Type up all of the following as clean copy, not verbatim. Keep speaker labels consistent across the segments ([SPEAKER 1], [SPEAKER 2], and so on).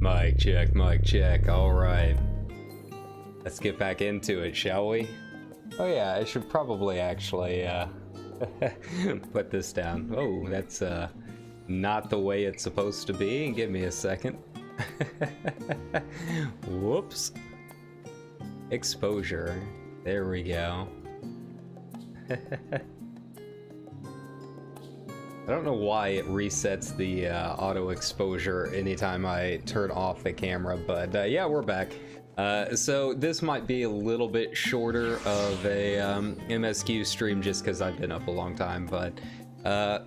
[SPEAKER 1] Mic check, mic check. Alright. Let's get back into it, shall we? Oh yeah, I should probably actually put this down. Oh, that's not the way it's supposed to be. Give me a second. Whoops. Exposure. There we go. I don't know why it resets the auto exposure anytime I turn off the camera, but yeah, we're back. So this might be a little bit shorter of a MSQ stream just because I've been up a long time, but I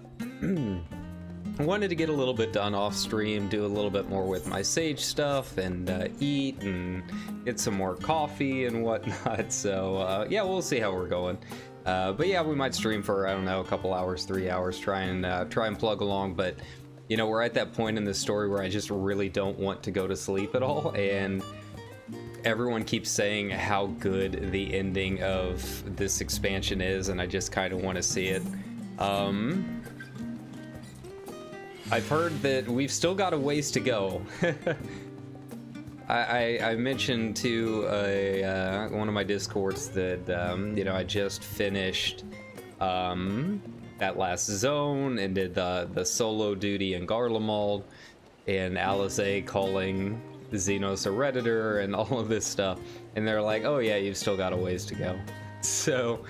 [SPEAKER 1] wanted to get a little bit done off stream, do a little bit more with my Sage stuff, and eat and get some more coffee and whatnot. So yeah, we'll see how we're going. But yeah, we might stream for, I don't know, a couple hours, 3 hours, try and plug along. But you know, we're at that point in the story where I just really don't want to go to sleep at all, and everyone keeps saying how good the ending of this expansion is, and I just kind of want to see it. I've heard that we've still got a ways to go. I mentioned to one of my discords that you know, I just finished that last zone and did the solo duty in Garlemald, and Alizé calling Xenos a Redditor and all of this stuff, and they're like, oh yeah, you've still got a ways to go. So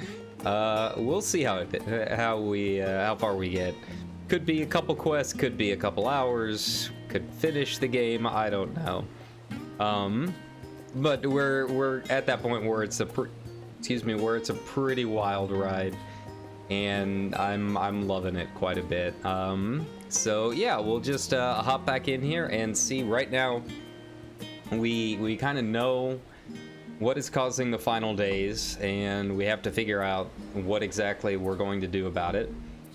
[SPEAKER 1] we'll see how far we get. Could be a couple quests, could be a couple hours, could finish the game, I don't know. But we're at that point where it's a pretty wild ride, and I'm loving it quite a bit. So yeah, we'll just hop back in here and see. Right now we kind of know what is causing the final days, and we have to figure out what exactly we're going to do about it,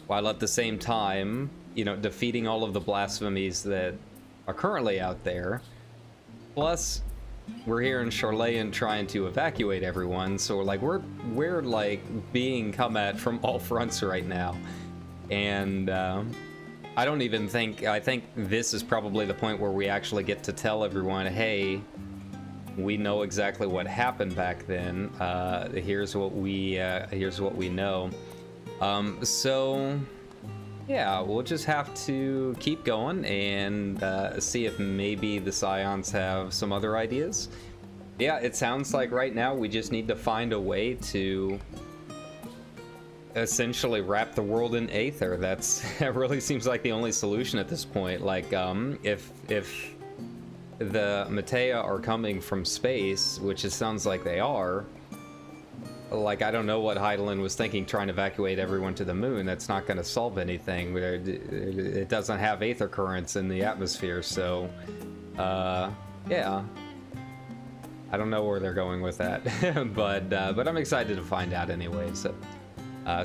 [SPEAKER 1] while at the same time, you know, defeating all of the blasphemies that are currently out there. Plus, we're here in Charlayan trying to evacuate everyone, so we're like being come at from all fronts right now. And I don't even think, I think this is probably the point where we actually get to tell everyone, hey, we know exactly what happened back then. Here's what we know. So yeah, we'll just have to keep going and see if maybe the Scions have some other ideas. Yeah, it sounds like right now we just need to find a way to essentially wrap the world in Aether. That really seems like the only solution at this point. Like, if the Matea are coming from space, which it sounds like they are, like, I don't know what Heidelin was thinking trying to evacuate everyone to the moon. That's not going to solve anything. It doesn't have Aether currents in the atmosphere, so yeah, I don't know where they're going with that. but I'm excited to find out anyway. So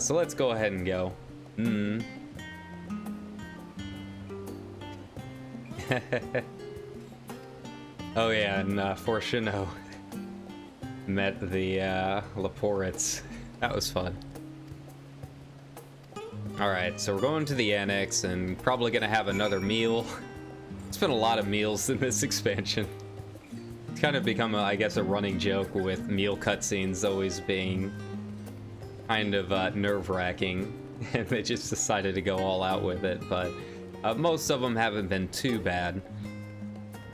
[SPEAKER 1] so let's go ahead and go. Oh yeah, and Fortuno met the Laporits. That was fun. Alright, so we're going to the annex and probably gonna have another meal. It's been a lot of meals in this expansion. It's kind of become, I guess, a running joke with meal cutscenes always being kind of nerve-wracking, and they just decided to go all out with it, but most of them haven't been too bad.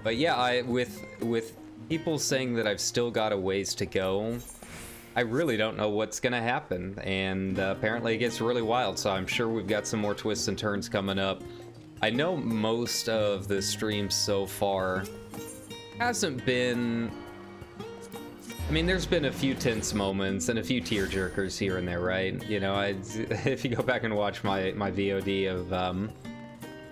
[SPEAKER 1] But yeah, with people saying that I've still got a ways to go, I really don't know what's gonna happen, and apparently it gets really wild, so I'm sure we've got some more twists and turns coming up. I know most of the streams so far hasn't been, I mean, there's been a few tense moments and a few tear-jerkers here and there, right? You know, if you go back and watch my VOD of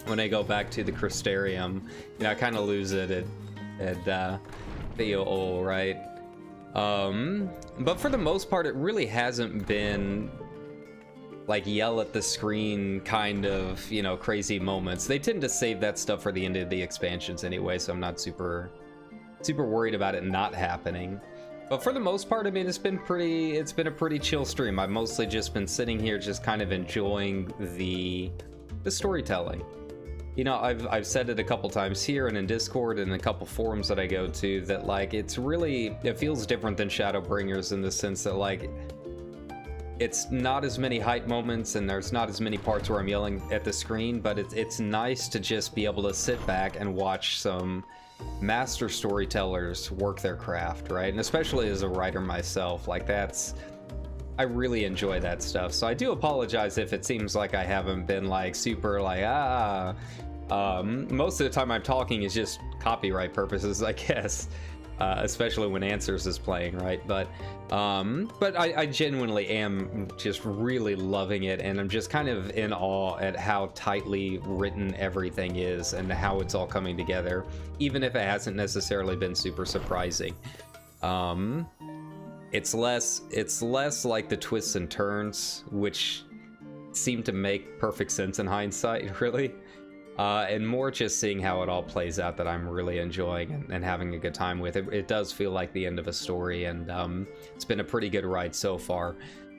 [SPEAKER 1] when I go back to the Crystarium, you know, I kind of lose it at Theo, right? But for the most part, it really hasn't been like yell at the screen kind of, you know, crazy moments. They tend to save that stuff for the end of the expansions anyway, so I'm not super worried about it not happening. But for the most part, I mean, it's been a pretty chill stream. I've mostly just been sitting here just kind of enjoying the storytelling. You know, I've said it a couple times here and in Discord and a couple forums that I go to that, like, it feels different than Shadowbringers in the sense that, like, it's not as many hype moments and there's not as many parts where I'm yelling at the screen, but it's nice to just be able to sit back and watch some master storytellers work their craft, right? And especially as a writer myself, like, I really enjoy that stuff. So I do apologize if it seems like I haven't been, like, super, like, most of the time I'm talking is just copyright purposes, I guess. Especially when Answers is playing, right? But I genuinely am just really loving it, and I'm just kind of in awe at how tightly written everything is and how it's all coming together, even if it hasn't necessarily been super surprising. It's less like the twists and turns, which seem to make perfect sense in hindsight, really. And more just seeing how it all plays out that I'm really enjoying and having a good time with. It does feel like the end of a story, and it's been a pretty good ride so far.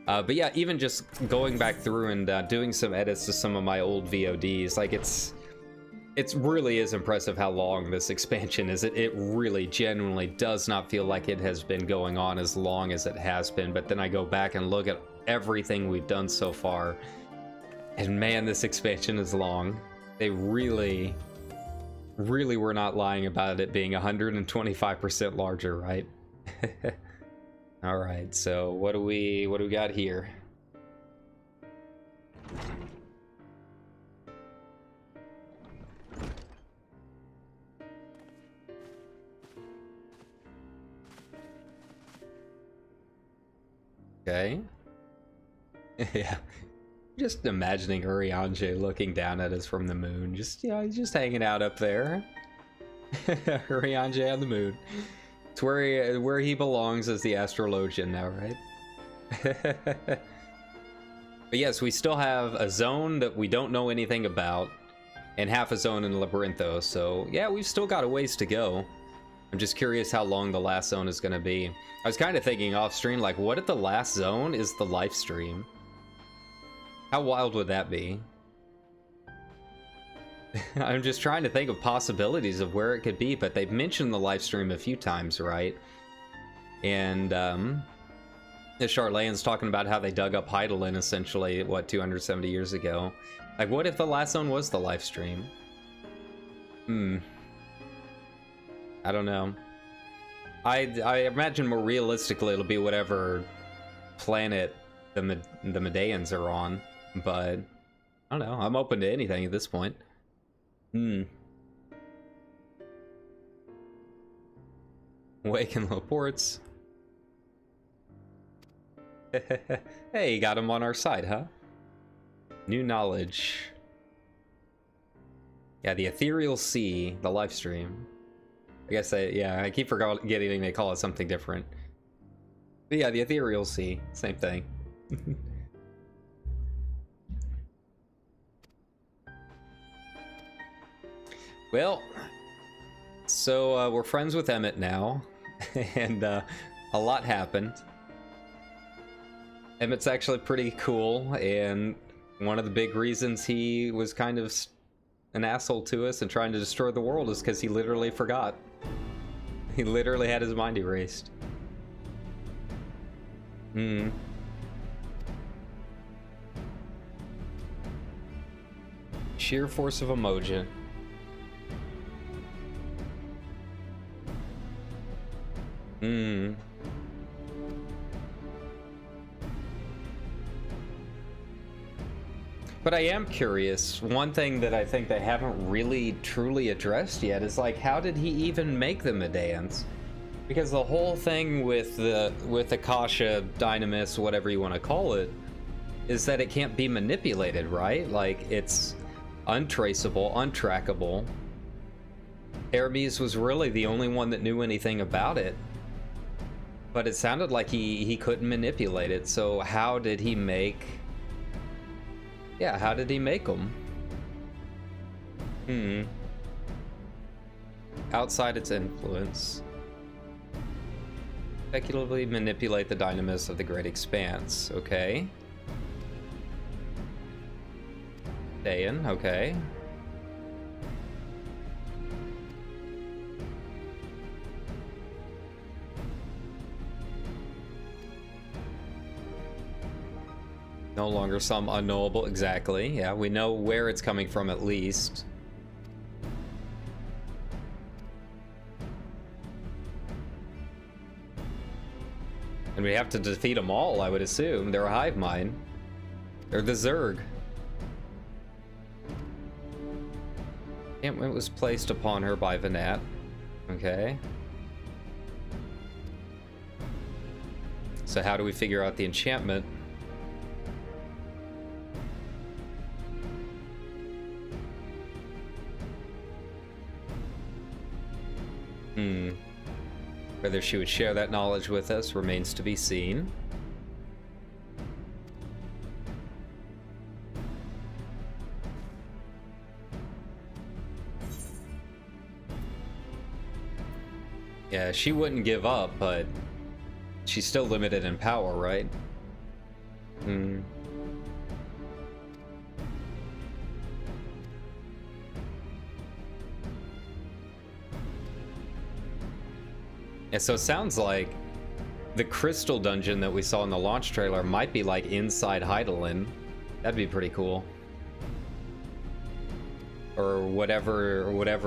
[SPEAKER 1] But yeah, even just going back through and doing some edits to some of my old VODs, like, it really is impressive how long this expansion is. It really genuinely does not feel like it has been going on as long as it has been, but then I go back and look at everything we've done so far, and man, this expansion is long. They really were not lying about it being 125% larger, right? All right, so what do we got here? Okay. Yeah. Just imagining Urianger looking down at us from the moon. Just, you know, he's just hanging out up there. Urianger on the moon. It's where he belongs as the astrologian now, right? But yes, we still have a zone that we don't know anything about, and half a zone in Labyrintho. So yeah, we've still got a ways to go. I'm just curious how long the last zone is going to be. I was kind of thinking off stream, like, what if the last zone is the live stream? How wild would that be? I'm just trying to think of possibilities of where it could be, but they've mentioned the live stream a few times, right? And Charlane's talking about how they dug up Heidelin essentially, what, 270 years ago. Like, what if the last zone was the live stream? I don't know. I imagine more realistically it'll be whatever planet the Medeans are on. But I don't know. I'm open to anything at this point. Awaken low ports. Hey, you got him on our side, huh? New knowledge. Yeah, the Ethereal Sea, the live stream. I guess I keep forgetting they call it something different. But yeah, the Ethereal Sea, same thing. Well, so we're friends with Emmett now, and a lot happened. Emmett's actually pretty cool, and one of the big reasons he was kind of an asshole to us and trying to destroy the world is because he literally forgot. He literally had his mind erased. Sheer force of emotion. But I am curious, one thing that I think they haven't really truly addressed yet is, like, how did he even make the Medeans? Because the whole thing with the Akasha, Dynamis, whatever you want to call it, is that it can't be manipulated, right? Like, it's untraceable, untrackable. Hermes was really the only one that knew anything about it. But it sounded like he couldn't manipulate it, so how did he make... Yeah, how did he make them? Outside its influence. Speculatively manipulate the dynamis of the Great Expanse. Okay. Dayan, okay. No longer some unknowable, exactly. Yeah, we know where it's coming from at least. And we have to defeat them all, I would assume. They're a hive mind. They're the Zerg. Enchantment was placed upon her by Venat. Okay. So how do we figure out the enchantment? Whether she would share that knowledge with us remains to be seen. Yeah, she wouldn't give up, but she's still limited in power, right? Yeah, so it sounds like the crystal dungeon that we saw in the launch trailer might be like inside Heidelin. That'd be pretty cool. Or whatever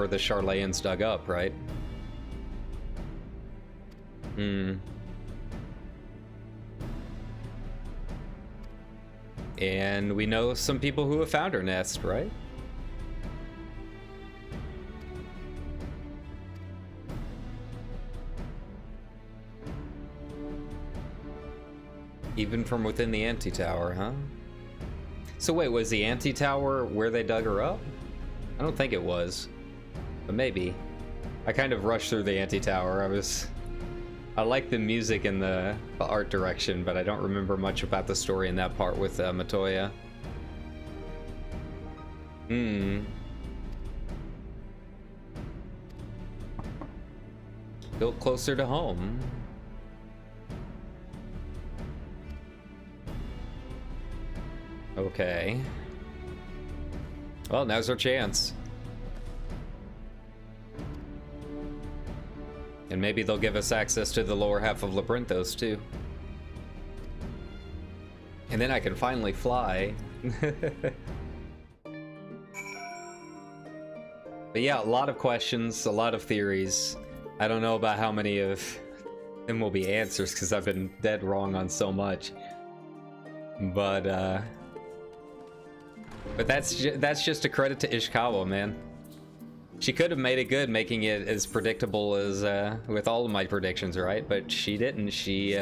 [SPEAKER 1] the Charlayans dug up, right? And we know some people who have found her nest, right? Even from within the anti-tower, huh? So wait, was the anti-tower where they dug her up? I don't think it was, but maybe. I kind of rushed through the anti-tower. I like the music and the art direction, but I don't remember much about the story in that part with Matoya. Built closer to home. Okay. Well, now's our chance. And maybe they'll give us access to the lower half of Labyrinthos, too. And then I can finally fly. But yeah, a lot of questions, a lot of theories. I don't know about how many of them will be answers, because I've been dead wrong on so much. But that's just a credit to Ishikawa, man. She could have made it good, making it as predictable as with all of my predictions, right? But she didn't. She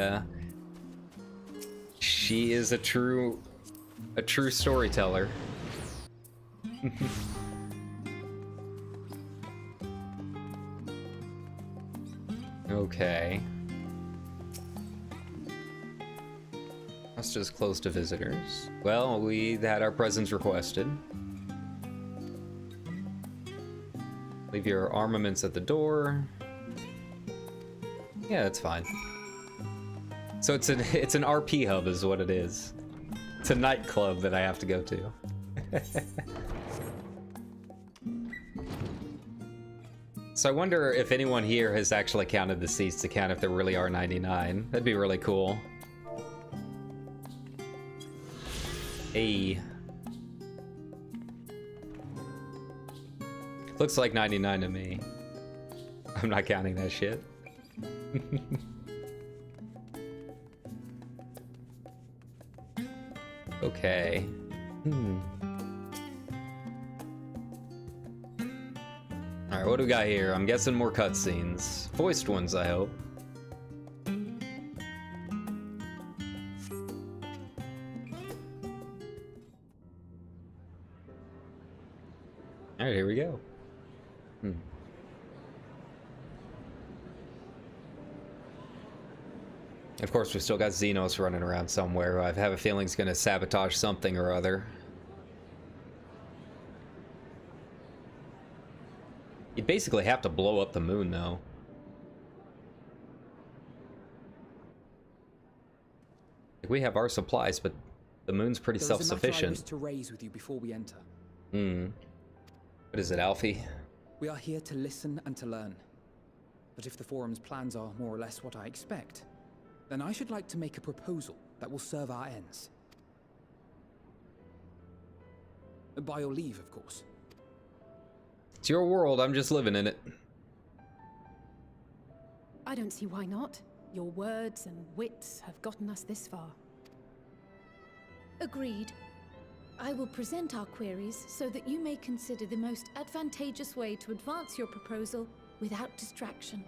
[SPEAKER 1] is a true storyteller. Okay. Must just close to visitors. Well, we had our presence requested. Leave your armaments at the door. Yeah, that's fine. So it's an RP hub is what it is. It's a nightclub that I have to go to. So I wonder if anyone here has actually counted the seats to count if there really are 99. That'd be really cool. Hey. Looks like 99 to me. I'm not counting that shit. Okay. Alright, what do we got here? I'm guessing more cutscenes. Voiced ones, I hope. Alright, here we go. Of course, we've still got Xenos running around somewhere who I have a feeling is going to sabotage something or other. You'd basically have to blow up the moon, though. Like, we have our supplies, but the moon's pretty self-sufficient.
[SPEAKER 2] I wish to raise with you before we enter.
[SPEAKER 1] What is it, Alfie?
[SPEAKER 2] We are here to listen and to learn. But if the forum's plans are more or less what I expect, then I should like to make a proposal that will serve our ends. By your leave, of course.
[SPEAKER 1] It's your world, I'm just living in it.
[SPEAKER 3] I don't see why not. Your words and wits have gotten us this far. Agreed. I will present our queries so that you may consider the most advantageous way to advance your proposal without distraction.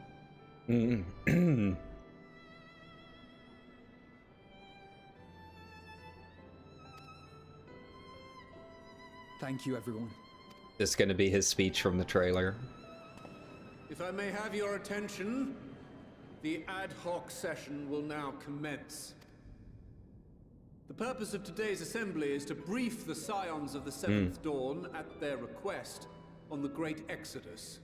[SPEAKER 2] Thank you, everyone.
[SPEAKER 1] This is going to be his speech from the trailer.
[SPEAKER 4] If I may have your attention, the ad hoc session will now commence. The purpose of today's assembly is to brief the Scions of the Seventh Dawn, at their request, on the Great Exodus.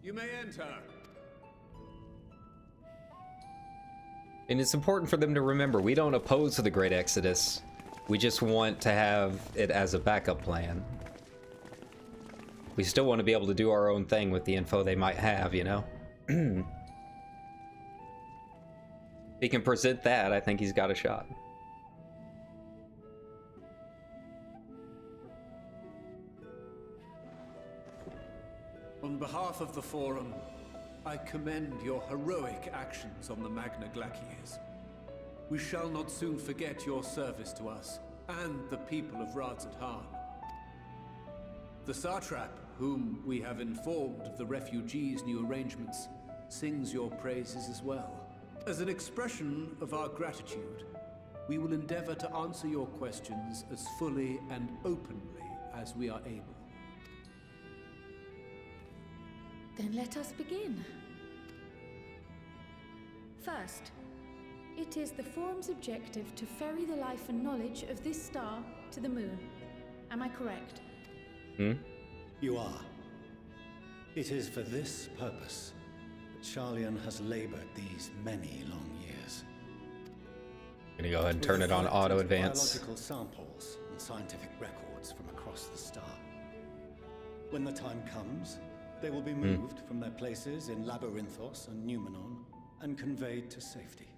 [SPEAKER 4] You may enter.
[SPEAKER 1] And it's important for them to remember, we don't oppose the Great Exodus. We just want to have it as a backup plan. We still want to be able to do our own thing with the info they might have, you know? If he can present that, I think he's got a shot.
[SPEAKER 4] On behalf of the Forum, I commend your heroic actions on the Magna Glaciers. We shall not soon forget your service to us and the people of Radzat-Han. The Satrap, whom we have informed of the refugees' new arrangements, sings your praises as well. As an expression of our gratitude, we will endeavor to answer your questions as fully and openly as we are able.
[SPEAKER 3] Then let us begin. First, it is the Forum's objective to ferry the life and knowledge of this star to the moon. Am I correct?
[SPEAKER 5] You are. It is for this purpose that Sharlayan has labored these many long years.
[SPEAKER 1] Gonna go ahead and turn it on auto advance.
[SPEAKER 5] Biological samples and scientific records from across the star. When the time comes, they will be moved from their places in Labyrinthos and Numenon and conveyed to safety.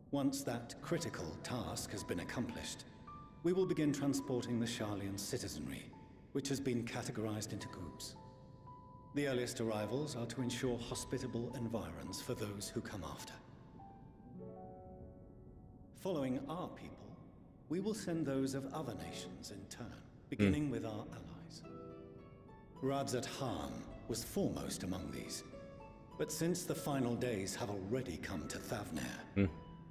[SPEAKER 5] Once that critical task has been accomplished, we will begin transporting the Sharlayan citizenry, which has been categorized into groups. The earliest arrivals are to ensure hospitable environs for those who come after. Following our people, we will send those of other nations in turn, beginning with our allies. Radzat-Han was foremost among these, but since the final days have already come to Thavnair,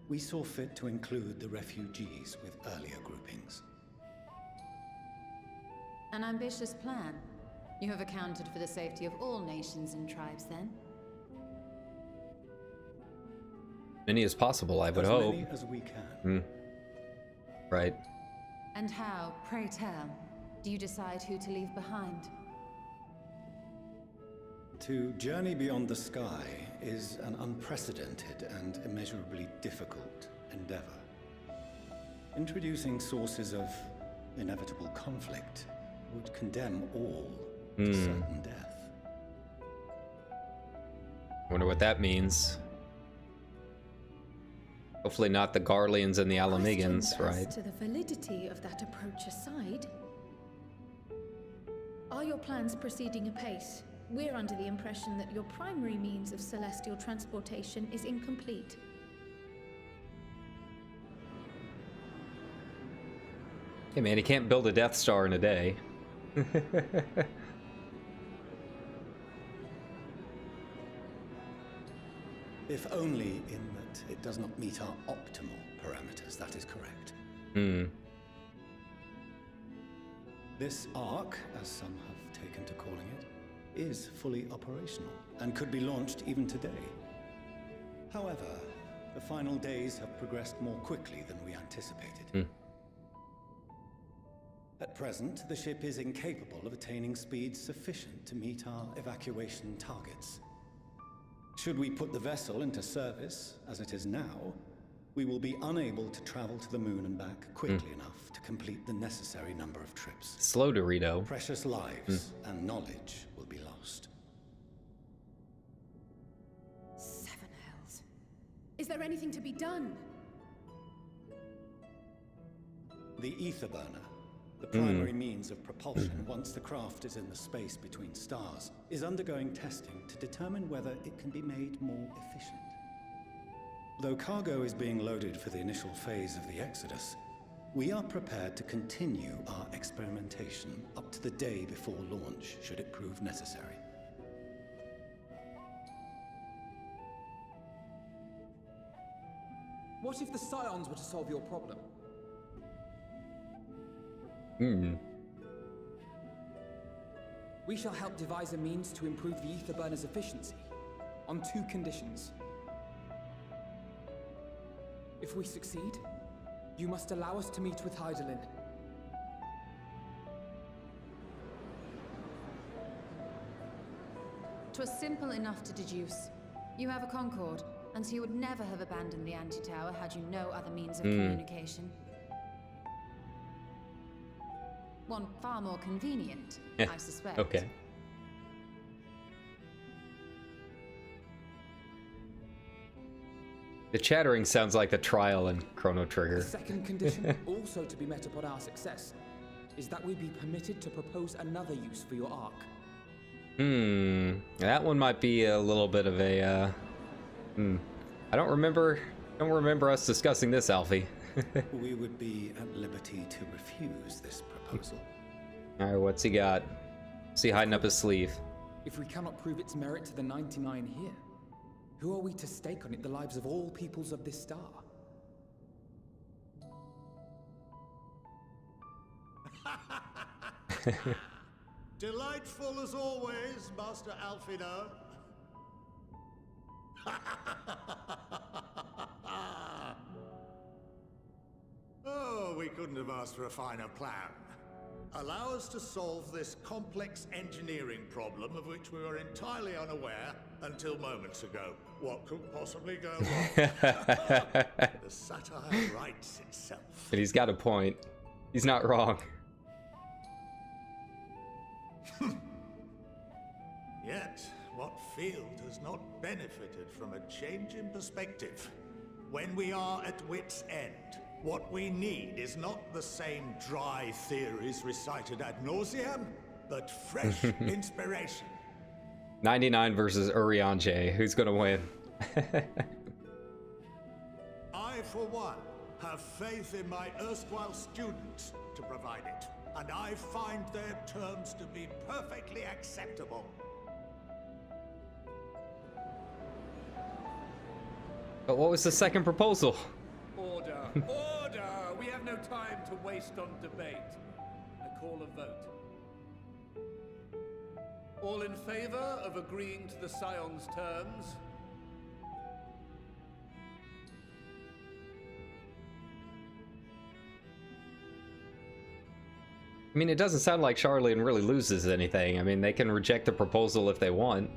[SPEAKER 5] we saw fit to include the refugees with earlier groupings.
[SPEAKER 6] An ambitious plan. You have accounted for the safety of all nations and tribes, then?
[SPEAKER 1] Many as possible, I would
[SPEAKER 5] As
[SPEAKER 1] hope.
[SPEAKER 5] many as we can.
[SPEAKER 1] Right.
[SPEAKER 6] And how, pray tell, do you decide who to leave behind?
[SPEAKER 5] To journey beyond the sky is an unprecedented and immeasurably difficult endeavor. Introducing sources of inevitable conflict would condemn all to certain death.
[SPEAKER 1] Wonder what that means. Hopefully not the Garleans and the Alamigans,
[SPEAKER 3] Questions
[SPEAKER 1] right?
[SPEAKER 3] as to the validity of that approach aside, are your plans proceeding apace? We're under the impression that your primary means of celestial transportation is incomplete.
[SPEAKER 1] Hey man, you can't build a Death Star in a day.
[SPEAKER 5] If only in that it does not meet our optimal parameters, that is correct. This arc, as some have taken to calling it, is fully operational and could be launched even today. However, the final days have progressed more quickly than we anticipated. At present, the ship is incapable of attaining speeds sufficient to meet our evacuation targets. Should we put the vessel into service, as it is now, we will be unable to travel to the moon and back quickly enough to complete the necessary number of trips.
[SPEAKER 1] Slow Dorito.
[SPEAKER 5] Precious lives and knowledge will be lost.
[SPEAKER 3] Seven hells. Is there anything to be done?
[SPEAKER 5] The ether burner, the primary means of propulsion once the craft is in the space between stars, is undergoing testing to determine whether it can be made more efficient. Though cargo is being loaded for the initial phase of the Exodus, we are prepared to continue our experimentation up to the day before launch, should it prove necessary.
[SPEAKER 2] What if the Scions were to solve your problem? We shall help devise a means to improve the ether burner's efficiency, on 2 conditions. If we succeed, you must allow us to meet with Hydaelyn.
[SPEAKER 6] "'Twas simple enough to deduce. You have a Concord, and so you would never have abandoned the anti-tower had you no other means of communication. One far more convenient, I suspect.
[SPEAKER 1] Okay. The chattering sounds like the trial in Chrono
[SPEAKER 2] The
[SPEAKER 1] Trigger.
[SPEAKER 2] second condition, also to be met upon our success, is that we be permitted to propose another use for your Ark.
[SPEAKER 1] That one might be a little bit of a, I don't remember us discussing this, Alfie.
[SPEAKER 5] We would be at liberty to refuse this proposal.
[SPEAKER 1] Alright, what's he got? What's he hiding up his sleeve?
[SPEAKER 2] If we cannot prove its merit to the 99 here, who are we to stake on it the lives of all peoples of this star?
[SPEAKER 7] Delightful as always, Master Alfino. Oh, we couldn't have asked for a finer plan. Allow us to solve this complex engineering problem of which we were entirely unaware until moments ago. What could possibly go wrong? The satire writes itself.
[SPEAKER 1] And he's got a point. He's not wrong.
[SPEAKER 7] Yet, what field has not benefited from a change in perspective? When we are at wit's end, what we need is not the same dry theories recited ad nauseam, but fresh inspiration.
[SPEAKER 1] 99 versus Urianger. Who's gonna win?
[SPEAKER 7] I, for one, have faith in my erstwhile students to provide it, and I find their terms to be perfectly acceptable.
[SPEAKER 1] But what was the second proposal?
[SPEAKER 4] Order! Order! We have no time to waste on debate. I call a vote. All in favor of agreeing to the Scion's terms?
[SPEAKER 1] I mean, it doesn't sound like Charlene really loses anything. I mean, they can reject the proposal if they want.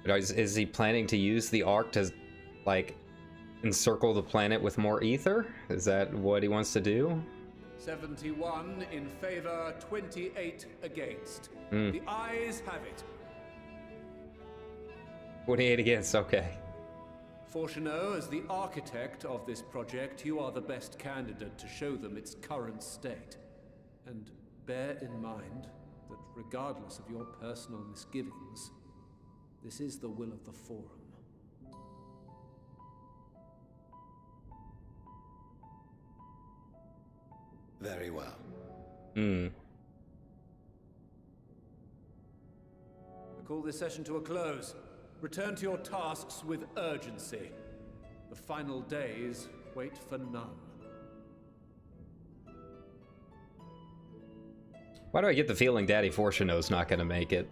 [SPEAKER 1] But is he planning to use the Ark to, like, encircle the planet with more ether? Is that what he wants to do?
[SPEAKER 4] 71 in favor, 28 against. The ayes have it.
[SPEAKER 1] 28 against, okay.
[SPEAKER 4] Fortuneau, as the architect of this project, you are the best candidate to show them its current state. And bear in mind that regardless of your personal misgivings, this is the will of the Forum.
[SPEAKER 5] Very well.
[SPEAKER 4] I call this session to a close. Return to your tasks with urgency. The final days wait for none.
[SPEAKER 1] Why do I get the feeling Daddy Fortuneau's not gonna make it?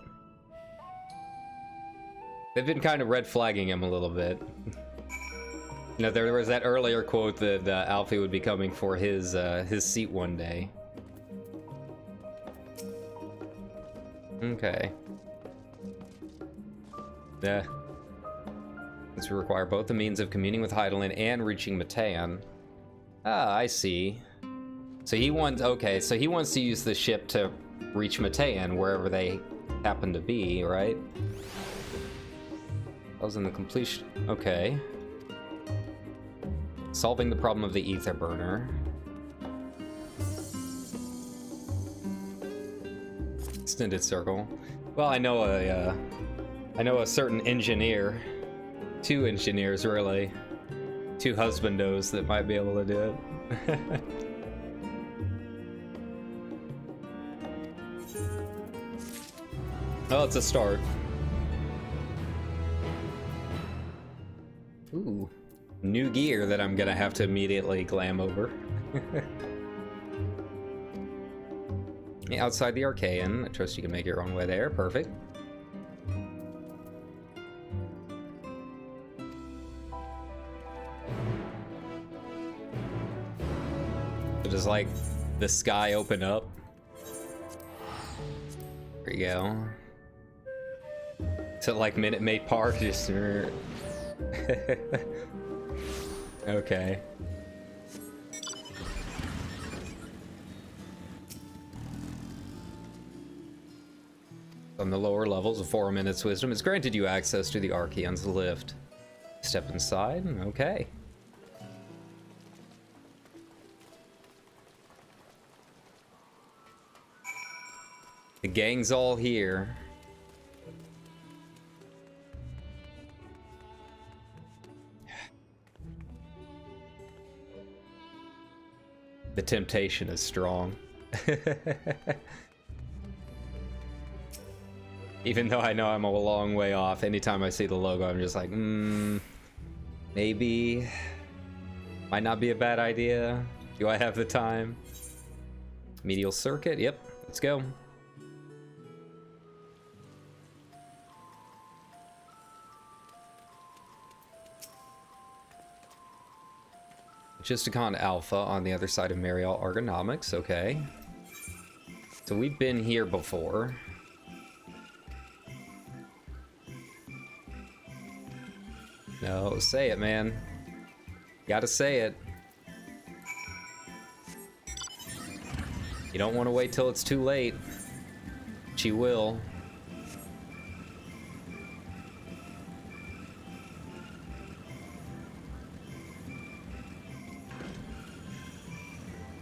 [SPEAKER 1] They've been kind of red flagging him a little bit. You know, there was that earlier quote that Alfie would be coming for his seat one day. Okay. Yeah. Since we require both the means of communing with Hydaelyn and reaching Matan. Ah, I see. So he wants, okay, so he wants to use the ship to reach Matan, wherever they happen to be, right? That was in the completion, okay. Solving the problem of the ether burner. Extended circle. Well, I know a certain engineer, 2 engineers really, 2 husbandos that might be able to do it. Oh, it's a start. Ooh, new gear that I'm gonna have to immediately glam over. Outside the Archaean. I trust you can make your own way there. Perfect. So does, like, the sky open up? There you go. To, like, Minute Maid Park, just... Okay. On the lower levels of 4 minutes wisdom is granted you access to the Archaean's lift. Step inside. Okay. The gang's all here. The temptation is strong. Even though I know I'm a long way off, anytime I see the logo, I'm just like, maybe. Might not be a bad idea. Do I have the time? Medial circuit, yep, let's go. Logisticon Alpha on the other side of Mariel Ergonomics, okay. So we've been here before. No, say it, man. Gotta say it. You don't want to wait till it's too late. But you will.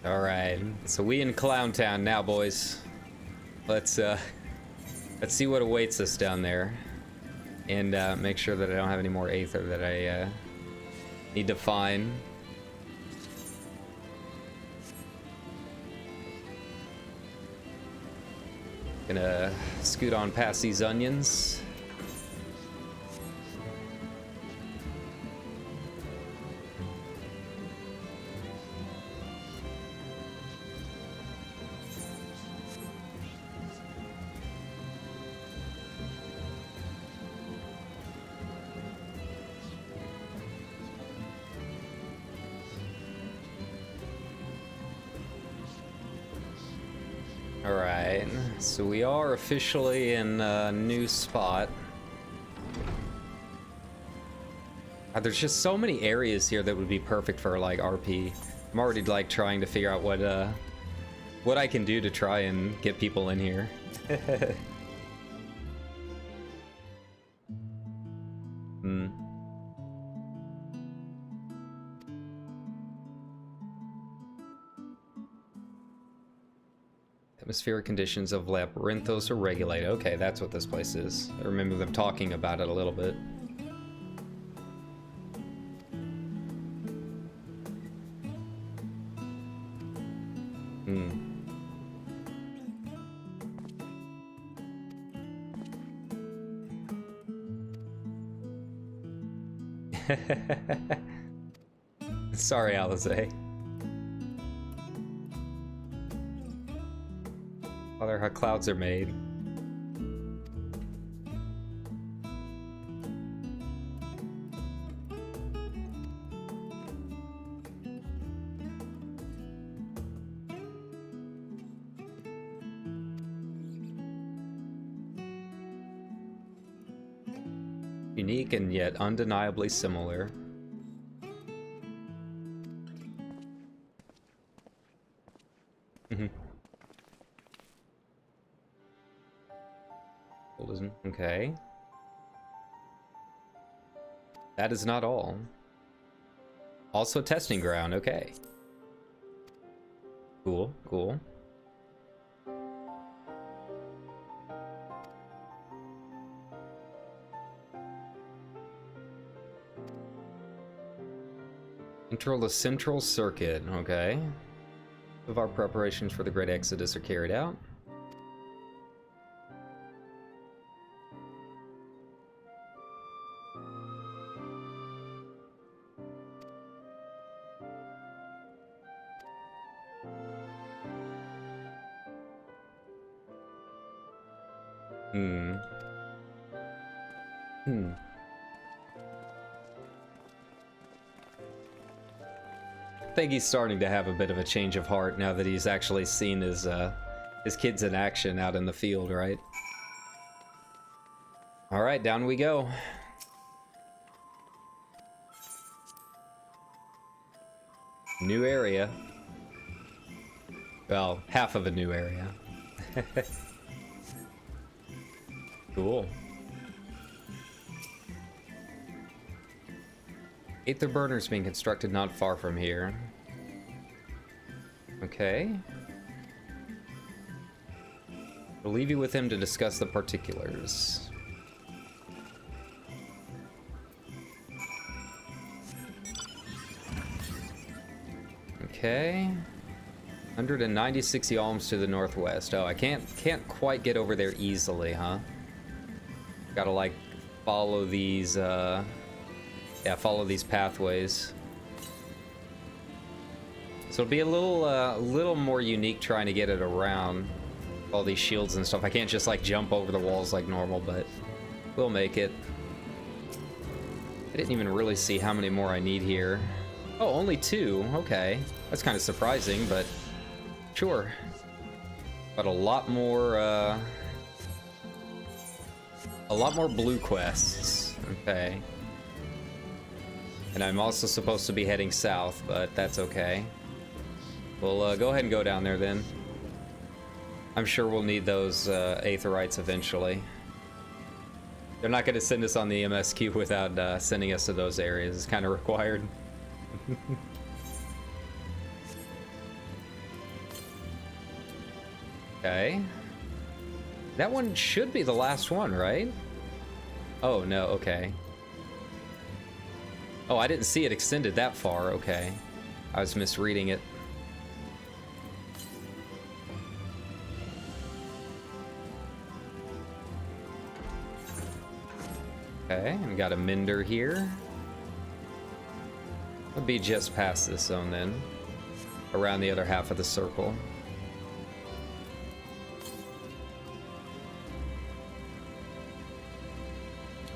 [SPEAKER 1] Alright, so we in Clown Town now, boys. Let's see what awaits us down there. And make sure that I don't have any more aether that I need to find. Gonna scoot on past these onions. Alright, so we are officially in a new spot. There's just so many areas here that would be perfect for, like, RP. I'm already, like, trying to figure out what I can do to try and get people in here. Atmospheric conditions of Labyrinthos are regulated. Okay, that's what this place is. I remember them talking about it a little bit. Sorry, Alize. Father, how clouds are made. Unique and yet undeniably similar. Okay. That is not all. Also a testing ground, okay. Cool, cool. Control the central circuit, okay. Of our preparations for the Great Exodus are carried out. I think he's starting to have a bit of a change of heart now that he's actually seen his kids in action out in the field, right? All right, down we go. New area. Well, half of a new area. Cool. Aether burners being constructed not far from here. Okay. We'll leave you with him to discuss the particulars. Okay. 196 yalms to the northwest. Oh, I can't quite get over there easily, huh? Gotta like follow these yeah, follow these pathways. So it'll be a little more unique trying to get it around all these shields and stuff. I can't just like jump over the walls like normal, but we'll make it. I didn't even really see how many more I need here. Oh, only 2. Okay. That's kind of surprising, but sure. But a lot more blue quests. Okay. And I'm also supposed to be heading south, but that's okay. We'll go ahead and go down there then. I'm sure we'll need those aetherites eventually. They're not going to send us on the MSQ without sending us to those areas. It's kind of required. Okay. That one should be the last one, right? Oh, no, okay. Oh, I didn't see it extended that far. Okay. I was misreading it. Okay, we got a mender here. I'll be just past this zone then. Around the other half of the circle.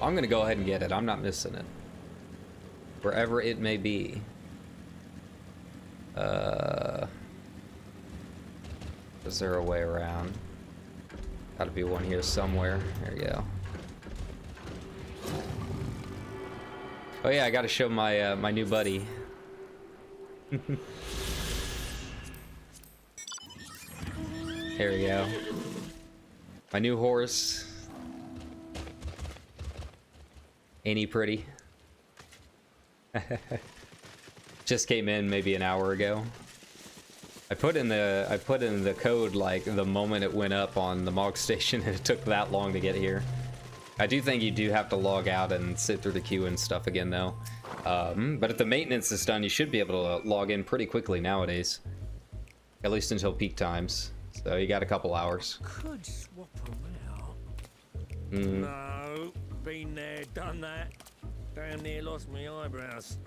[SPEAKER 1] I'm gonna go ahead and get it. I'm not missing it. Wherever it may be. Is there a way around? Gotta be one here somewhere. There you go. Oh yeah, I gotta show my my new buddy. Here we go. My new horse. Ain't he pretty? Just came in maybe an hour ago. I put in the code like the moment it went up on the Mog station, and it took that long to get here. I do think you do have to log out and sit through the queue and stuff again though. But if the maintenance is done, you should be able to log in pretty quickly nowadays. At least until peak times. So you got a couple hours.
[SPEAKER 8] Could swap around. No, been there, done that. Damn near lost my eyebrows.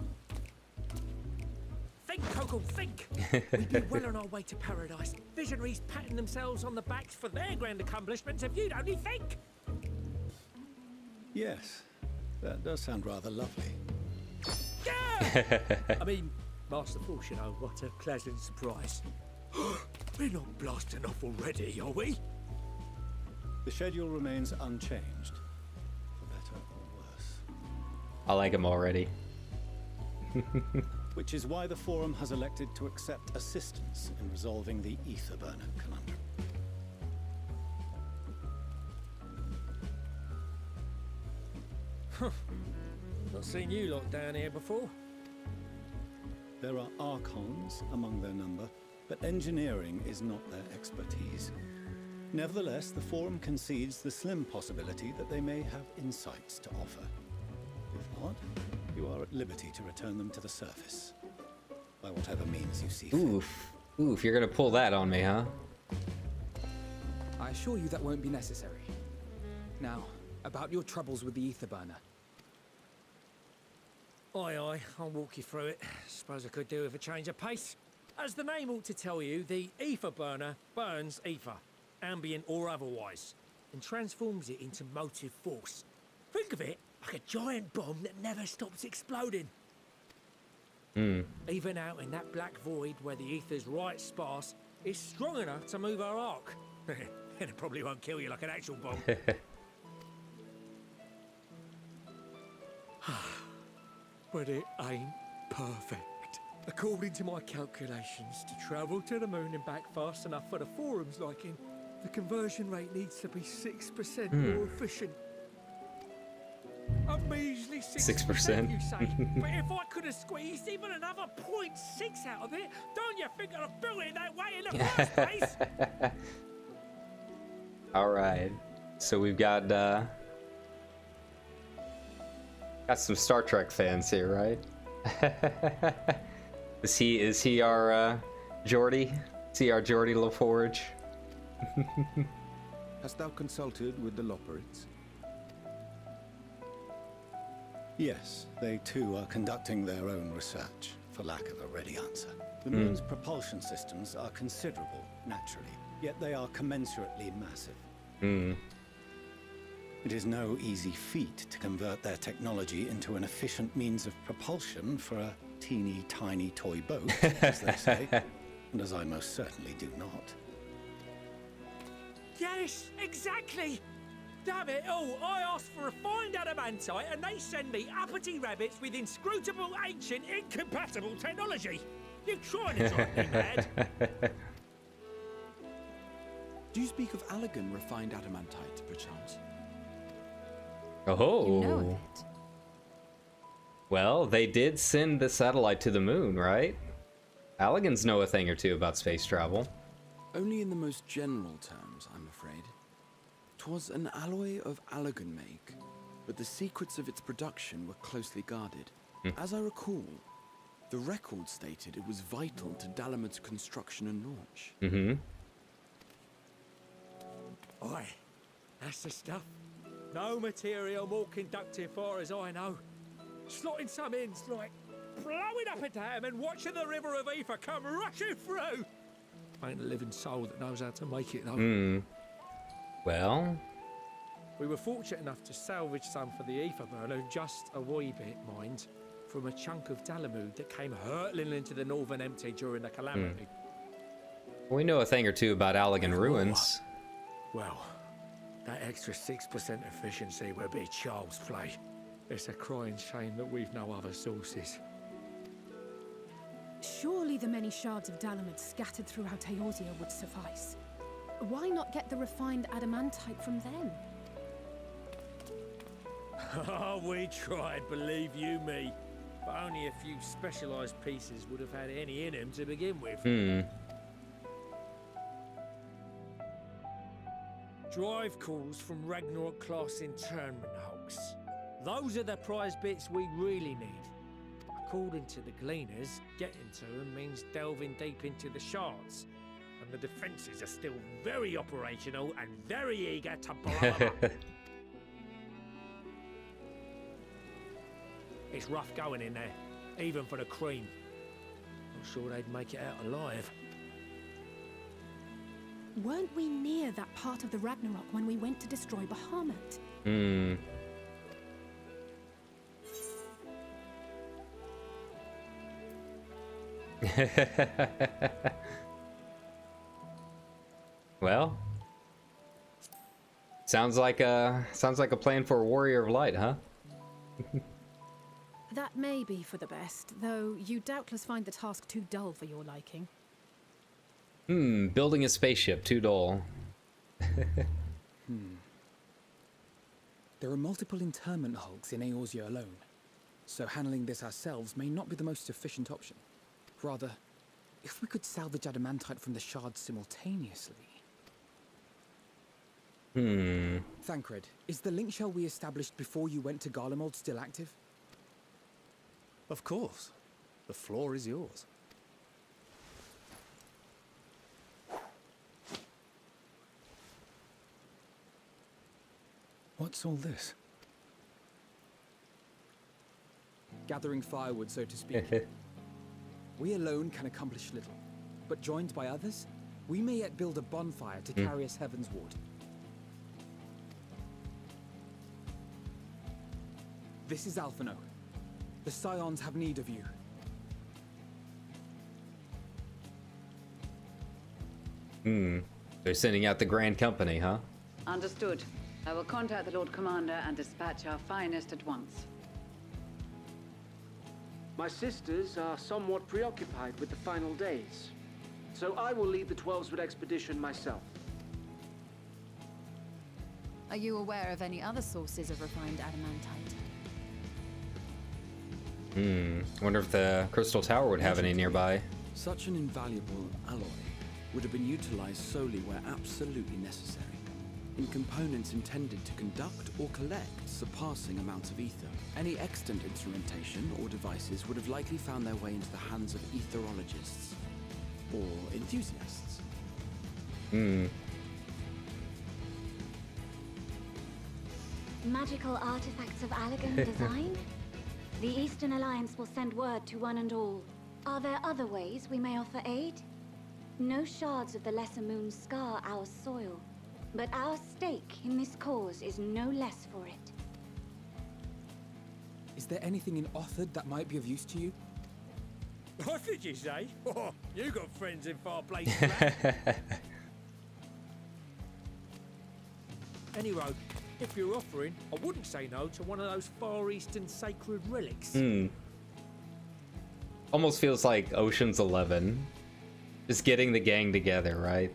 [SPEAKER 8] Think, Coco, think! We'd be well on our way to paradise. Visionaries patting themselves on the backs for their grand accomplishments if you'd only think!
[SPEAKER 5] Yes, that does sound rather lovely.
[SPEAKER 8] Yeah! I mean, Master Force, you know, what a pleasant surprise. We're not blasting off already, are we?
[SPEAKER 5] The schedule remains unchanged, for better or worse.
[SPEAKER 1] I like him already.
[SPEAKER 5] Which is why the Forum has elected to accept assistance in resolving the Ether Burner conundrum.
[SPEAKER 8] Not seen you lot down here before.
[SPEAKER 5] There are archons among their number, but engineering is not their expertise. Nevertheless, the Forum concedes the slim possibility that they may have insights to offer. If not, you are at liberty to return them to the surface, by whatever means you see fit.
[SPEAKER 1] Oof, you're gonna pull that on me, huh?
[SPEAKER 2] I assure you that won't be necessary. Now, about your troubles with the ether burner.
[SPEAKER 8] Aye, I'll walk you through it. Suppose I could do with a change of pace. As the name ought to tell you, the ether burner burns ether, ambient or otherwise, and transforms it into motive force. Think of it like a giant bomb that never stops exploding. Even out in that black void where the ether's right sparse, it's strong enough to move our arc. And it probably won't kill you like an actual bomb. But it ain't perfect. According to my calculations, to travel to the moon and back fast enough for the Forum's liking, the conversion rate needs to be 6% more efficient. A measly 6%, you say? But if I could have squeezed even another 0.6 out of it, don't you think I'd have built it that way in the first place?
[SPEAKER 1] All right, so we've got some Star Trek fans here, right? is he our Geordie? Is he our Geordie LaForge?
[SPEAKER 9] Hast thou consulted with the Loperids?
[SPEAKER 5] Yes, they too are conducting their own research, for lack of a ready answer. The moon's propulsion systems are considerable, naturally, yet they are commensurately massive. It is no easy feat to convert their technology into an efficient means of propulsion for a teeny tiny toy boat, as they say, and as I most certainly do not.
[SPEAKER 8] Yes, exactly! Damn it all, I asked for refined adamantite and they send me uppity rabbits with inscrutable, ancient, incompatible technology! You're trying to drive me mad!
[SPEAKER 2] Do you speak of Allegan refined adamantite, perchance?
[SPEAKER 1] Oh.
[SPEAKER 6] You know of it.
[SPEAKER 1] Well, they did send the satellite to the moon, right? Allegans know a thing or two about space travel.
[SPEAKER 2] Only in the most general terms, I'm afraid. 'Twas an alloy of Allegan make, but the secrets of its production were closely guarded. As I recall, the record stated it was vital to Dalamud's construction and launch.
[SPEAKER 8] Aye, that's the stuff. No material more conductive far as I know. Slotting some ins like blowing up a dam and watching the river of ether come rushing through. Ain't a living soul that knows how to make it though.
[SPEAKER 1] Well,
[SPEAKER 8] we were fortunate enough to salvage some for the ether burner, just a wee bit, mind, from a chunk of Dalamud that came hurtling into the northern empty during the calamity.
[SPEAKER 1] we know a thing or two about Allegan ruins.
[SPEAKER 8] Well, that extra 6% efficiency would be child's play. It's a crying shame that we've no other sources.
[SPEAKER 3] Surely the many shards of Dalamud scattered throughout Eorzea would suffice. Why not get the refined adamantite from them?
[SPEAKER 8] Oh, we tried, believe you me. But only a few specialised pieces would have had any in them to begin with. Drive calls from Ragnarok-class internment hulks. Those are the prize bits we really need. According to the Gleaners, getting to them means delving deep into the shards. And the defences are still very operational and very eager to blow them up. It's rough going in there, even for the cream. Not sure they'd make it out alive.
[SPEAKER 3] Weren't we near that part of the Ragnarok when we went to destroy Bahamut?
[SPEAKER 1] Well, sounds like a plan for a warrior of light, huh?
[SPEAKER 3] That may be for the best, though you doubtless find the task too dull for your liking.
[SPEAKER 1] Building a spaceship, too dull.
[SPEAKER 2] There are multiple internment hulks in Eorzea alone, so handling this ourselves may not be the most efficient option.
[SPEAKER 10] Rather, if we could salvage adamantite from the shards simultaneously. Thancred, is the link shell we established before you went to Garlemald still active?
[SPEAKER 9] Of course. The floor is yours. What's all this?
[SPEAKER 10] Gathering firewood, so to speak. We alone can accomplish little, but joined by others, we may yet build a bonfire to carry us heavensward. This is Alphino. The Scions have need of you.
[SPEAKER 1] They're sending out the Grand Company, huh?
[SPEAKER 11] Understood. I will contact the Lord Commander and dispatch our finest at once.
[SPEAKER 12] My sisters are somewhat preoccupied with the final days, so I will lead the 12-wood expedition myself.
[SPEAKER 6] Are you aware of any other sources of refined adamantite?
[SPEAKER 1] Wonder if the Crystal Tower would have any nearby.
[SPEAKER 2] Such an invaluable alloy would have been utilized solely where absolutely necessary, in components intended to conduct or collect surpassing amounts of ether. Any extant instrumentation or devices would have likely found their way into the hands of etherologists or enthusiasts.
[SPEAKER 13] Magical artifacts of Allegan design? The Eastern Alliance will send word to one and all. Are there other ways we may offer aid? No shards of the Lesser Moon scar our soil, but our stake in this cause is no less for it.
[SPEAKER 10] Is there anything in Othard that might be of use to you?
[SPEAKER 8] What did you say? Oh, you got friends in far places. lad. Anyway, if you're offering, I wouldn't say no to one of those Far Eastern sacred relics.
[SPEAKER 1] Almost feels like Ocean's 11. Just getting the gang together, right?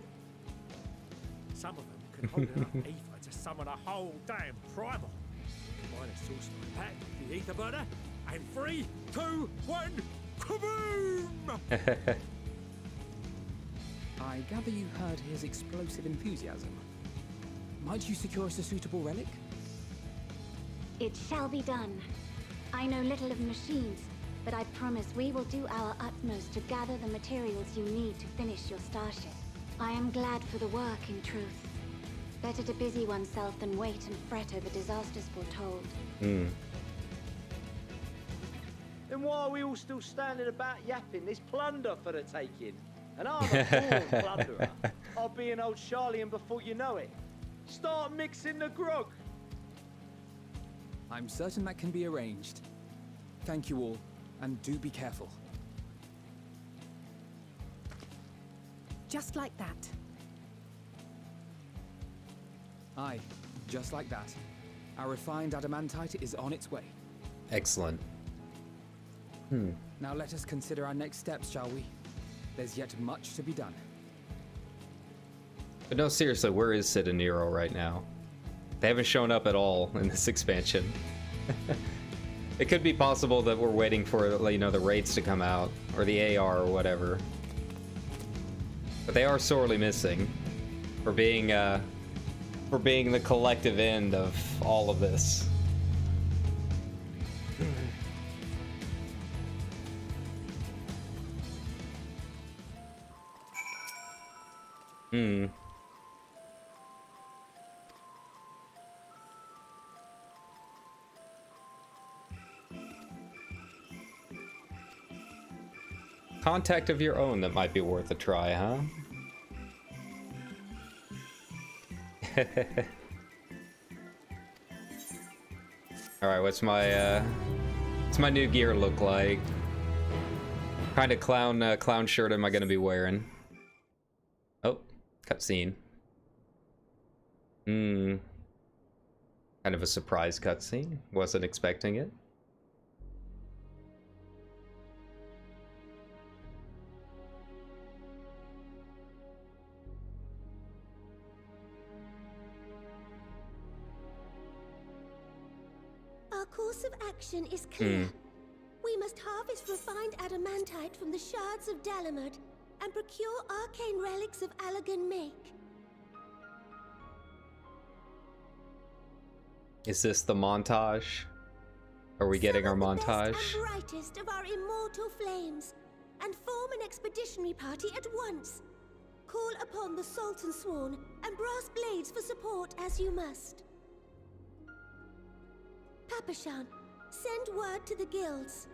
[SPEAKER 8] Some of them can hold enough ether to summon a whole damn primal. Combine a source like that with the ether burner, and 3, 2, 1, kaboom!
[SPEAKER 10] I gather you heard his explosive enthusiasm. Might you secure us a suitable relic?
[SPEAKER 13] It shall be done. I know little of machines, but I promise we will do our utmost to gather the materials you need to finish your starship. I am glad for the work, in truth. Better to busy oneself than wait and fret over disasters foretold.
[SPEAKER 12] Then why are we all still standing about yapping? There's plunder for the taking. And I'm a born plunderer. I'll be an old Charlian before you know it. Start mixing the grog.
[SPEAKER 10] I'm certain that can be arranged. Thank you all, and do be careful.
[SPEAKER 3] Just like that.
[SPEAKER 10] Aye, just like that. Our refined adamantite is on its way.
[SPEAKER 1] Excellent.
[SPEAKER 10] Now let us consider our next steps, shall we? There's yet much to be done.
[SPEAKER 1] But no, seriously, where is Sid and Nero right now? They haven't shown up at all in this expansion. It could be possible that we're waiting for, you know, the raids to come out, or the AR or whatever. But they are sorely missing for being the collective end of all of this. Contact of your own that might be worth a try, huh? Alright, what's my new gear look like? What kind of clown shirt am I gonna be wearing? Oh, cutscene. Kind of a surprise cutscene. Wasn't expecting it.
[SPEAKER 14] Our course of action is clear. We must halve harvest refined adamantite from the shards of Dalamud and procure arcane relics of Allagan make.
[SPEAKER 1] Is this the montage? Are we getting our montage?
[SPEAKER 14] Best and brightest of our immortal flames, and form an expeditionary party at once. Call upon the Sultan Sworn and Brass Blades for support as you must. Papashan, send word to the guilds.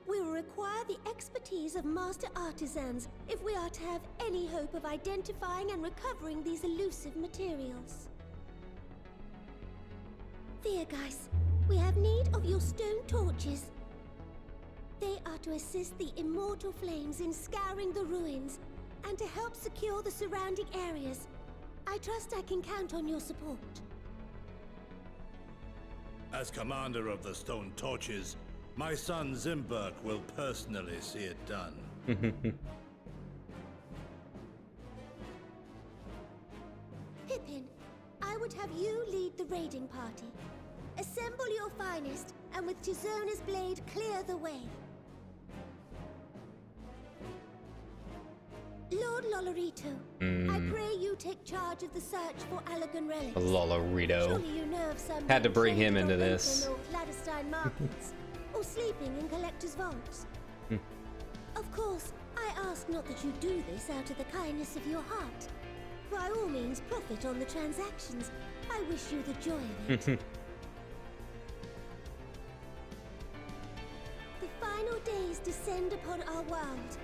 [SPEAKER 14] We will require the expertise of master artisans if we are to have any hope of identifying and recovering these elusive materials. Viergeist, we have need of your stone torches. They are to assist the immortal flames in scouring the ruins and to help secure the surrounding areas. I trust I can count on your support.
[SPEAKER 7] As commander of the Stone Torches, my son Zimberk will personally see it done.
[SPEAKER 14] Pippin, I would have you lead the raiding party. Assemble your finest, and with Tizona's blade, clear the way. Lord Lolorito, I pray you take charge of the search for Allagan relics.
[SPEAKER 1] Lolorito.
[SPEAKER 14] Surely you know of some
[SPEAKER 1] Had to bring him
[SPEAKER 14] trained
[SPEAKER 1] into
[SPEAKER 14] or
[SPEAKER 1] this.
[SPEAKER 14] local North Ladderstein markets, or sleeping in collectors' vaults. Of course, I ask not that you do this out of the kindness of your heart. By all means, profit on the transactions. I wish you the joy of it. The final days descend upon our world.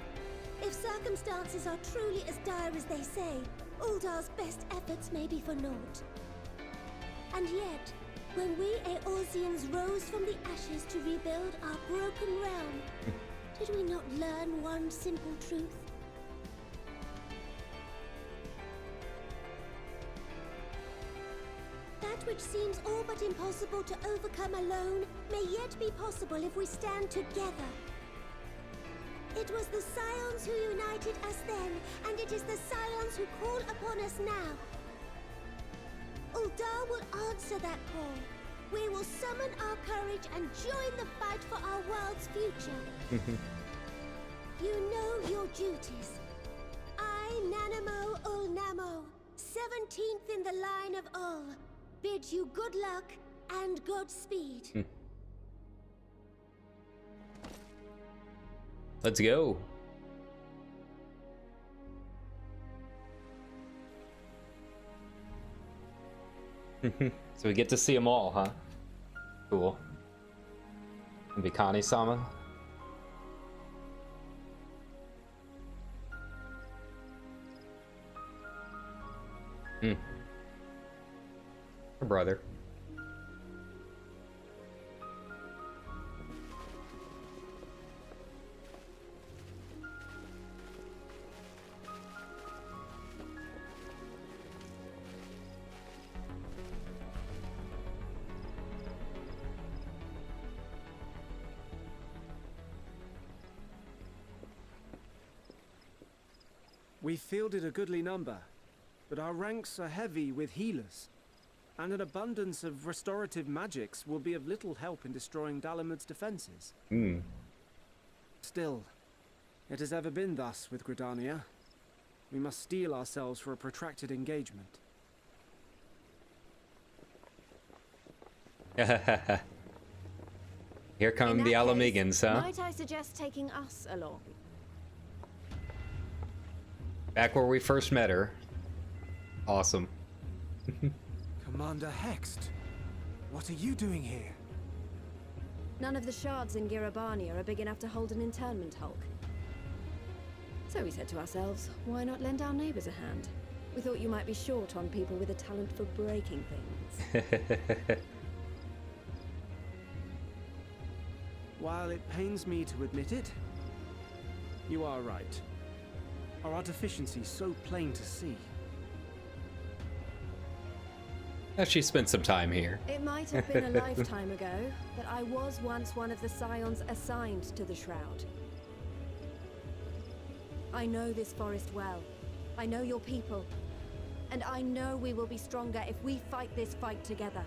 [SPEAKER 14] If circumstances are truly as dire as they say, Uldar's best efforts may be for naught. And yet, when we Eorzeans rose from the ashes to rebuild our broken realm, did we not learn one simple truth? That which seems all but impossible to overcome alone may yet be possible if we stand together. It was the Scions who united us then, and it is the Scions who call upon us now. Uldar will answer that call. We will summon our courage and join the fight for our world's future. You know your duties. I, Nanamo Ulnamo, 17th in the line of Ul, bid you good luck and Godspeed.
[SPEAKER 1] Let's go. So we get to see them all, huh? Cool. And Vikani-sama. Her brother.
[SPEAKER 10] We fielded a goodly number, but our ranks are heavy with healers, and an abundance of restorative magics will be of little help in destroying Dalamud's defenses. Still, it has ever been thus with Gridania. We must steel ourselves for a protracted engagement.
[SPEAKER 1] Here come the Alamegans, huh?
[SPEAKER 6] Might I suggest taking us along?
[SPEAKER 1] Back where we first met her. Awesome.
[SPEAKER 10] Commander Hext, what are you doing here?
[SPEAKER 6] None of the shards in Girabania are big enough to hold an internment hulk. So we said to ourselves, why not lend our neighbors a hand? We thought you might be short on people with a talent for breaking things.
[SPEAKER 10] While it pains me to admit it, you are right. Our deficiencies so plain to see.
[SPEAKER 1] She spent some time here.
[SPEAKER 6] It might have been a lifetime ago, but I was once one of the Scions assigned to the Shroud. I know this forest well. I know your people. And I know we will be stronger if we fight this fight together.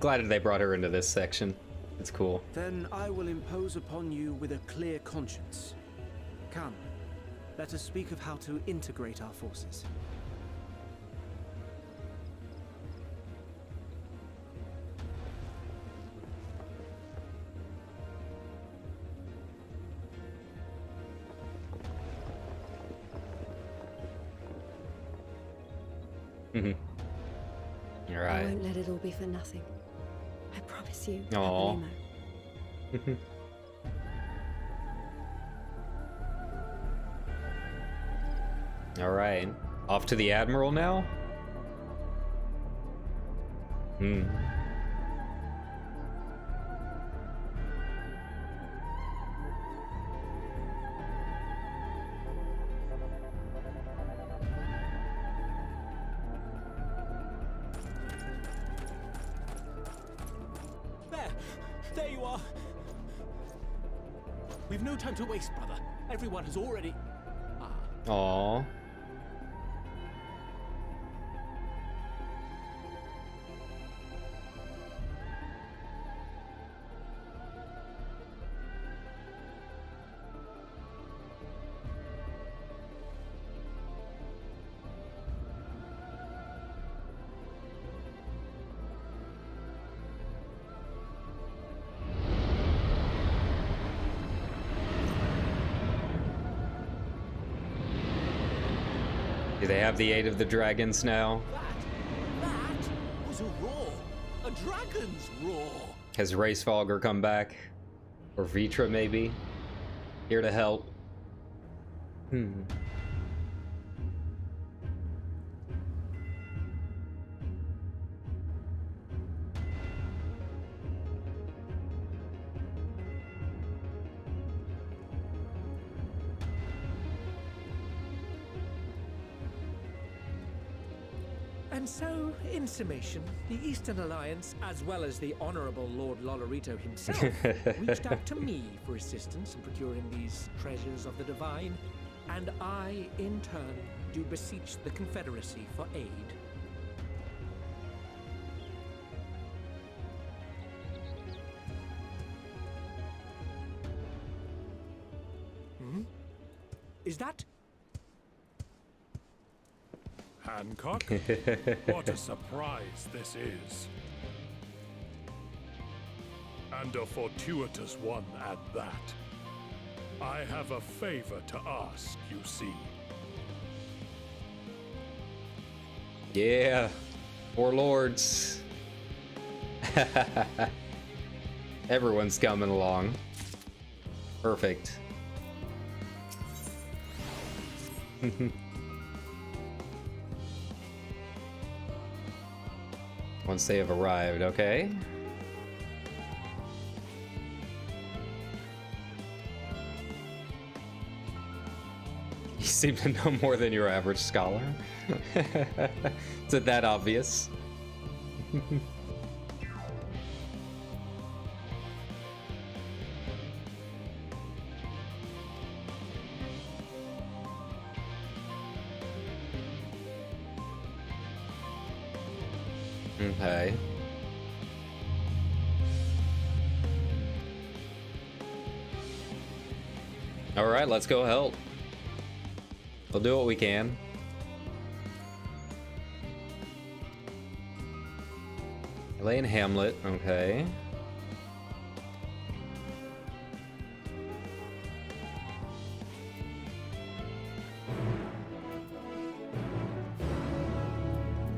[SPEAKER 1] Glad they brought her into this section. It's cool.
[SPEAKER 10] Then I will impose upon you with a clear conscience. Come, let us speak of how to integrate our forces.
[SPEAKER 1] All
[SPEAKER 6] I
[SPEAKER 1] right.
[SPEAKER 6] won't let it all be for nothing. I promise you.
[SPEAKER 1] Aw.
[SPEAKER 6] Papanimo.
[SPEAKER 1] All right. Off to the Admiral now?
[SPEAKER 9] There you are. We've no time to waste, brother. Everyone has already...
[SPEAKER 1] Aww. Do they have the aid of the dragons now?
[SPEAKER 9] That was a roar. A dragon's roar.
[SPEAKER 1] Has Racefogger come back? Or Vitra, maybe? Here to help?
[SPEAKER 8] And so, in summation, the Eastern Alliance, as well as the Honorable Lord Lolorito himself, reached out to me for assistance in procuring these treasures of the divine, and I, in turn, do beseech the Confederacy for aid. Is that...
[SPEAKER 15] Hancock? What a surprise this is. And a fortuitous one at that. I have a favor to ask, you see.
[SPEAKER 1] Yeah. 4 lords. Everyone's coming along. Perfect. Once they have arrived, okay. You seem to know more than your average scholar. Is it that obvious? Okay. All right, let's go help. We'll do what we can. Elaine Hamlet, okay.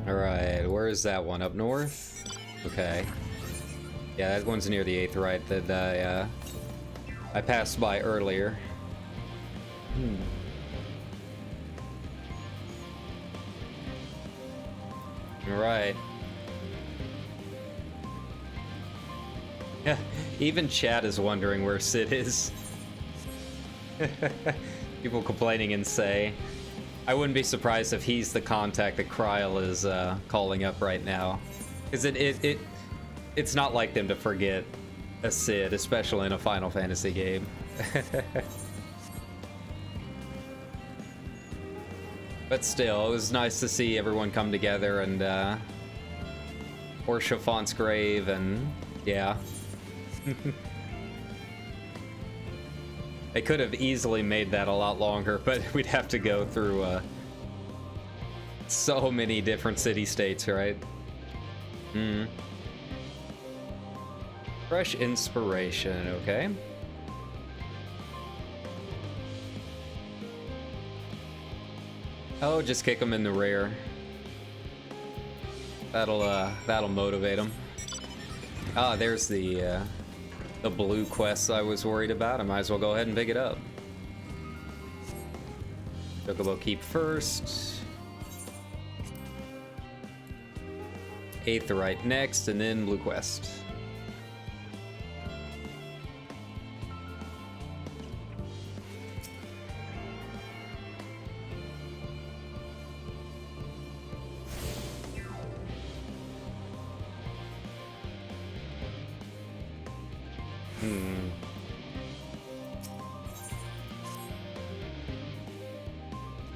[SPEAKER 1] Alright, where is that one? Up north? Okay. Yeah, that one's near the 8th right that I passed by earlier. Alright. Yeah, even chat is wondering where Sid is. People complaining and say. I wouldn't be surprised if he's the contact that Kryl is calling up right now. Because it's not like them to forget a Sid, especially in a Final Fantasy game. But still, it was nice to see everyone come together and Or Chaffont's grave, and yeah. They could have easily made that a lot longer, but we'd have to go through so many different city-states, right? Fresh inspiration, okay. Oh, just kick them in the rear. That'll motivate them. Ah, there's the blue quest I was worried about. I might as well go ahead and pick it up. Chocobo keep first. Aetheryte next, and then blue quest.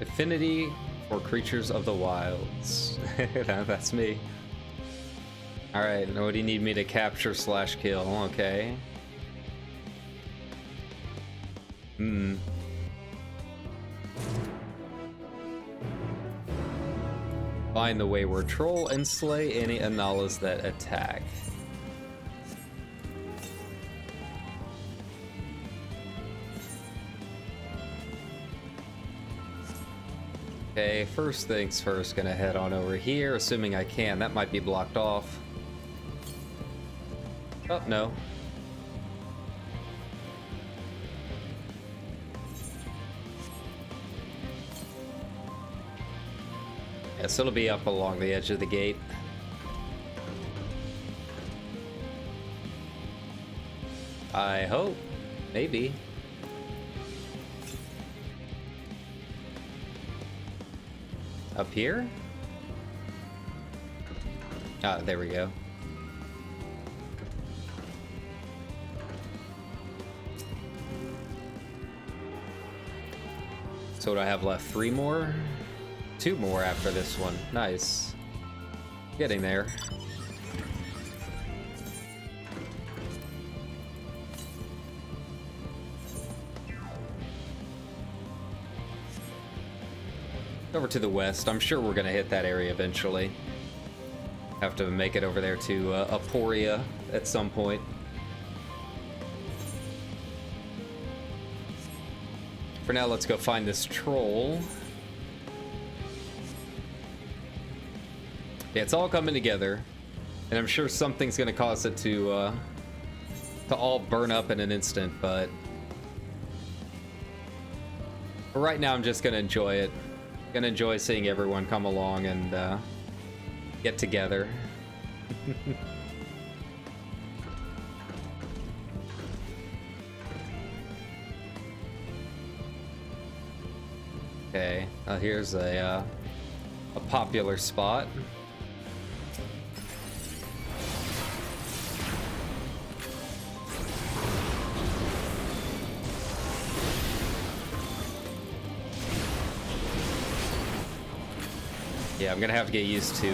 [SPEAKER 1] Affinity for creatures of the wilds. That's me. Alright, what do you need me to capture / kill? Okay. Find the wayward troll and slay any Analas that attack. Okay, first things first, gonna head on over here, assuming I can. That might be blocked off. Oh, no. Yes, it'll be up along the edge of the gate. I hope. Maybe. Up here? Ah, there we go. So what do I have left? 3 more? 2 more after this one. Nice. Getting there. Over to the west. I'm sure we're gonna hit that area eventually. Have to make it over there to Aporia at some point. For now, let's go find this troll. Yeah, it's all coming together, and I'm sure something's gonna cause it to all burn up in an instant. But for right now, I'm just gonna enjoy it. Gonna enjoy seeing everyone come along and get together. Okay, here's a popular spot. Yeah, I'm gonna have to get used to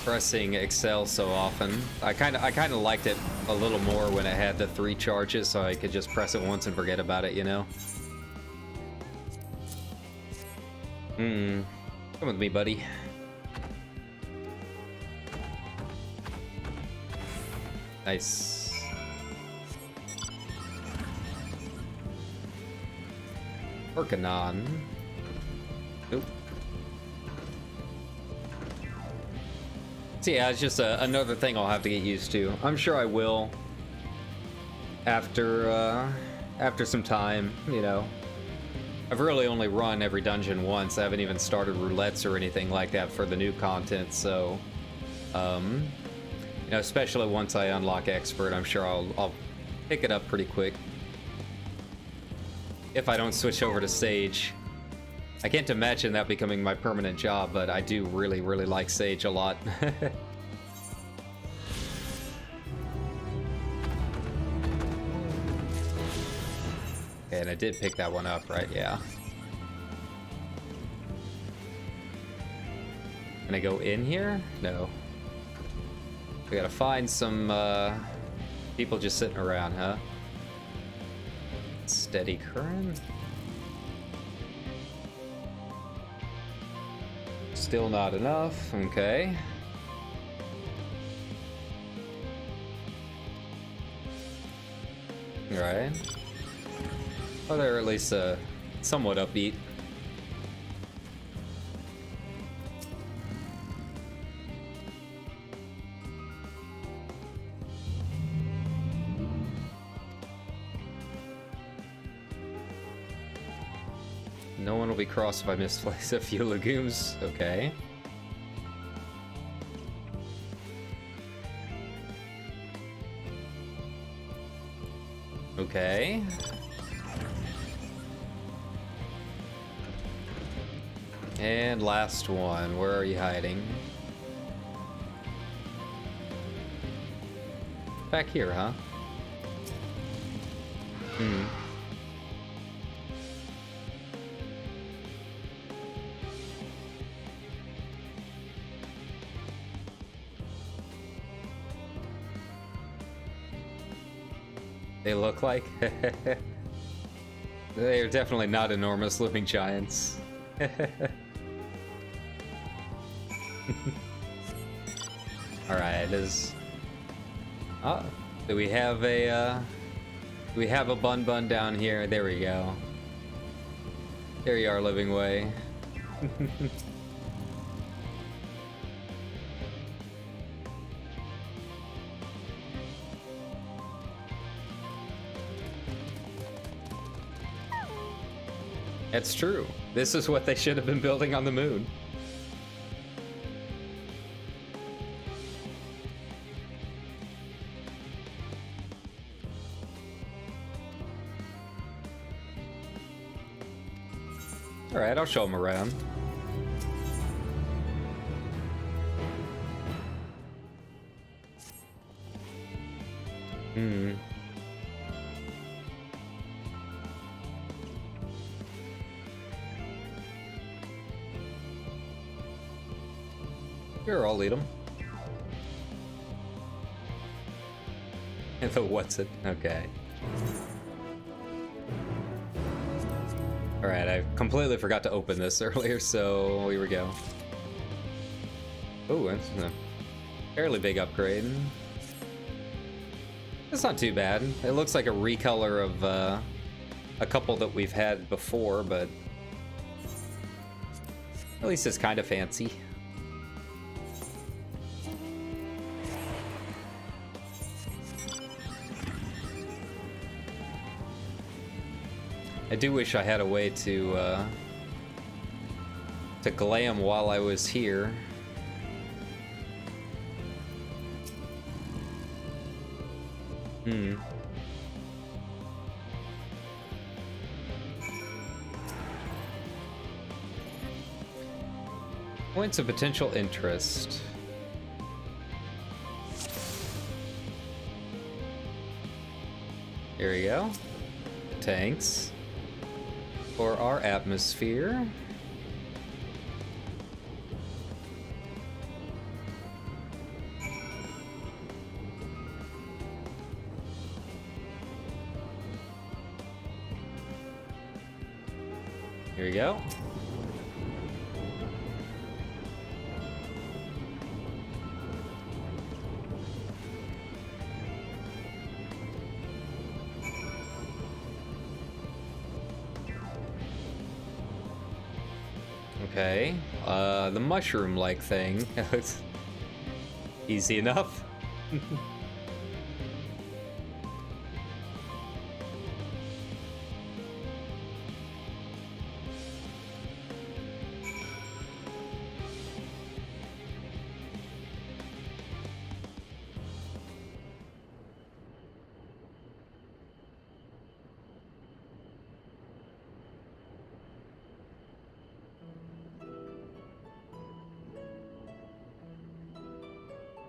[SPEAKER 1] pressing Excel so often. I kind of liked it a little more when it had the 3 charges, so I could just press it once and forget about it, you know? Come with me, buddy. Nice. Working on. Nope. So yeah, it's just another thing I'll have to get used to. I'm sure I will after some time, you know. I've really only run every dungeon once. I haven't even started roulettes or anything like that for the new content, so you know, especially once I unlock expert, I'm sure I'll pick it up pretty quick. If I don't switch over to Sage. I can't imagine that becoming my permanent job, but I do really, really like Sage a lot. And I did pick that one up, right? Yeah. Can I go in here? No. We gotta find some people just sitting around, huh? Steady current. Still not enough. Okay. All right. Oh, they're at least somewhat upbeat. No one will be crossed if I misplace a few legumes. Okay. Okay. And last one. Where are you hiding? Back here, huh? Hmm. They look like? They are definitely not enormous living giants. Alright, oh, do we have a bun down here? There we go. There you are, living way. It's true. This is what they should have been building on the moon. Alright, I'll show them around. Hmm. Sure, I'll lead them. The what's it? Okay. Alright, I completely forgot to open this earlier, so here we go. Oh, that's a fairly big upgrade. It's not too bad. It looks like a recolor of a couple that we've had before, but at least it's kind of fancy. I do wish I had a way to glam while I was here. Hmm. Points of potential interest. Here we go. Tanks. For our atmosphere. Here we go. Okay, the mushroom-like thing. It's easy enough.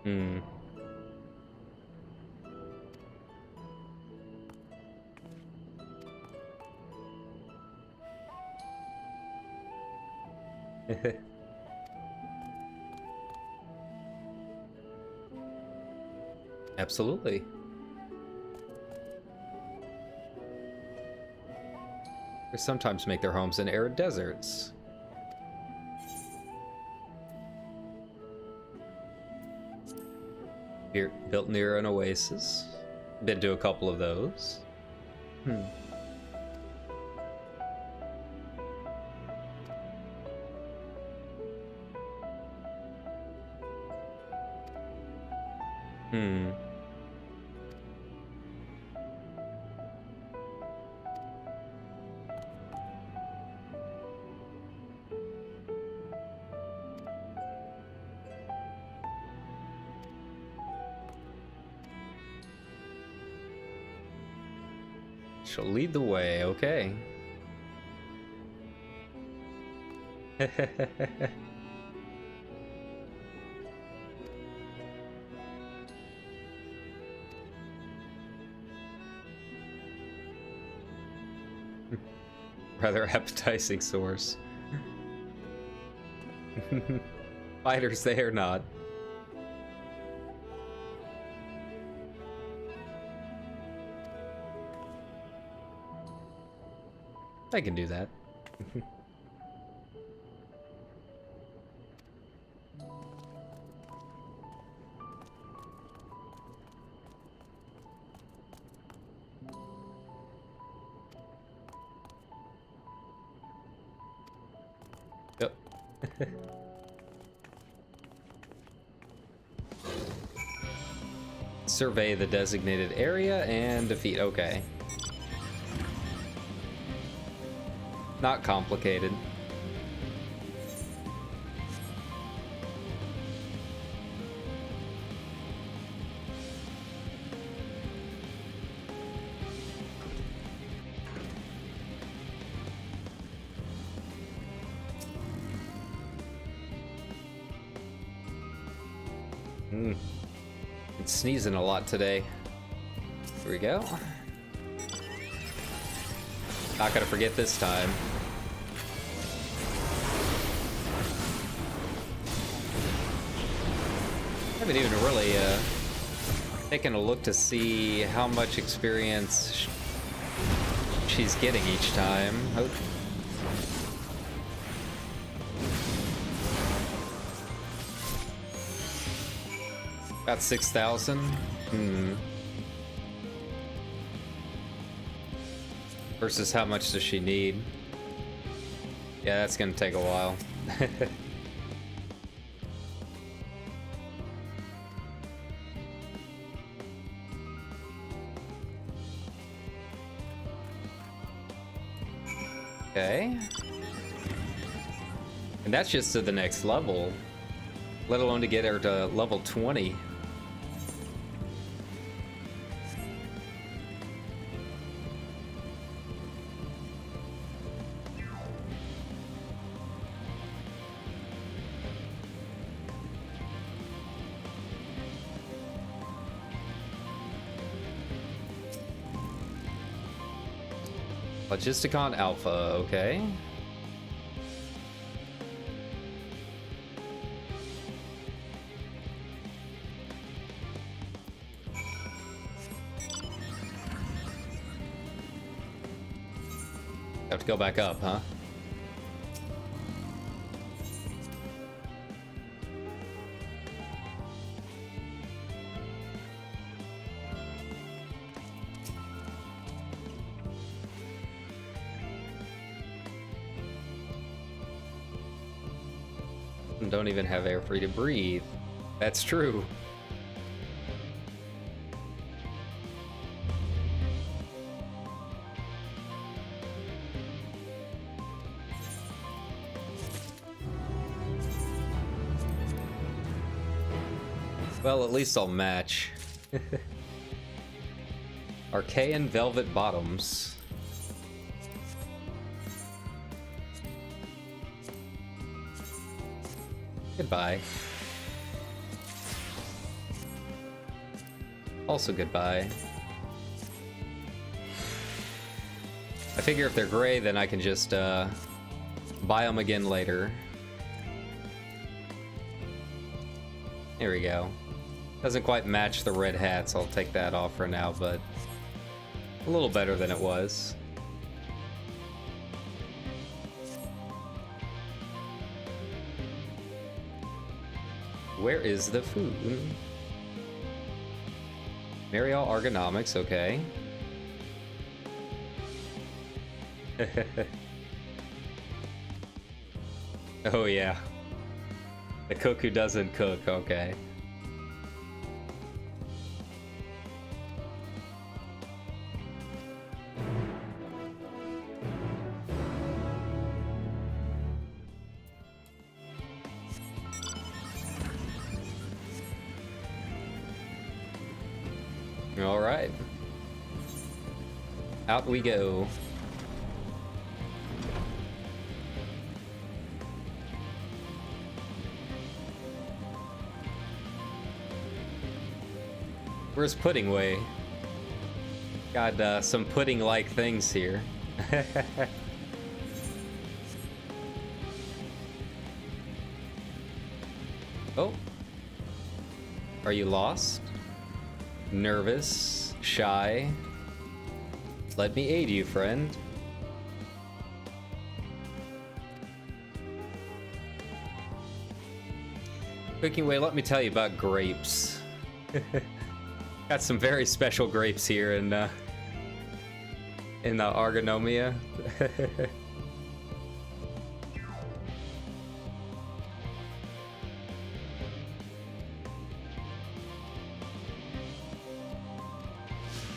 [SPEAKER 1] Hmm. Absolutely. They sometimes make their homes in arid deserts. Built near an oasis. Been to a couple of those. Hmm. Hmm. She'll lead the way, okay. Rather appetizing source. Fighters, they are not. I can do that. Yep. Survey the designated area and defeat. Okay. Not complicated. It's sneezing a lot today. Here we go. Not gonna forget this time. I haven't even really taken a look to see how much experience she's getting each time. Oh. About 6,000. Versus how much does she need? Yeah, that's gonna take a while. Okay. And that's just to the next level, let alone to get her to level 20. Logisticon Alpha, okay. Have to go back up, huh? Don't even have air free to breathe. That's true. Well, at least I'll match. Archaean velvet bottoms. Goodbye. Also goodbye. I figure if they're gray, then I can just buy them again later. There we go. Doesn't quite match the red hats. I'll take that off for now, but a little better than it was. Where is the food? Mariel ergonomics, okay. Oh yeah. The cook who doesn't cook, okay. All right. Out we go. Where's Pudding Way? Got some pudding-like things here. Oh. Are you lost? Nervous? Shy? Let me aid you, friend. Cooking Way, let me tell you about grapes. Got some very special grapes here in the Argonomia.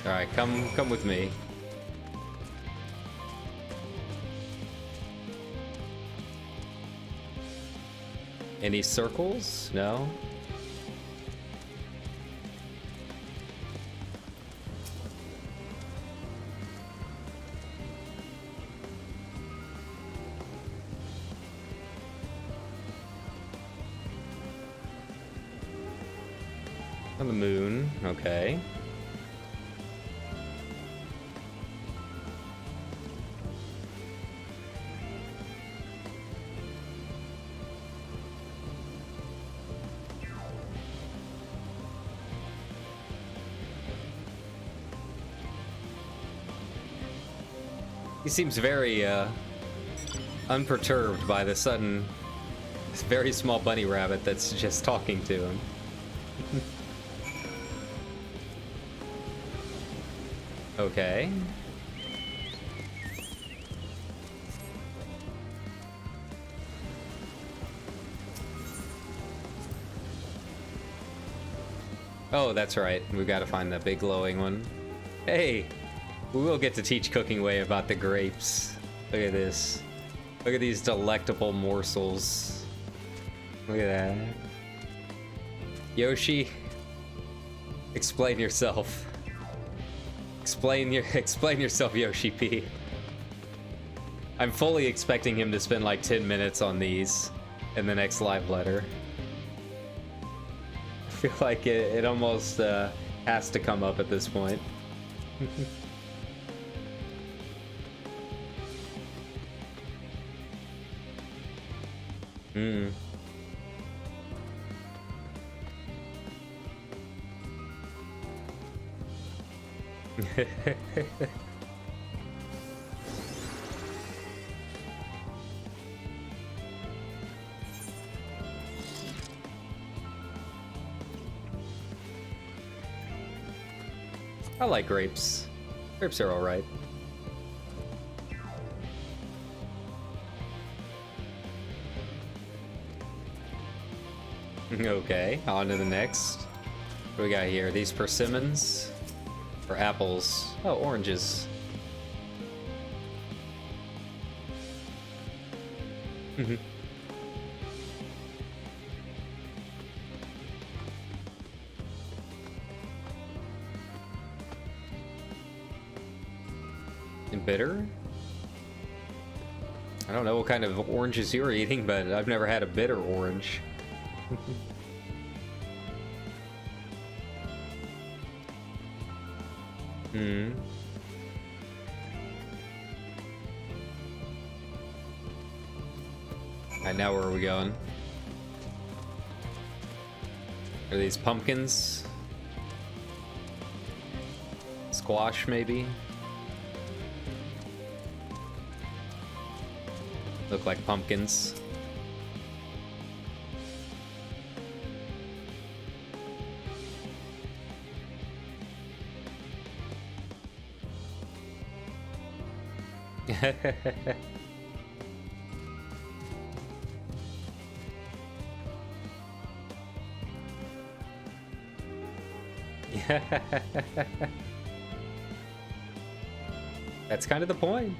[SPEAKER 1] All right, come with me. Any circles? No. On the moon, okay. He seems very unperturbed by the sudden, very small bunny rabbit that's just talking to him. Okay. Oh, that's right. We gotta find that big glowing one. Hey! We will get to teach Cooking Way about the grapes. Look at this. Look at these delectable morsels. Look at that. Yoshi, explain yourself. Explain yourself, YoshiP. I'm fully expecting him to spend like 10 minutes on these in the next live letter. I feel like it almost has to come up at this point. Hmm. I like grapes. Grapes are all right. Okay, on to the next. What do we got here? These persimmons? Or apples? Oh, oranges. And bitter? I don't know what kind of oranges you're eating, but I've never had a bitter orange. Hmm. Alright, now where are we going? Are these pumpkins? Squash, maybe? Look like pumpkins. That's kind of the point.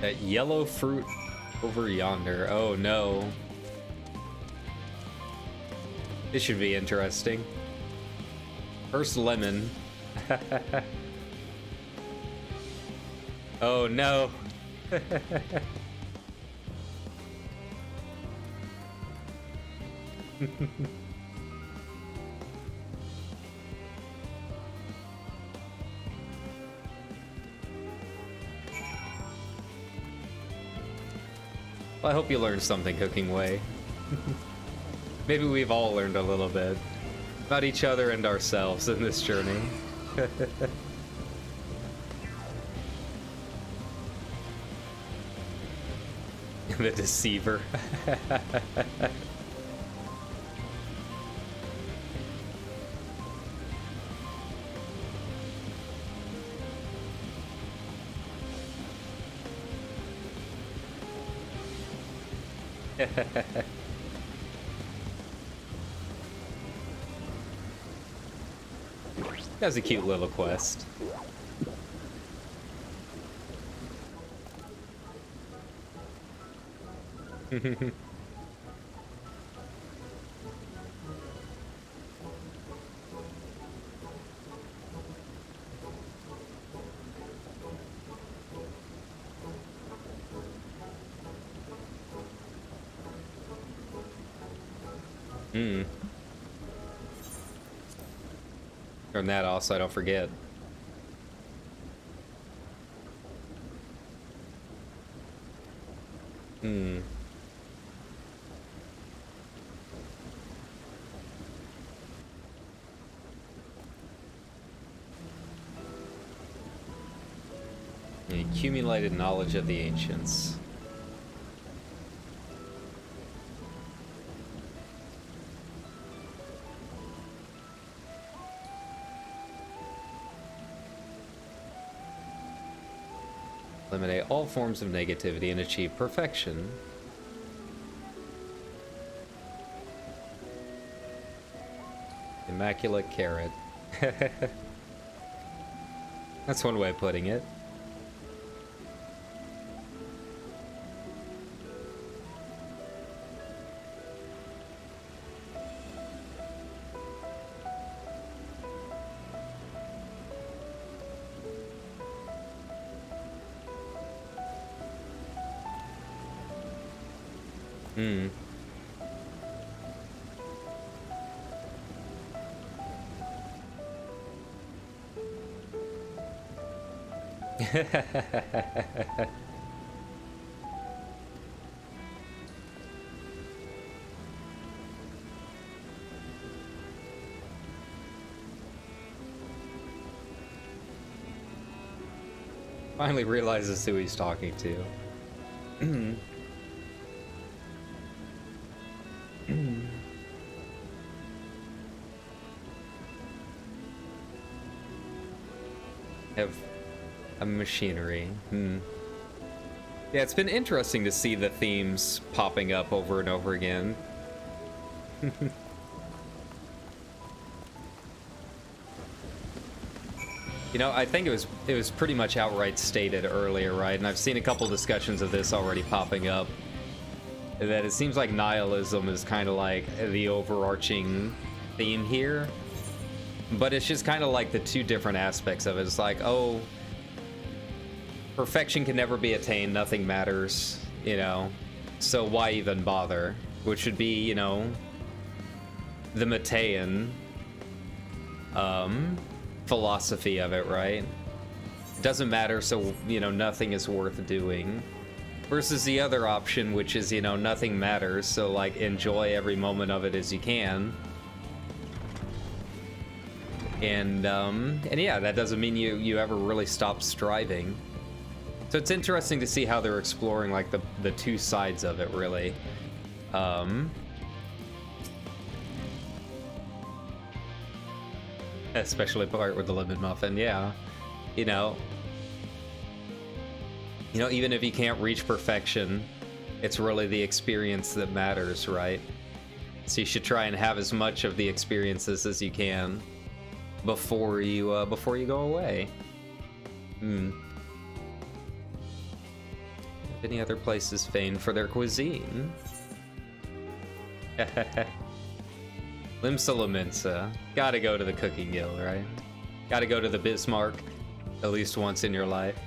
[SPEAKER 1] That yellow fruit over yonder. Oh no. This should be interesting. First lemon. Oh no. Well, I hope you learned something, Cooking Way. Maybe we've all learned a little bit about each other and ourselves in this journey. The deceiver. That's a cute little quest. Turn that off so I don't forget. The accumulated knowledge of the ancients. Eliminate all forms of negativity and achieve perfection. Immaculate carrot. That's one way of putting it. Finally realizes who he's talking to. Have a machinery. Yeah, it's been interesting to see the themes popping up over and over again. You know, I think it was pretty much outright stated earlier, right? And I've seen a couple discussions of this already popping up. That it seems like nihilism is kind of like the overarching theme here. But it's just kind of like the two different aspects of it. It's like, oh, perfection can never be attained, nothing matters, you know, so why even bother? Which would be, you know, the Matean philosophy of it, right? It doesn't matter, so, you know, nothing is worth doing. Versus the other option, which is, you know, nothing matters, so, like, enjoy every moment of it as you can. And yeah, that doesn't mean you ever really stop striving. So it's interesting to see how they're exploring, like, the two sides of it, really. Especially the part with the lemon muffin, yeah. You know, even if you can't reach perfection, it's really the experience that matters, right? So you should try and have as much of the experiences as you can before you go away. Any other places famed for their cuisine? Limsa Laminsa. Gotta go to the Cooking Guild, right? Gotta go to the Bismarck at least once in your life.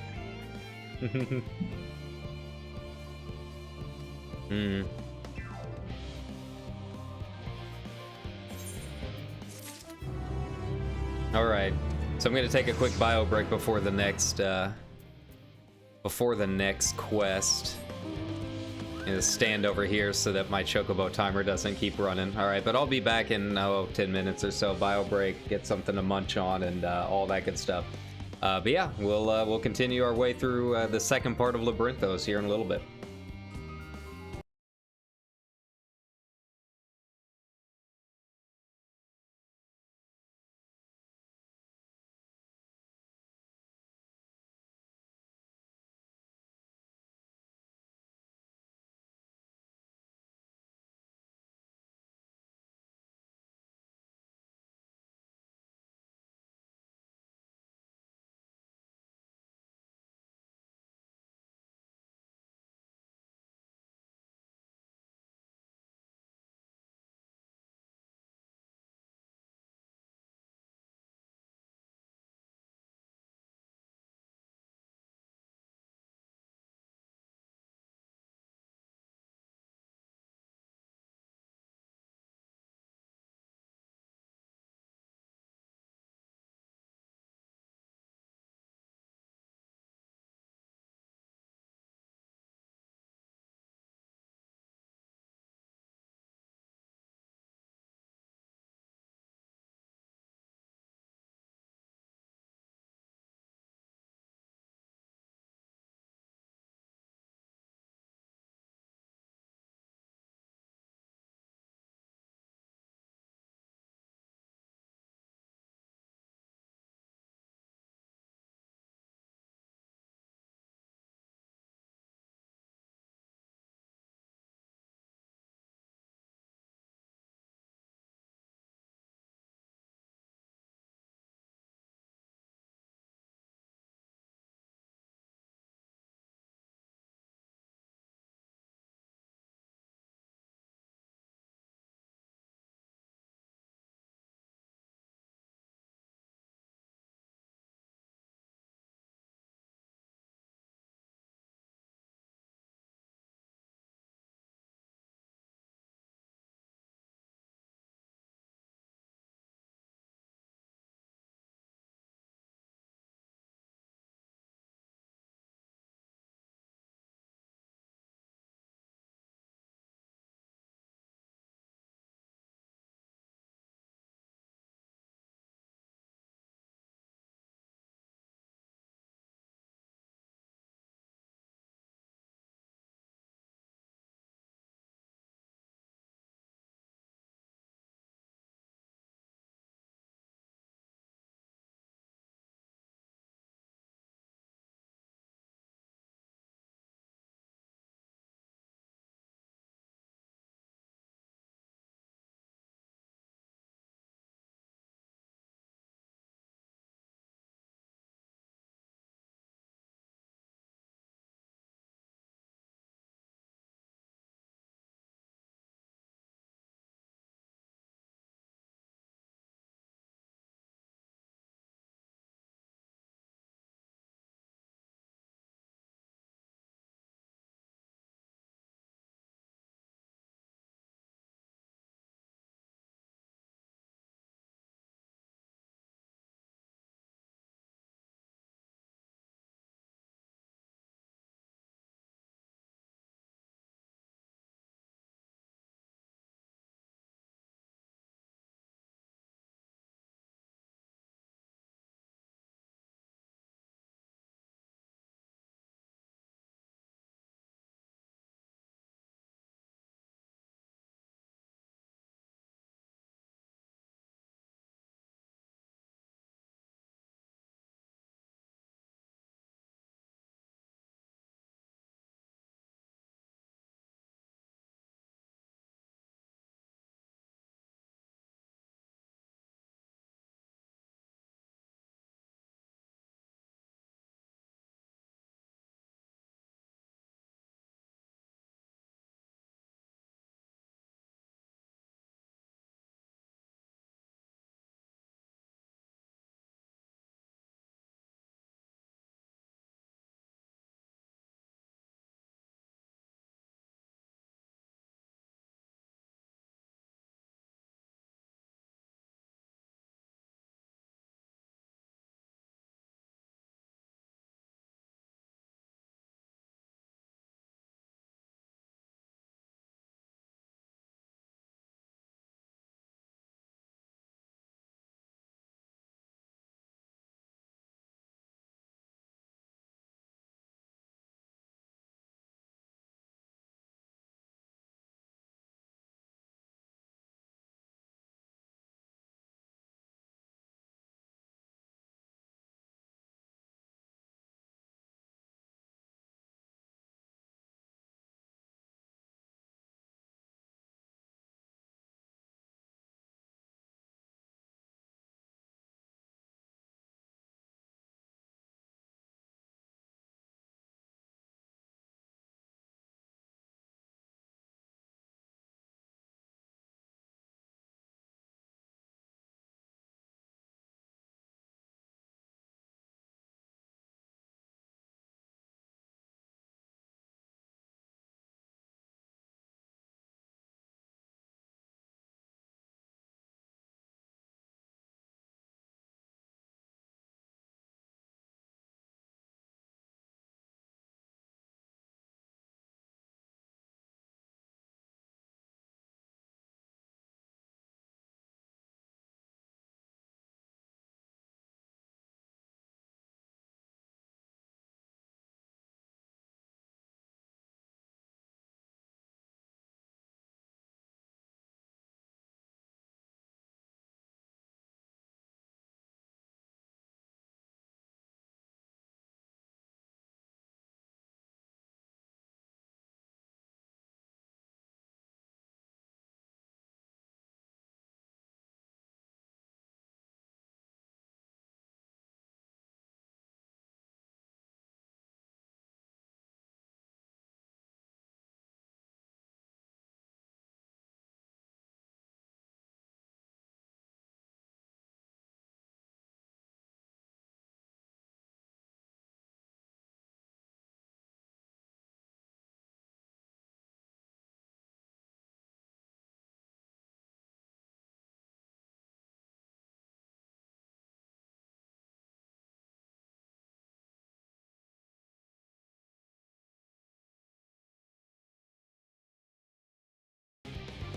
[SPEAKER 1] Alright, so I'm gonna take a quick bio break before the next quest. I'm gonna stand over here so that my chocobo timer doesn't keep running. Alright, but I'll be back in 10 minutes or so. Bio break, get something to munch on, and all that good stuff. But yeah, we'll continue our way through the second part of Labyrinthos here in a little bit.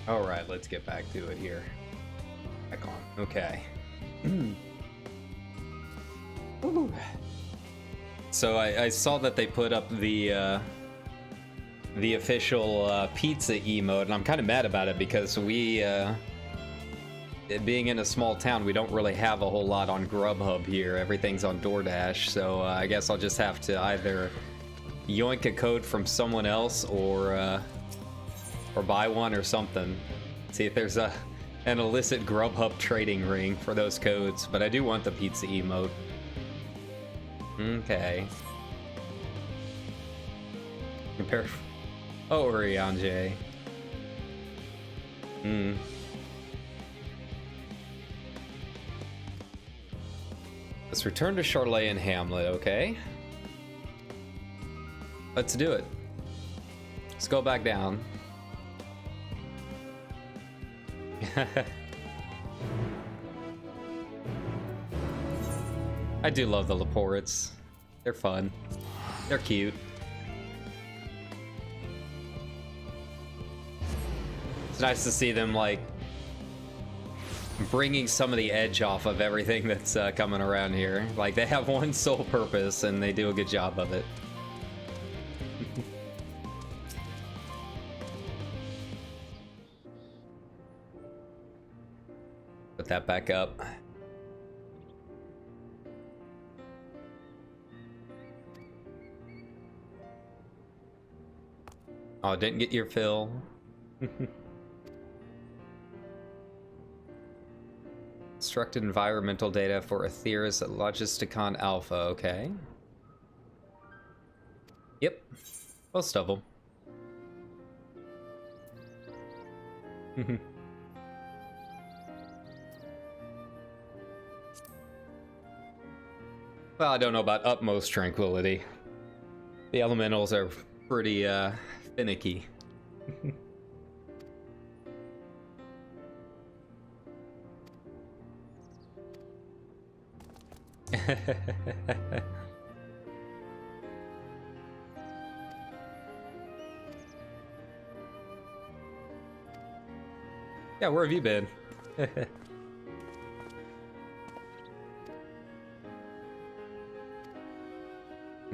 [SPEAKER 1] Alright, let's get back to it here. Back on. Okay. Ooh. So I saw that they put up the official pizza emote, and I'm kind of mad about it because we, being in a small town, we don't really have a whole lot on Grubhub here. Everything's on DoorDash, so I guess I'll just have to either yoink a code from someone else or buy one or something. See if there's an illicit Grubhub trading ring for those codes, but I do want the pizza emote. Okay. Compare. Oh, Ryanje. Let's return to Charlotte and Hamlet, okay? Let's do it. Let's go back down. I do love the Laports. They're fun. They're cute. It's nice to see them, like, bringing some of the edge off of everything that's coming around here. Like, they have one sole purpose, and they do a good job of it. Put that back up. Oh, didn't get your fill. Constructed environmental data for Aetheris at Logisticon Alpha, okay. Yep, most of them. Well, I don't know about utmost tranquility. The elementals are pretty finicky. Yeah, where have you been?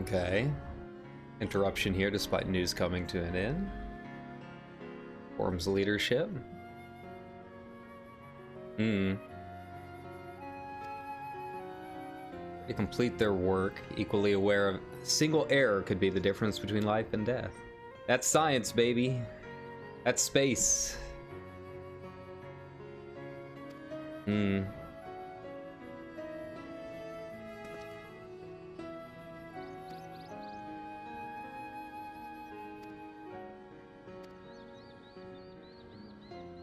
[SPEAKER 1] Okay. Interruption here despite news coming to an end. Forms leadership. To complete their work, equally aware of a single error could be the difference between life and death. That's science, baby. That's space.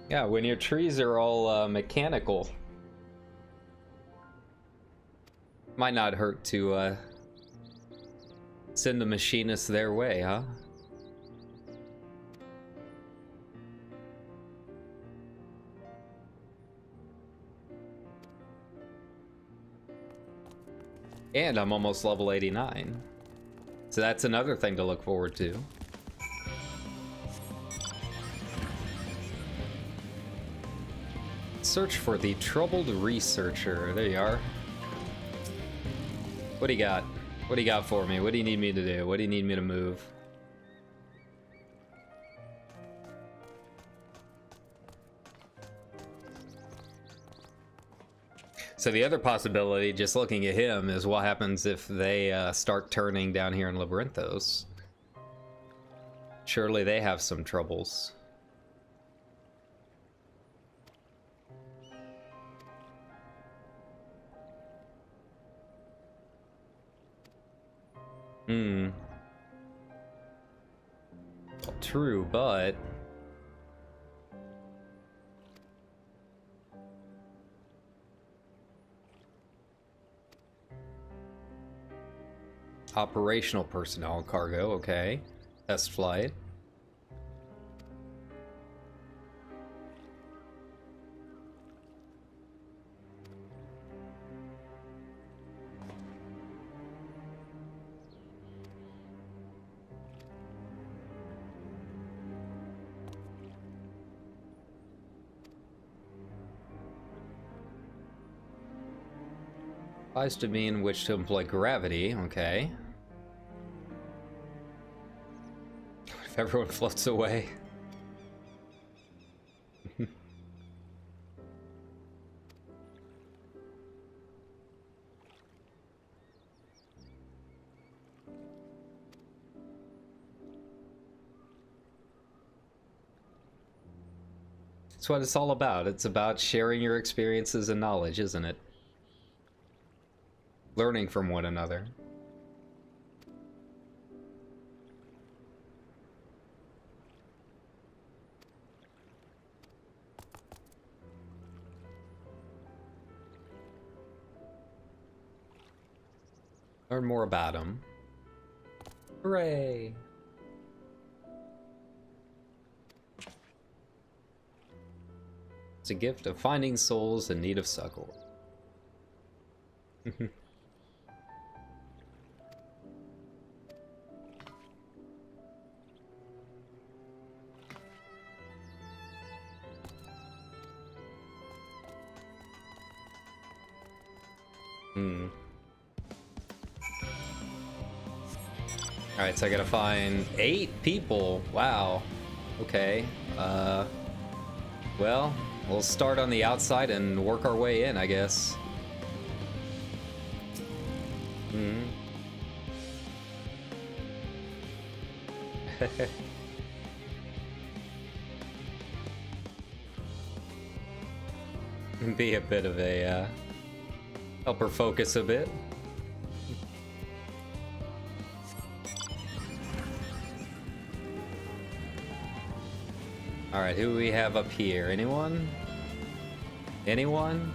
[SPEAKER 1] Yeah, when your trees are all mechanical, might not hurt to send the machinists their way, huh? And I'm almost level 89. So that's another thing to look forward to. Search for the troubled researcher. There you are. What do you got? What do you got for me? What do you need me to do? What do you need me to move? So the other possibility, just looking at him, is what happens if they start turning down here in Labyrinthos. Surely they have some troubles. Well, true, but operational personnel cargo, okay. Test flight. Applies to mean in which to employ gravity, okay. If everyone floats away. That's what it's all about. It's about sharing your experiences and knowledge, isn't it? Learning from one another. Learn more about them. Hooray! It's a gift of finding souls in need of succor. Alright, so I gotta find 8 people. Wow. Okay. Well, we'll start on the outside and work our way in, I guess. Be a bit of a help her focus a bit. All right, who do we have up here? Anyone? Anyone?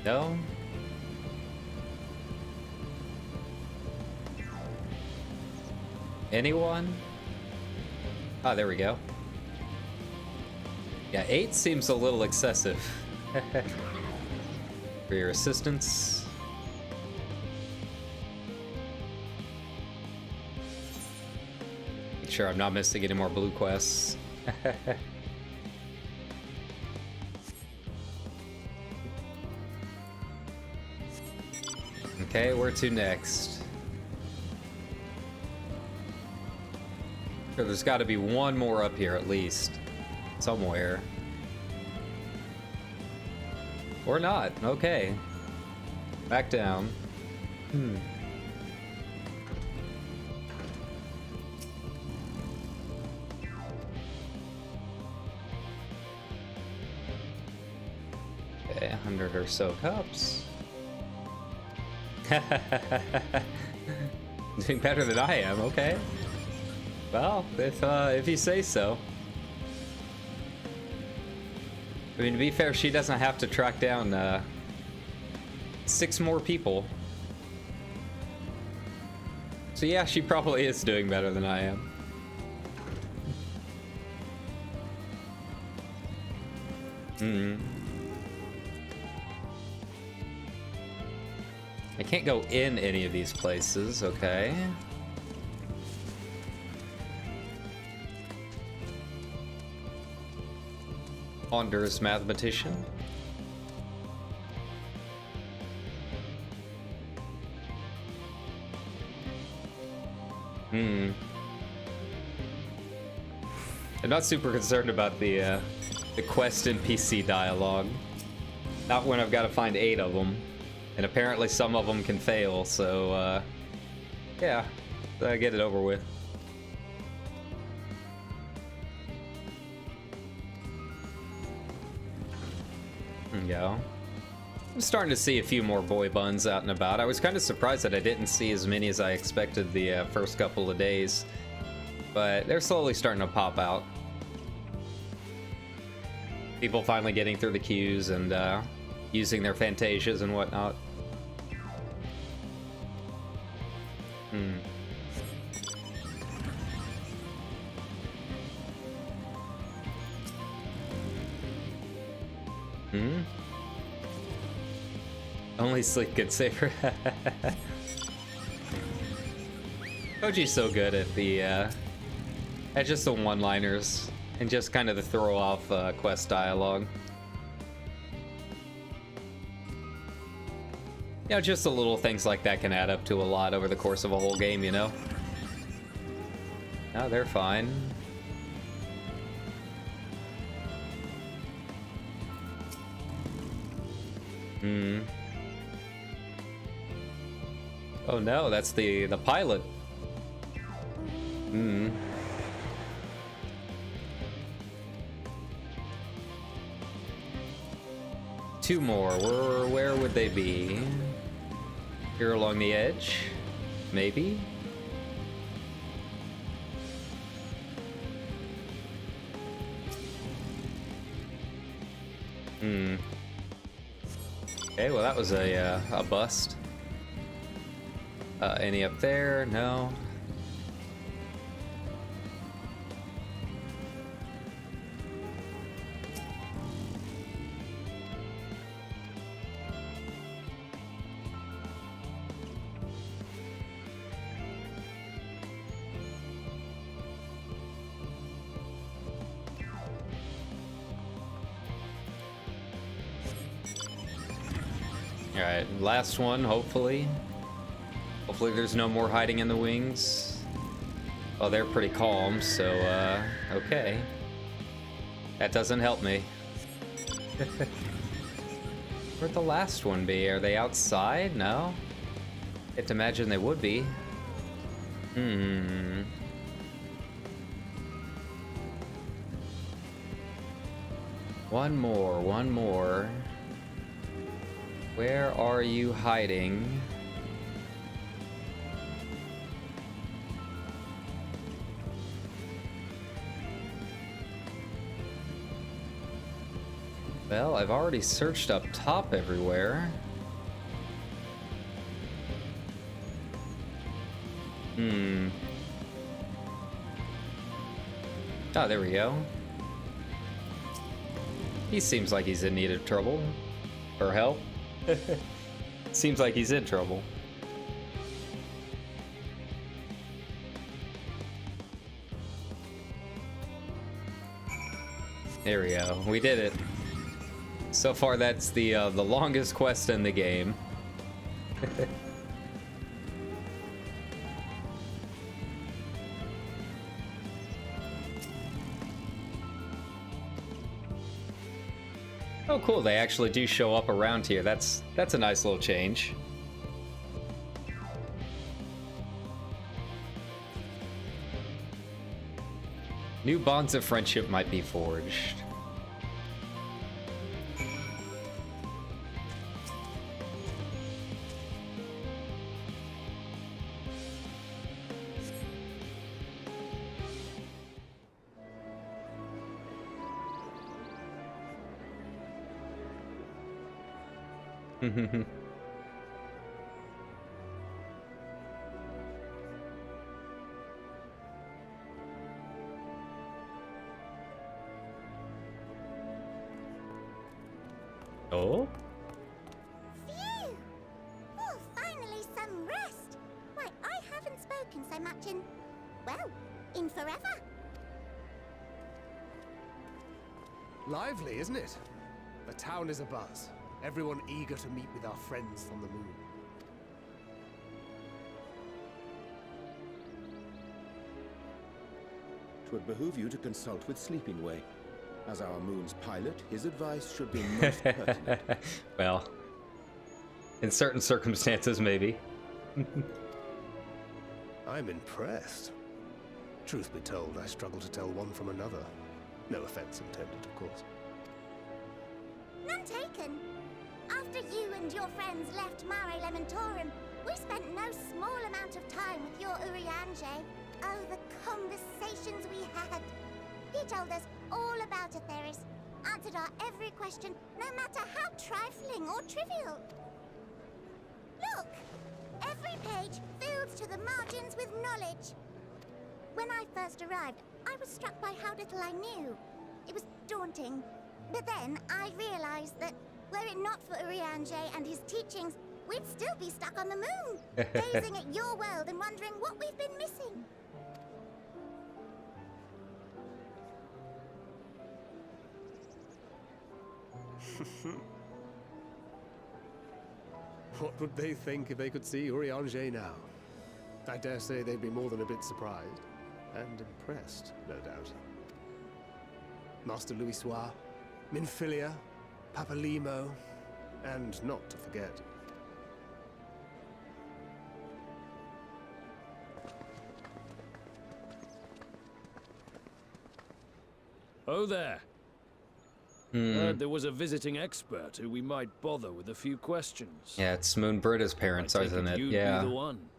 [SPEAKER 1] No? Anyone? Ah, there we go. Yeah, 8 seems a little excessive. For your assistance. Make sure I'm not missing any more blue quests. Okay, where to next? There's got to be one more up here at least. Somewhere. Or not. Okay. Back down. Okay, 100 or so cups. Doing better than I am, okay. Well, if you say so. I mean, to be fair, she doesn't have to track down 6 more people. So yeah, she probably is doing better than I am. I can't go in any of these places, okay. Ponderous mathematician. I'm not super concerned about the quest and PC dialogue. Not when I've got to find 8 of them. And apparently some of them can fail, so yeah, get it over with. There we go. I'm starting to see a few more boy buns out and about. I was kind of surprised that I didn't see as many as I expected the first couple of days, but they're slowly starting to pop out. People finally getting through the queues and using their fantasias and whatnot. Only sleep could save her. Koji's so good at the at just the one-liners and just kind of the throw off quest dialogue. You know, just the little things like that can add up to a lot over the course of a whole game, you know? No, they're fine. Hmm. Oh no, that's the pilot. Hmm. Two more. Where would they be? Here along the edge? Maybe? Hmm. Okay, well that was a bust. Any up there? No. Alright, last one, hopefully. Hopefully there's no more hiding in the wings. Oh, they're pretty calm, so, okay. That doesn't help me. Where'd the last one be? Are they outside? No? I have to imagine they would be. Hmm. One more. Where are you hiding? Well, I've already searched up top everywhere. Hmm. Oh, there we go. He seems like he's in need of trouble. Or help. Seems like he's in trouble. There we go. We did it. So far, that's the longest quest in the game. Oh, cool! They actually do show up around here. That's a nice little change. New bonds of friendship might be forged. Oh?
[SPEAKER 14] Phew! Oh, finally some rest. Why, I haven't spoken so much in, well, in forever.
[SPEAKER 16] Lively, isn't it? The town is abuzz. Everyone eager to meet with our friends from the moon.
[SPEAKER 2] Twould behoove you to consult with Sleeping Way. As our moon's pilot, his advice should be most pertinent.
[SPEAKER 1] Well, in certain circumstances, maybe.
[SPEAKER 16] I'm impressed. Truth be told, I struggle to tell one from another. No offense intended, of course.
[SPEAKER 14] None taken. After you and your friends left Mare Elementorum, we spent no small amount of time with your Urianger. Oh, the conversations we had. He told us all about Atheris, answered our every question, no matter how trifling or trivial. Look! Every page filled to the margins with knowledge. When I first arrived, I was struck by how little I knew. It was daunting. But then I realized that, were it not for Urianger and his teachings, we'd still be stuck on the moon, gazing at your world and wondering what we've been missing.
[SPEAKER 16] What would they think if they could see Urianger now? I dare say they'd be more than a bit surprised. And impressed, no doubt. Master Louisoix, Minfilia, Papalimo, and not to forget...
[SPEAKER 17] Oh there. Heard there was a visiting expert who we might bother with a few questions.
[SPEAKER 1] Yeah, it's Moonbritta's parents, isn't it?
[SPEAKER 17] You'd
[SPEAKER 1] Yeah.
[SPEAKER 17] be the one.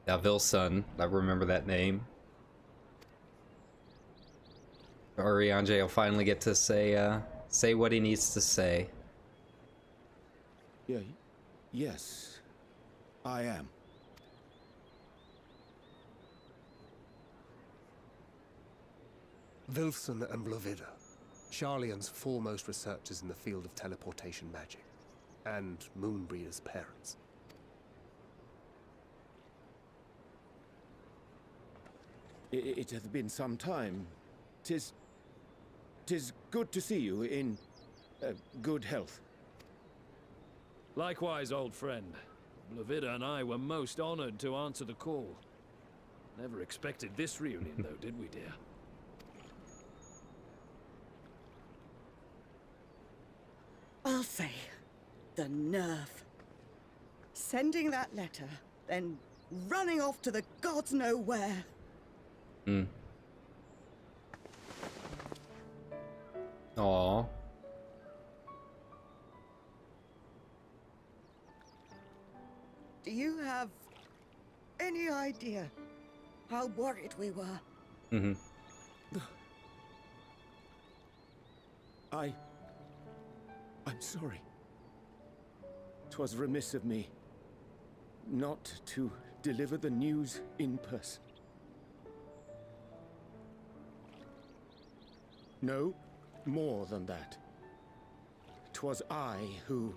[SPEAKER 1] Daville's son. I remember that name. Urianger will finally get to say what he needs to say.
[SPEAKER 2] Yeah, yes, I am.
[SPEAKER 16] Wilson and Blovida, Charlian's foremost researchers in the field of teleportation magic, and Moonbreeder's parents.
[SPEAKER 2] It hath been some time. Tis good to see you in good health.
[SPEAKER 17] Likewise, old friend. Blovida and I were most honored to answer the call. Never expected this reunion, though, did we, dear?
[SPEAKER 18] I'll say, the nerve. Sending that letter, then running off to the gods know where.
[SPEAKER 1] Aww.
[SPEAKER 18] Do you have any idea how worried we were?
[SPEAKER 2] I'm sorry. 'Twas remiss of me not to deliver the news in person. No, more than that. 'Twas I who...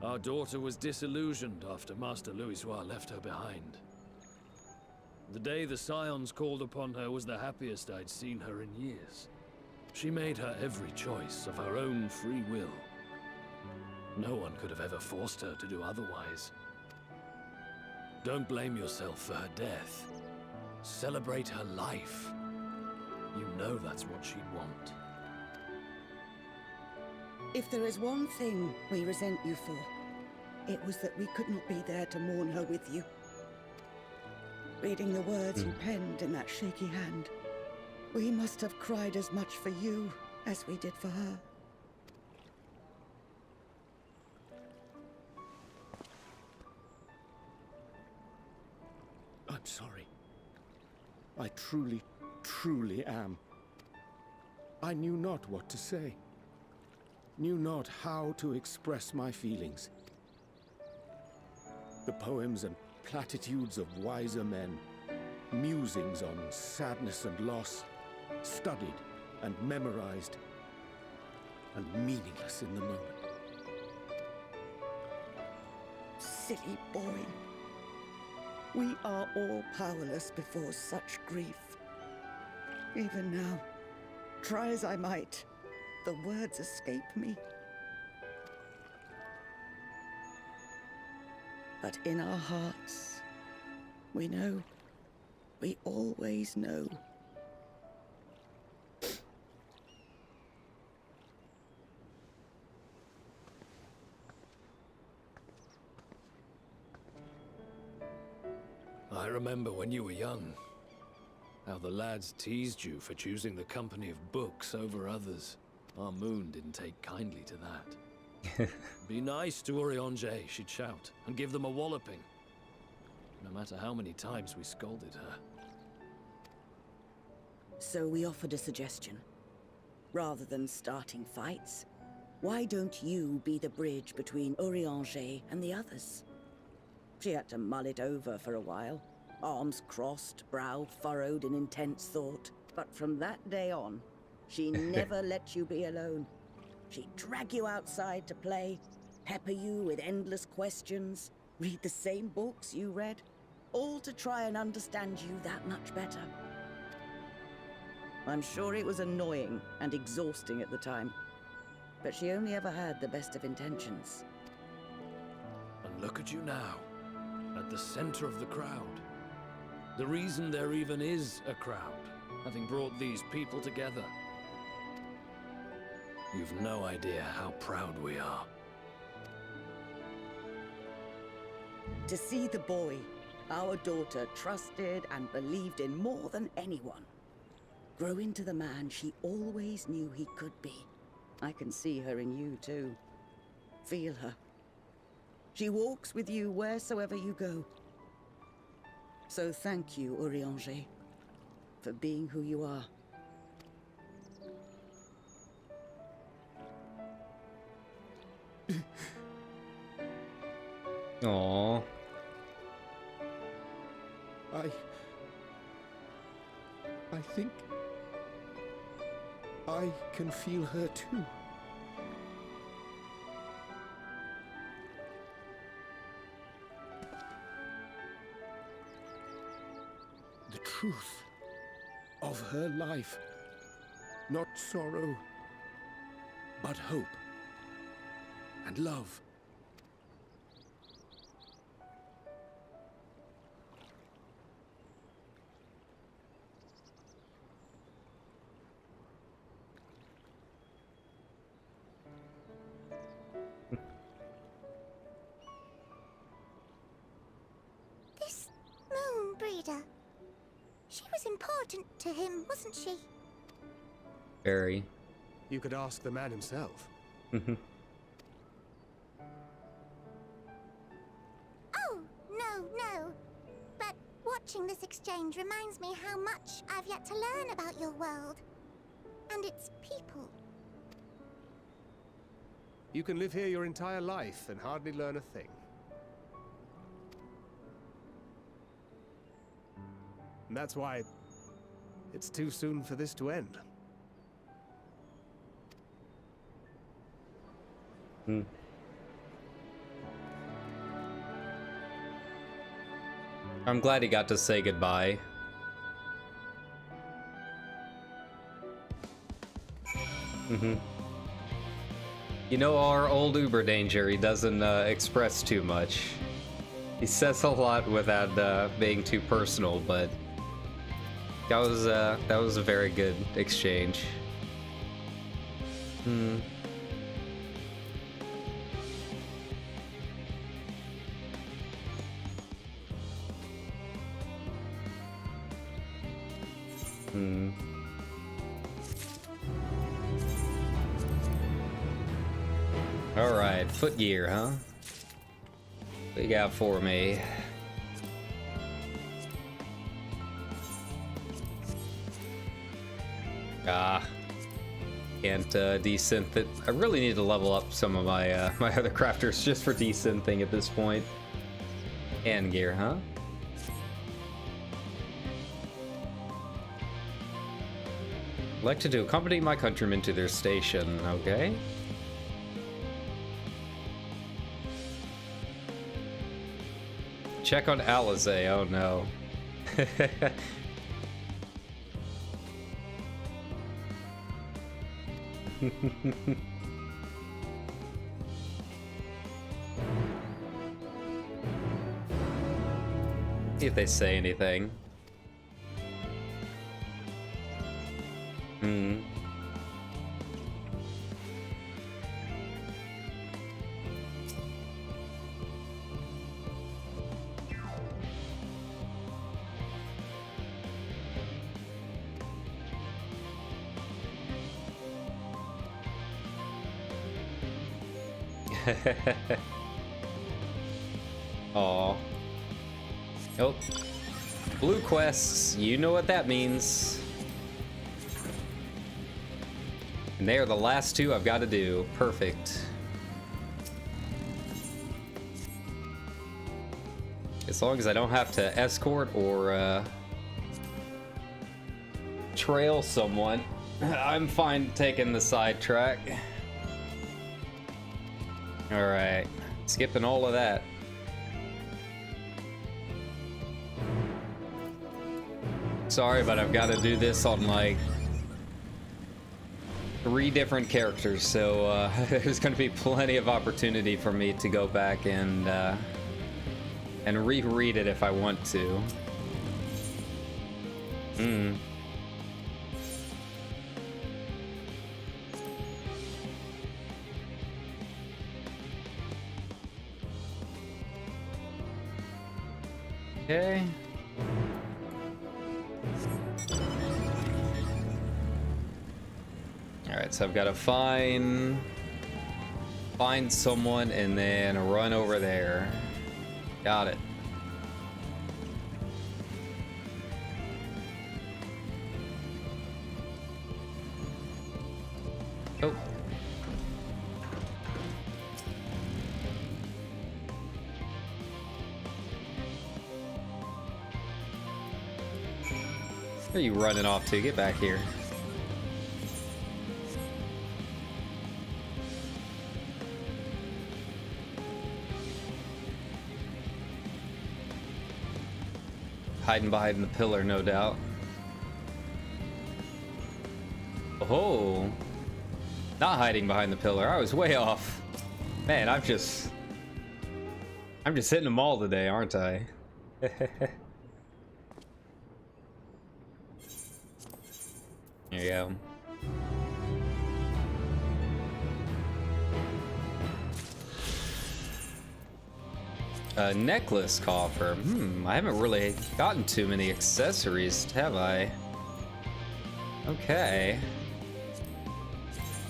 [SPEAKER 17] Our daughter was disillusioned after Master Louisoix left her behind. The day the Scions called upon her was the happiest I'd seen her in years. She made her every choice of her own free will. No one could have ever forced her to do otherwise. Don't blame yourself for her death. Celebrate her life. You know that's what she'd want.
[SPEAKER 18] If there is one thing we resent you for, it was that we could not be there to mourn her with you. Reading the words you penned in that shaky hand, we must have cried as much for you as we did for her.
[SPEAKER 2] I'm sorry. I truly, truly am. I knew not what to say. Knew not how to express my feelings. The poems and platitudes of wiser men, musings on sadness and loss, studied and memorized, and meaningless in the moment.
[SPEAKER 18] Silly boy. We are all powerless before such grief. Even now, try as I might, the words escape me. But in our hearts, we know. We always know.
[SPEAKER 17] I remember when you were young, how the lads teased you for choosing the company of books over others. Our moon didn't take kindly to that. Be nice to Urianger, she'd shout, and give them a walloping. No matter how many times we scolded her.
[SPEAKER 18] So we offered a suggestion. Rather than starting fights, why don't you be the bridge between Urianger and the others? She had to mull it over for a while. Arms crossed, brow furrowed in intense thought. But from that day on, she never let you be alone. She'd drag you outside to play, pepper you with endless questions, read the same books you read, all to try and understand you that much better. I'm sure it was annoying and exhausting at the time. but she only ever had the best of intentions.
[SPEAKER 17] And look at you now, at the center of the crowd. The reason there even is a crowd, having brought these people together. You've no idea how proud we are.
[SPEAKER 18] To see the boy, our daughter, trusted and believed in more than anyone, grow into the man she always knew he could be. I can see her in you too. Feel her. She walks with you wheresoever you go. So thank you, Urianger, for being who you are.
[SPEAKER 1] Aww.
[SPEAKER 16] I think I can feel her too. The truth of her life. Not sorrow, but hope and love.
[SPEAKER 14] This moon breeder. She was important to him, wasn't she?
[SPEAKER 1] Very.
[SPEAKER 16] You could ask the man himself.
[SPEAKER 14] Oh, no. But watching this exchange reminds me how much I've yet to learn about your world. And its people.
[SPEAKER 16] You can live here your entire life and hardly learn a thing. And that's why it's too soon for this to end.
[SPEAKER 1] I'm glad he got to say goodbye. You know, our old Uber Danger, he doesn't express too much. He says a lot without being too personal, but that was a very good exchange. Alright, footgear, huh? What you got for me? Can't desynth it. I really need to level up some of my my other crafters just for desynthing at this point. And gear, huh? I'd like to accompany my countrymen to their station, okay? Check on Alizé, oh no. See if they say anything. Aw. Oh. Blue quests, you know what that means. And they are the last two I've got to do. Perfect. As long as I don't have to escort or trail someone, I'm fine taking the side track. Alright, skipping all of that. Sorry, but I've got to do this on like 3 different characters, so there's going to be plenty of opportunity for me to go back and reread it if I want to. Okay. Alright, so I've got to find someone and then run over there. Got it. Oh. Where are you running off to? Get back here. Hiding behind the pillar, no doubt. Oh, not hiding behind the pillar. I was way off. Man, I'm just hitting them all today, aren't I? There you go. Necklace coffer. I haven't really gotten too many accessories, have I? Okay.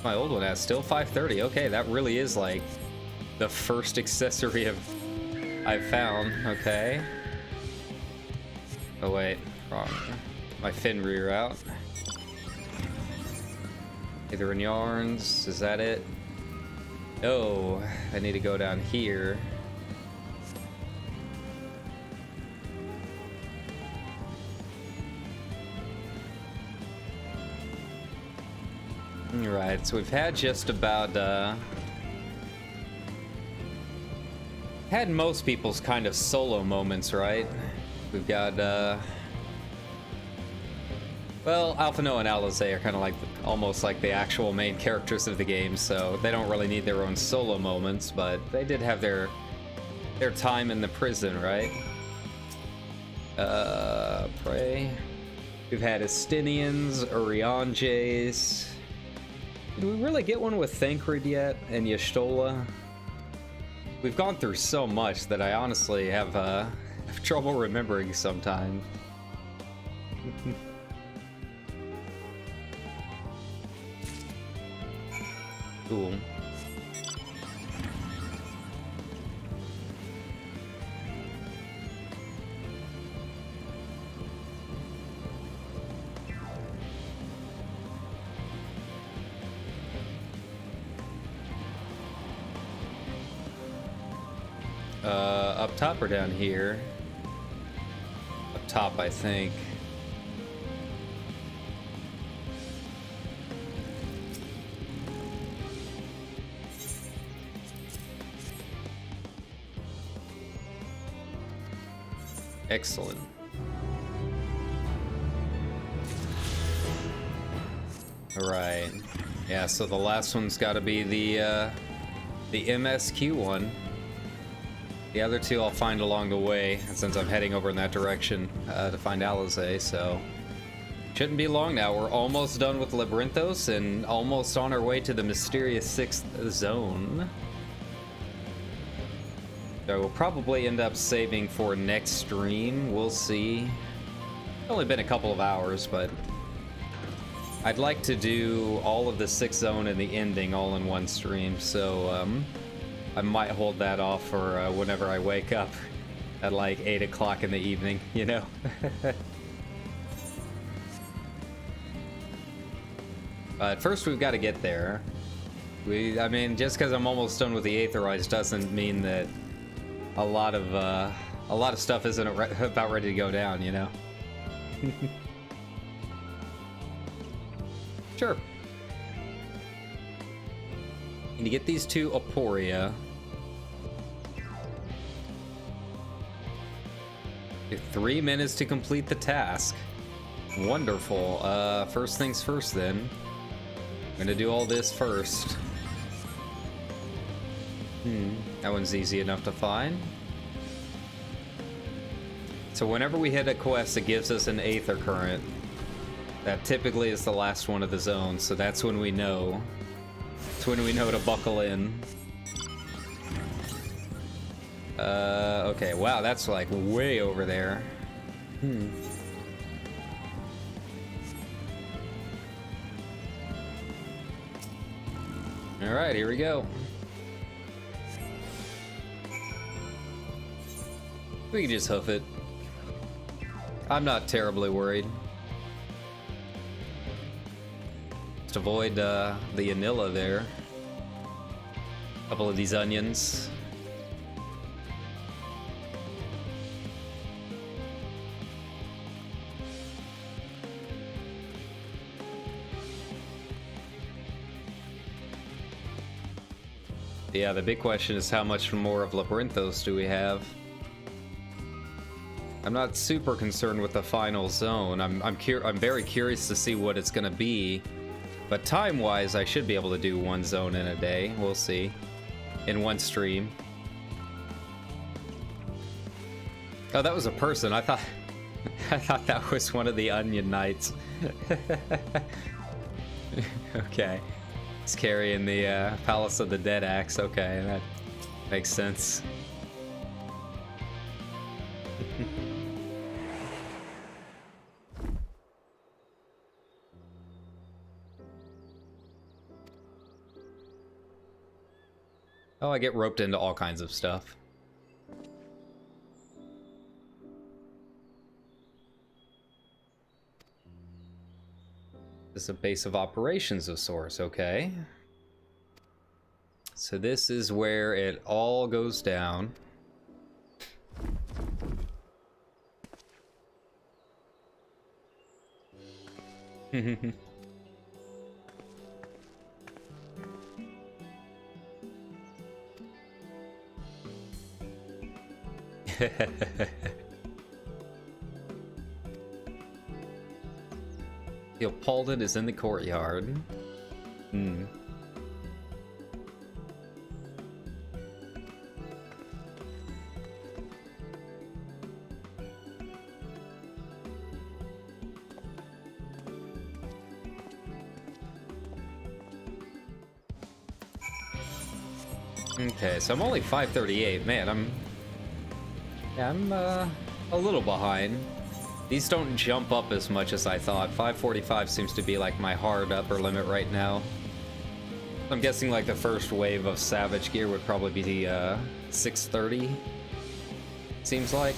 [SPEAKER 1] My old one has still 530. Okay, that really is like the first accessory I've found. Okay. Oh wait, wrong. My Fenrir out. Either in yarns, is that it? Oh, I need to go down here. Right, so we've had just about had most people's kind of solo moments, right? We've got well, Alphino and Alizé are kind of like almost like the actual main characters of the game, so they don't really need their own solo moments, but they did have their time in the prison, right? Prey. We've had Estinians, Urianges. Did we really get one with Thancred yet? And Y'shtola? We've gone through so much that I honestly have trouble remembering sometimes. Cool. Up top or down here? Up top, I think. Excellent. All right. Yeah, so the last one's got to be the MSQ one. The other two I'll find along the way, since I'm heading over in that direction to find Alizé, so shouldn't be long now. We're almost done with Labyrinthos and almost on our way to the mysterious 6th zone. So we'll probably end up saving for next stream. We'll see. It's only been a couple of hours, but I'd like to do all of the 6th zone and the ending all in one stream, so I might hold that off for whenever I wake up at like 8 o'clock in the evening, you know? But first we've got to get there. I mean, just because I'm almost done with the Aetherized doesn't mean that a lot of stuff isn't about ready to go down, you know? Sure. Need to get these two Aporia. 3 minutes to complete the task. Wonderful. First things first then. I'm gonna do all this first. That one's easy enough to find. So whenever we hit a quest that gives us an Aether Current, that typically is the last one of the zone, so that's when we know. That's when we know to buckle in. Okay, wow, that's like way over there. Alright, here we go. We can just hoof it. I'm not terribly worried. Just avoid the Anilla there. A couple of these onions. Yeah, the big question is how much more of Labyrinthos do we have? I'm not super concerned with the final zone. I'm very curious to see what it's gonna be, but time-wise, I should be able to do one zone in a day. We'll see. In one stream. Oh, that was a person. I thought that was one of the Onion Knights. Okay. He's carrying the Palace of the Dead axe. Okay, that makes sense. Oh, I get roped into all kinds of stuff. This is a base of operations of sorts, okay. So this is where it all goes down. Paulden is in the courtyard. Okay, so I'm only 538. Man, I'm a little behind. These don't jump up as much as I thought. 545 seems to be like my hard upper limit right now. I'm guessing like the first wave of Savage gear would probably be the 630. Seems like.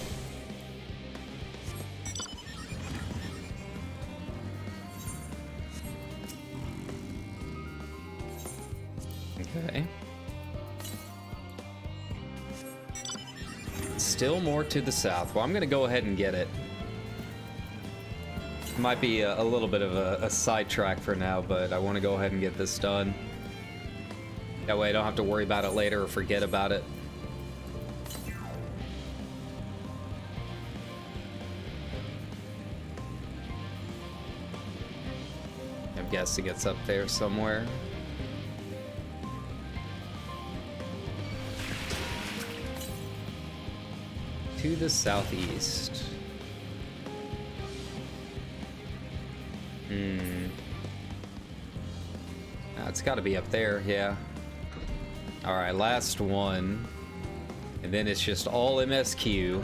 [SPEAKER 1] Okay. Still more to the south. Well, I'm gonna go ahead and get it. Might be a little bit of a sidetrack for now, but I want to go ahead and get this done. That way I don't have to worry about it later or forget about it. I'm guessing it's up there somewhere. To the southeast. It's got to be up there, yeah. All right, last one. And then it's just all MSQ.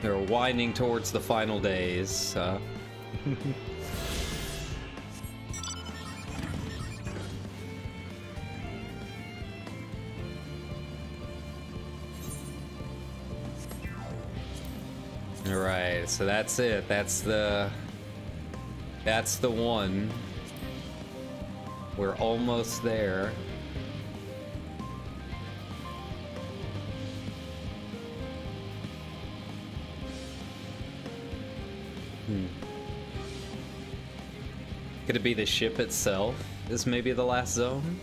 [SPEAKER 1] They're winding towards the final days. Alright, so that's it. That's the one. We're almost there. Could it be the ship itself is maybe the last zone?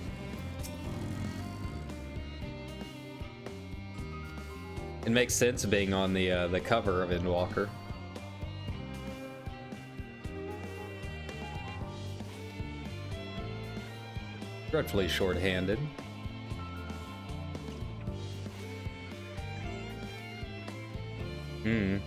[SPEAKER 1] It makes sense being on the cover of Endwalker. Dreadfully short-handed. Hmm.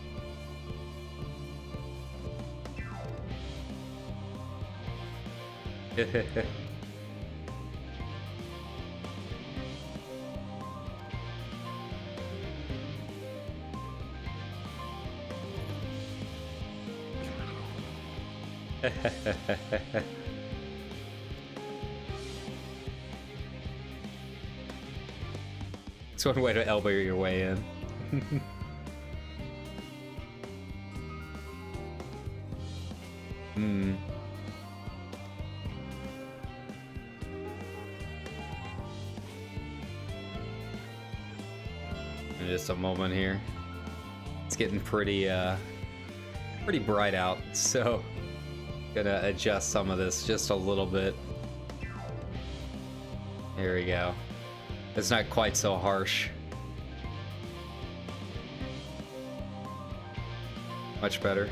[SPEAKER 1] It's one way to elbow your way in. Hmm. In just a moment here. It's getting pretty bright out, so gonna adjust some of this just a little bit. Here we go. It's not quite so harsh. Much better.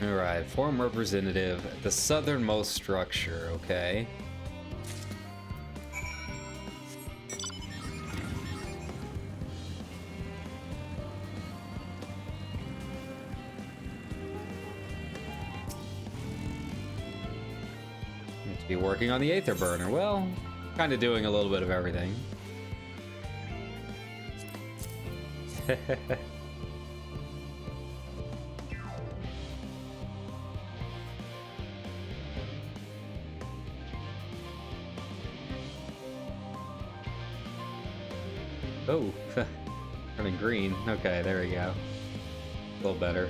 [SPEAKER 1] Alright, forum representative, the southernmost structure, okay. Be working on the Aether Burner. Well, kind of doing a little bit of everything. Oh, turning green. Okay, there we go. A little better.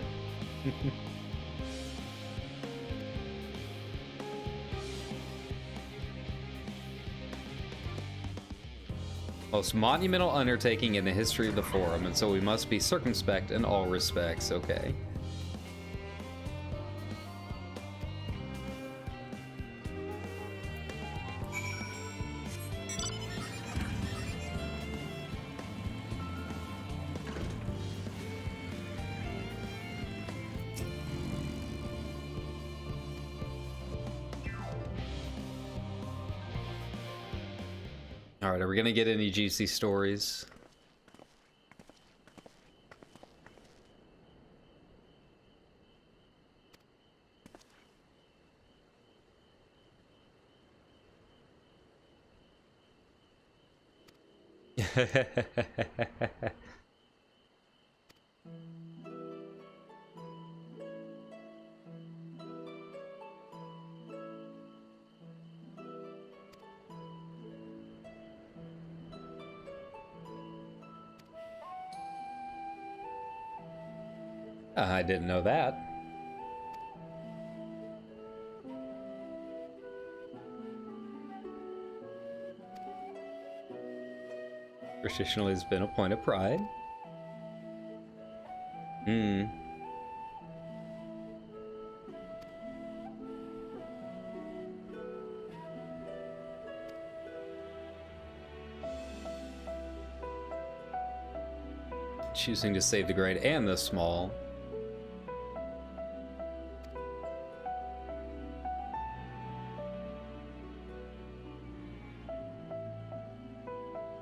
[SPEAKER 1] Most monumental undertaking in the history of the Forum, and so we must be circumspect in all respects, okay. Alright, are we gonna get any juicy stories? I didn't know that. Traditionally has been a point of pride. Hmm. Choosing to save the great and the small.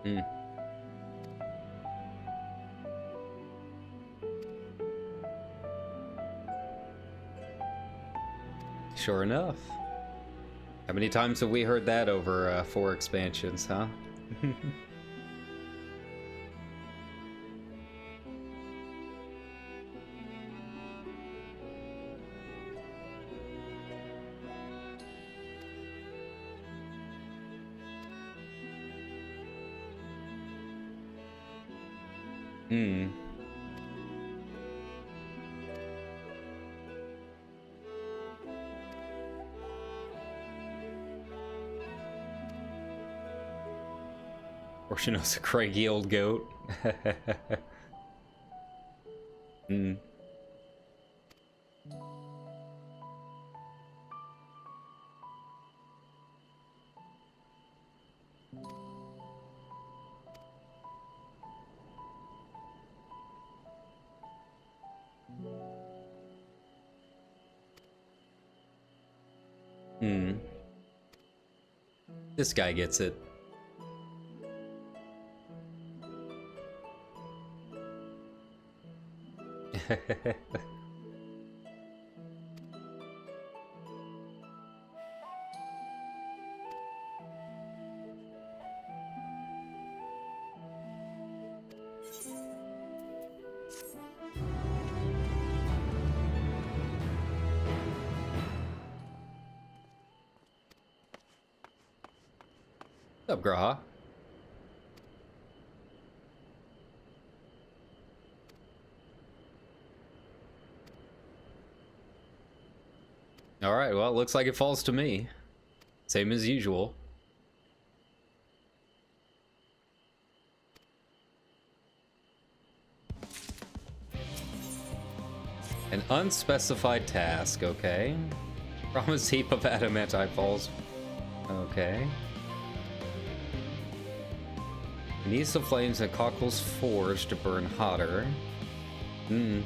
[SPEAKER 1] Hmm. Sure enough. How many times have we heard that over 4 expansions, huh? Hmm. Or she knows a cranky old goat. Hmm. Hmm. This guy gets it. What's up, Graha? Alright, well, it looks like it falls to me. Same as usual. An unspecified task, okay. Promised heap of adamantite balls. Okay. Needs the flames at Cockle's forge to burn hotter. Hmm.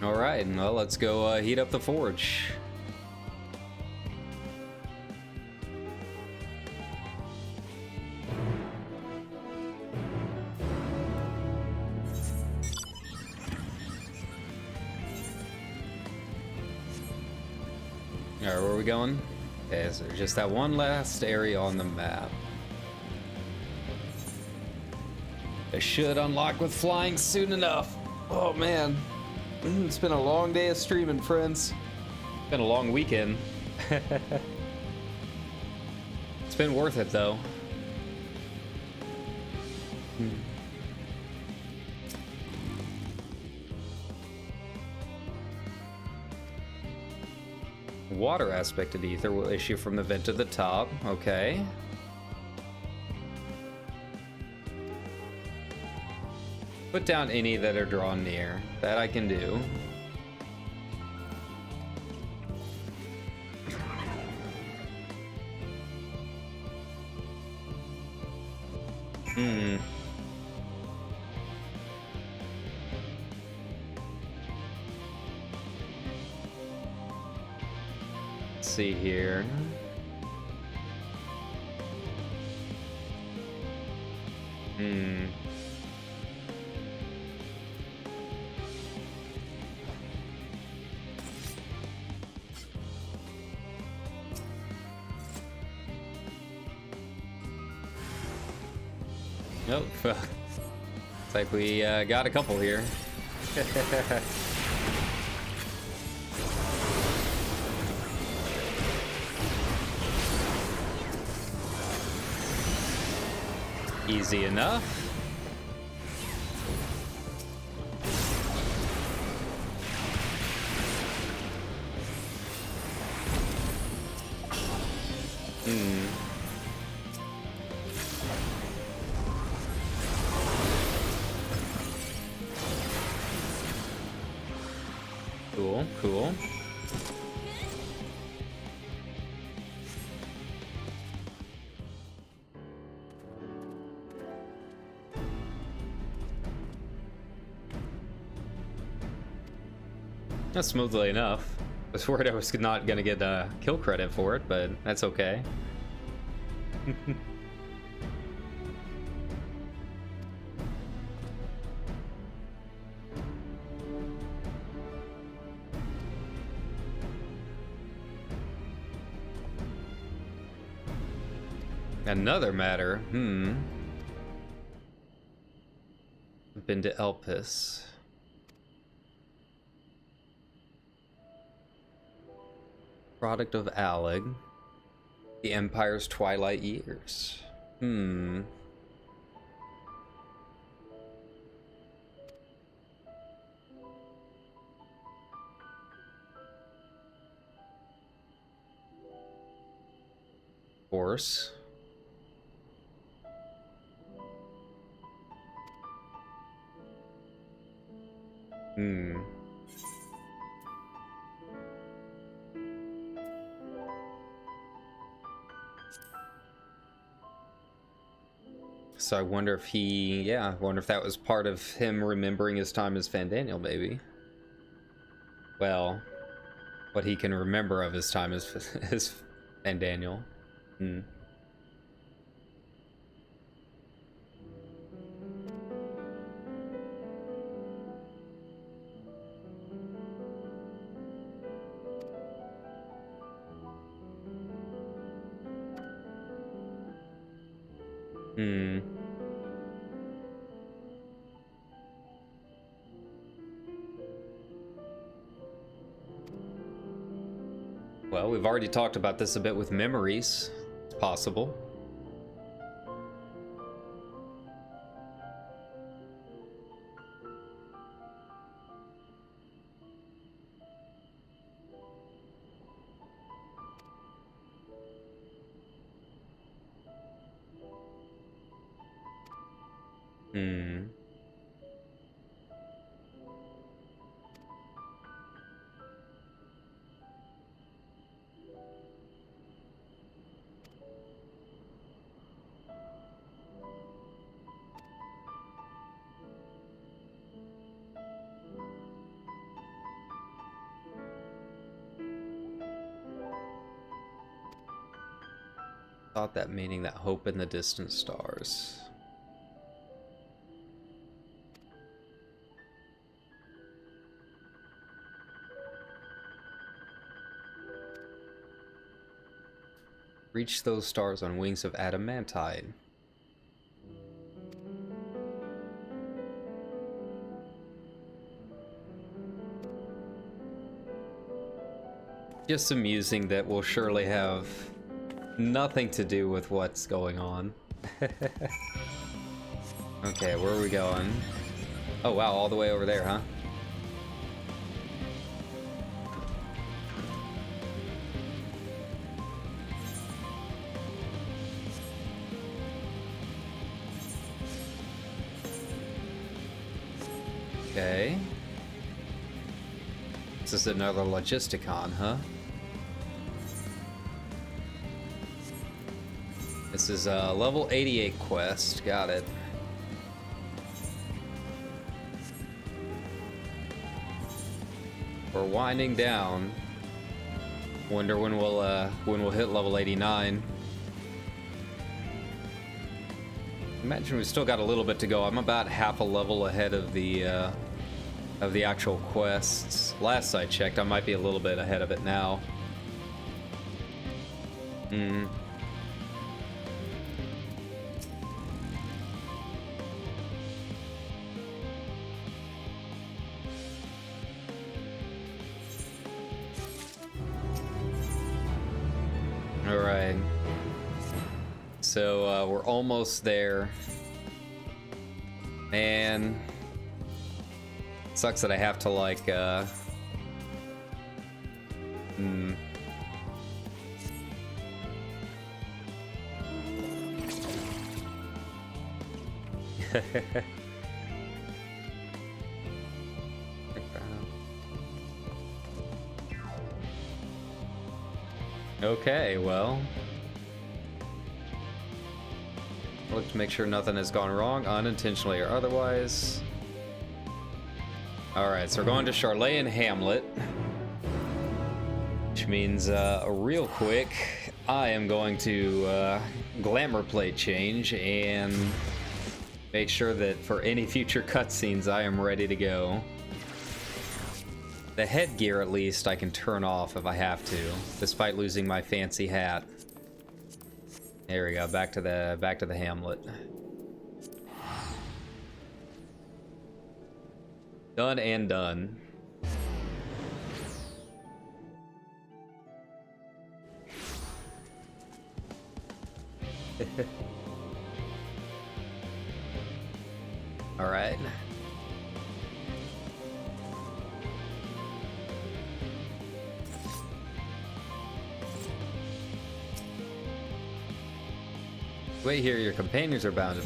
[SPEAKER 1] Alright, well, let's go heat up the forge. Alright, where are we going? Okay, so just that one last area on the map. It should unlock with flying soon enough. Oh man. It's been a long day of streaming, friends. It's been a long weekend. It's been worth it, though. Water aspect of ether will issue from the vent to the top. Okay. Put down any that are drawn near. That I can do. Hmm. Let's see here. Hmm. Nope. It's like we got a couple here. Easy enough. Cool, cool. That's smoothly enough. I was worried I was not gonna get kill credit for it, but that's okay. Another matter, Been to Elpis. Product of Alleg. The Empire's Twilight Years. Course. So I wonder if he, yeah, I wonder if that was part of him remembering his time as Fandaniel, maybe. Well, what he can remember of his time as Fandaniel. Hmm. Hmm. Well, we've already talked about this a bit with memories. It's possible. Hmm. Thought that meaning that hope in the distant stars. Reach those stars on wings of adamantine. Just amusing that will surely have nothing to do with what's going on. Okay, where are we going? Oh wow, all the way over there, huh? Okay. This is another logisticon, huh? This is a level 88 quest. Got it. We're winding down. Wonder when we'll hit level 89. Imagine we've still got a little bit to go. I'm about half a level ahead of the actual quests. Last I checked, I might be a little bit ahead of it now. Hmm. Alright. So, we're almost there. Man. Sucks that I have to, like, Okay, well. Look to make sure nothing has gone wrong, unintentionally or otherwise. Alright, so we're going to Charlotte Hamlet. Which means, real quick, I am going to, glamour plate change and make sure that for any future cutscenes I am ready to go. The headgear, at least, I can turn off if I have to, despite losing my fancy hat. There we go, back to the Hamlet. Done and done. All right. Wait here, your companions are bound.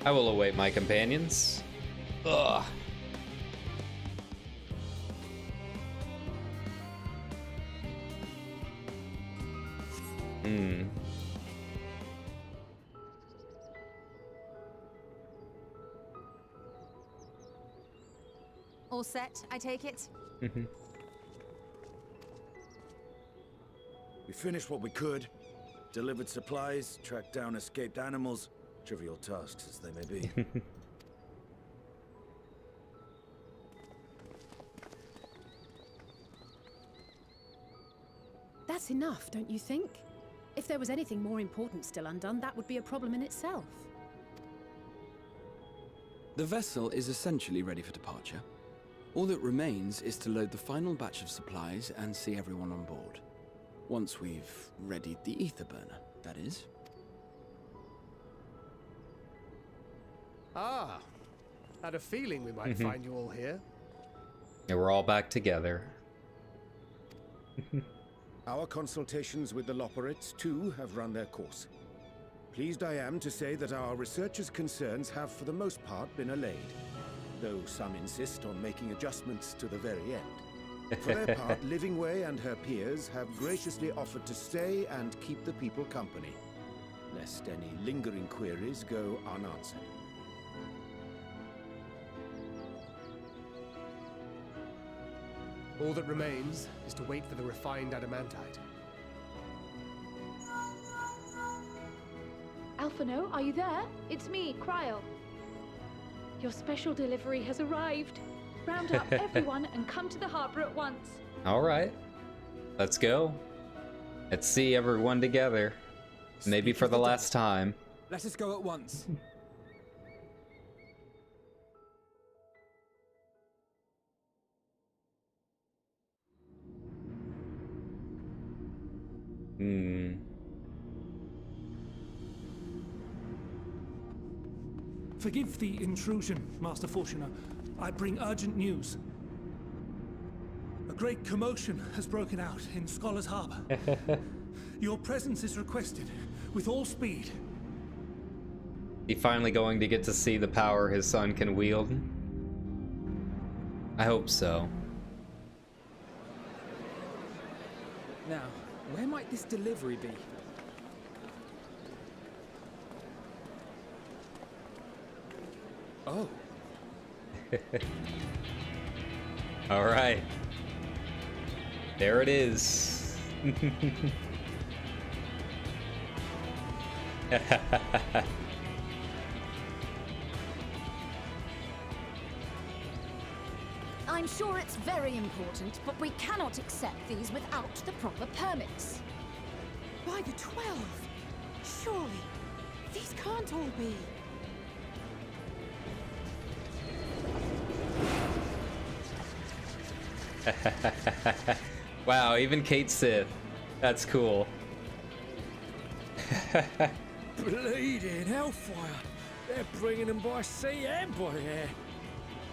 [SPEAKER 1] I will await my companions. Ugh.
[SPEAKER 19] all set, I take it?
[SPEAKER 20] We finished what we could. Delivered supplies, tracked down escaped animals. Trivial tasks as they may be.
[SPEAKER 21] That's enough, don't you think? If there was anything more important still undone, that would be a problem in itself.
[SPEAKER 2] The vessel is essentially ready for departure. All that remains is to load the final batch of supplies and see everyone on board. Once we've readied the ether burner, that is.
[SPEAKER 16] Ah, had a feeling we might find you all here.
[SPEAKER 1] Yeah, we're all back together.
[SPEAKER 22] Our consultations with the Loperites, too, have run their course. Pleased I am to say that our researchers' concerns have, for the most part, been allayed, though some insist on making adjustments to the very end. For their part, Livingway and her peers have graciously offered to stay and keep the people company, lest any lingering queries go unanswered.
[SPEAKER 16] All that remains is to wait for the refined adamantite.
[SPEAKER 23] Alphino, are you there? It's me, Cryo. Your special delivery has arrived. Round up everyone and come to the harbor at once.
[SPEAKER 1] All right, let's go. Let's see everyone together. Maybe for the last time.
[SPEAKER 10] Let us go at once.
[SPEAKER 24] Forgive the intrusion, Master Fortuner. I bring urgent news. A great commotion has broken out in Scholar's Harbor. Your presence is requested, with all speed.
[SPEAKER 1] He finally going to get to see the power his son can wield? I hope so.
[SPEAKER 10] Now, where might this delivery be? Oh.
[SPEAKER 1] All right. There it is.
[SPEAKER 25] I'm sure it's very important, but we cannot accept these without the proper permits.
[SPEAKER 26] By the 12! Surely, these can't all be.
[SPEAKER 1] Wow, even Kate Sith. That's cool.
[SPEAKER 8] Bleeding hellfire! They're bringing them by sea and by air.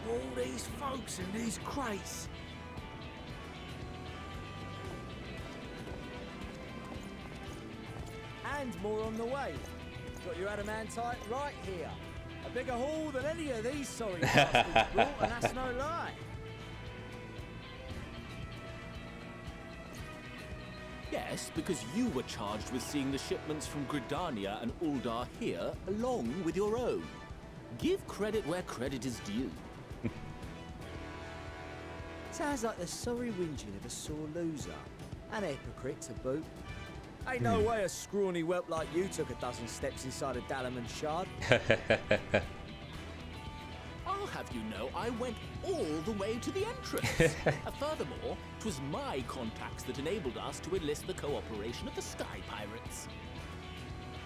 [SPEAKER 8] All these folks in these crates.
[SPEAKER 12] And more on the way. Got your adamantite right here. A bigger haul than any of these sorry bastards brought, and that's no lie.
[SPEAKER 9] Yes, because you were charged with seeing the shipments from Gridania and Uldar here, along with your own. Give credit where credit is due.
[SPEAKER 12] Sounds like the sorry whinging of a sore loser. An hypocrite to boot. Ain't no way a scrawny whelp like you took a dozen steps inside a Dalaman shard.
[SPEAKER 9] I'll have you know I went all the way to the entrance. Furthermore, 'twas my contacts that enabled us to enlist the cooperation of the Sky Pirates.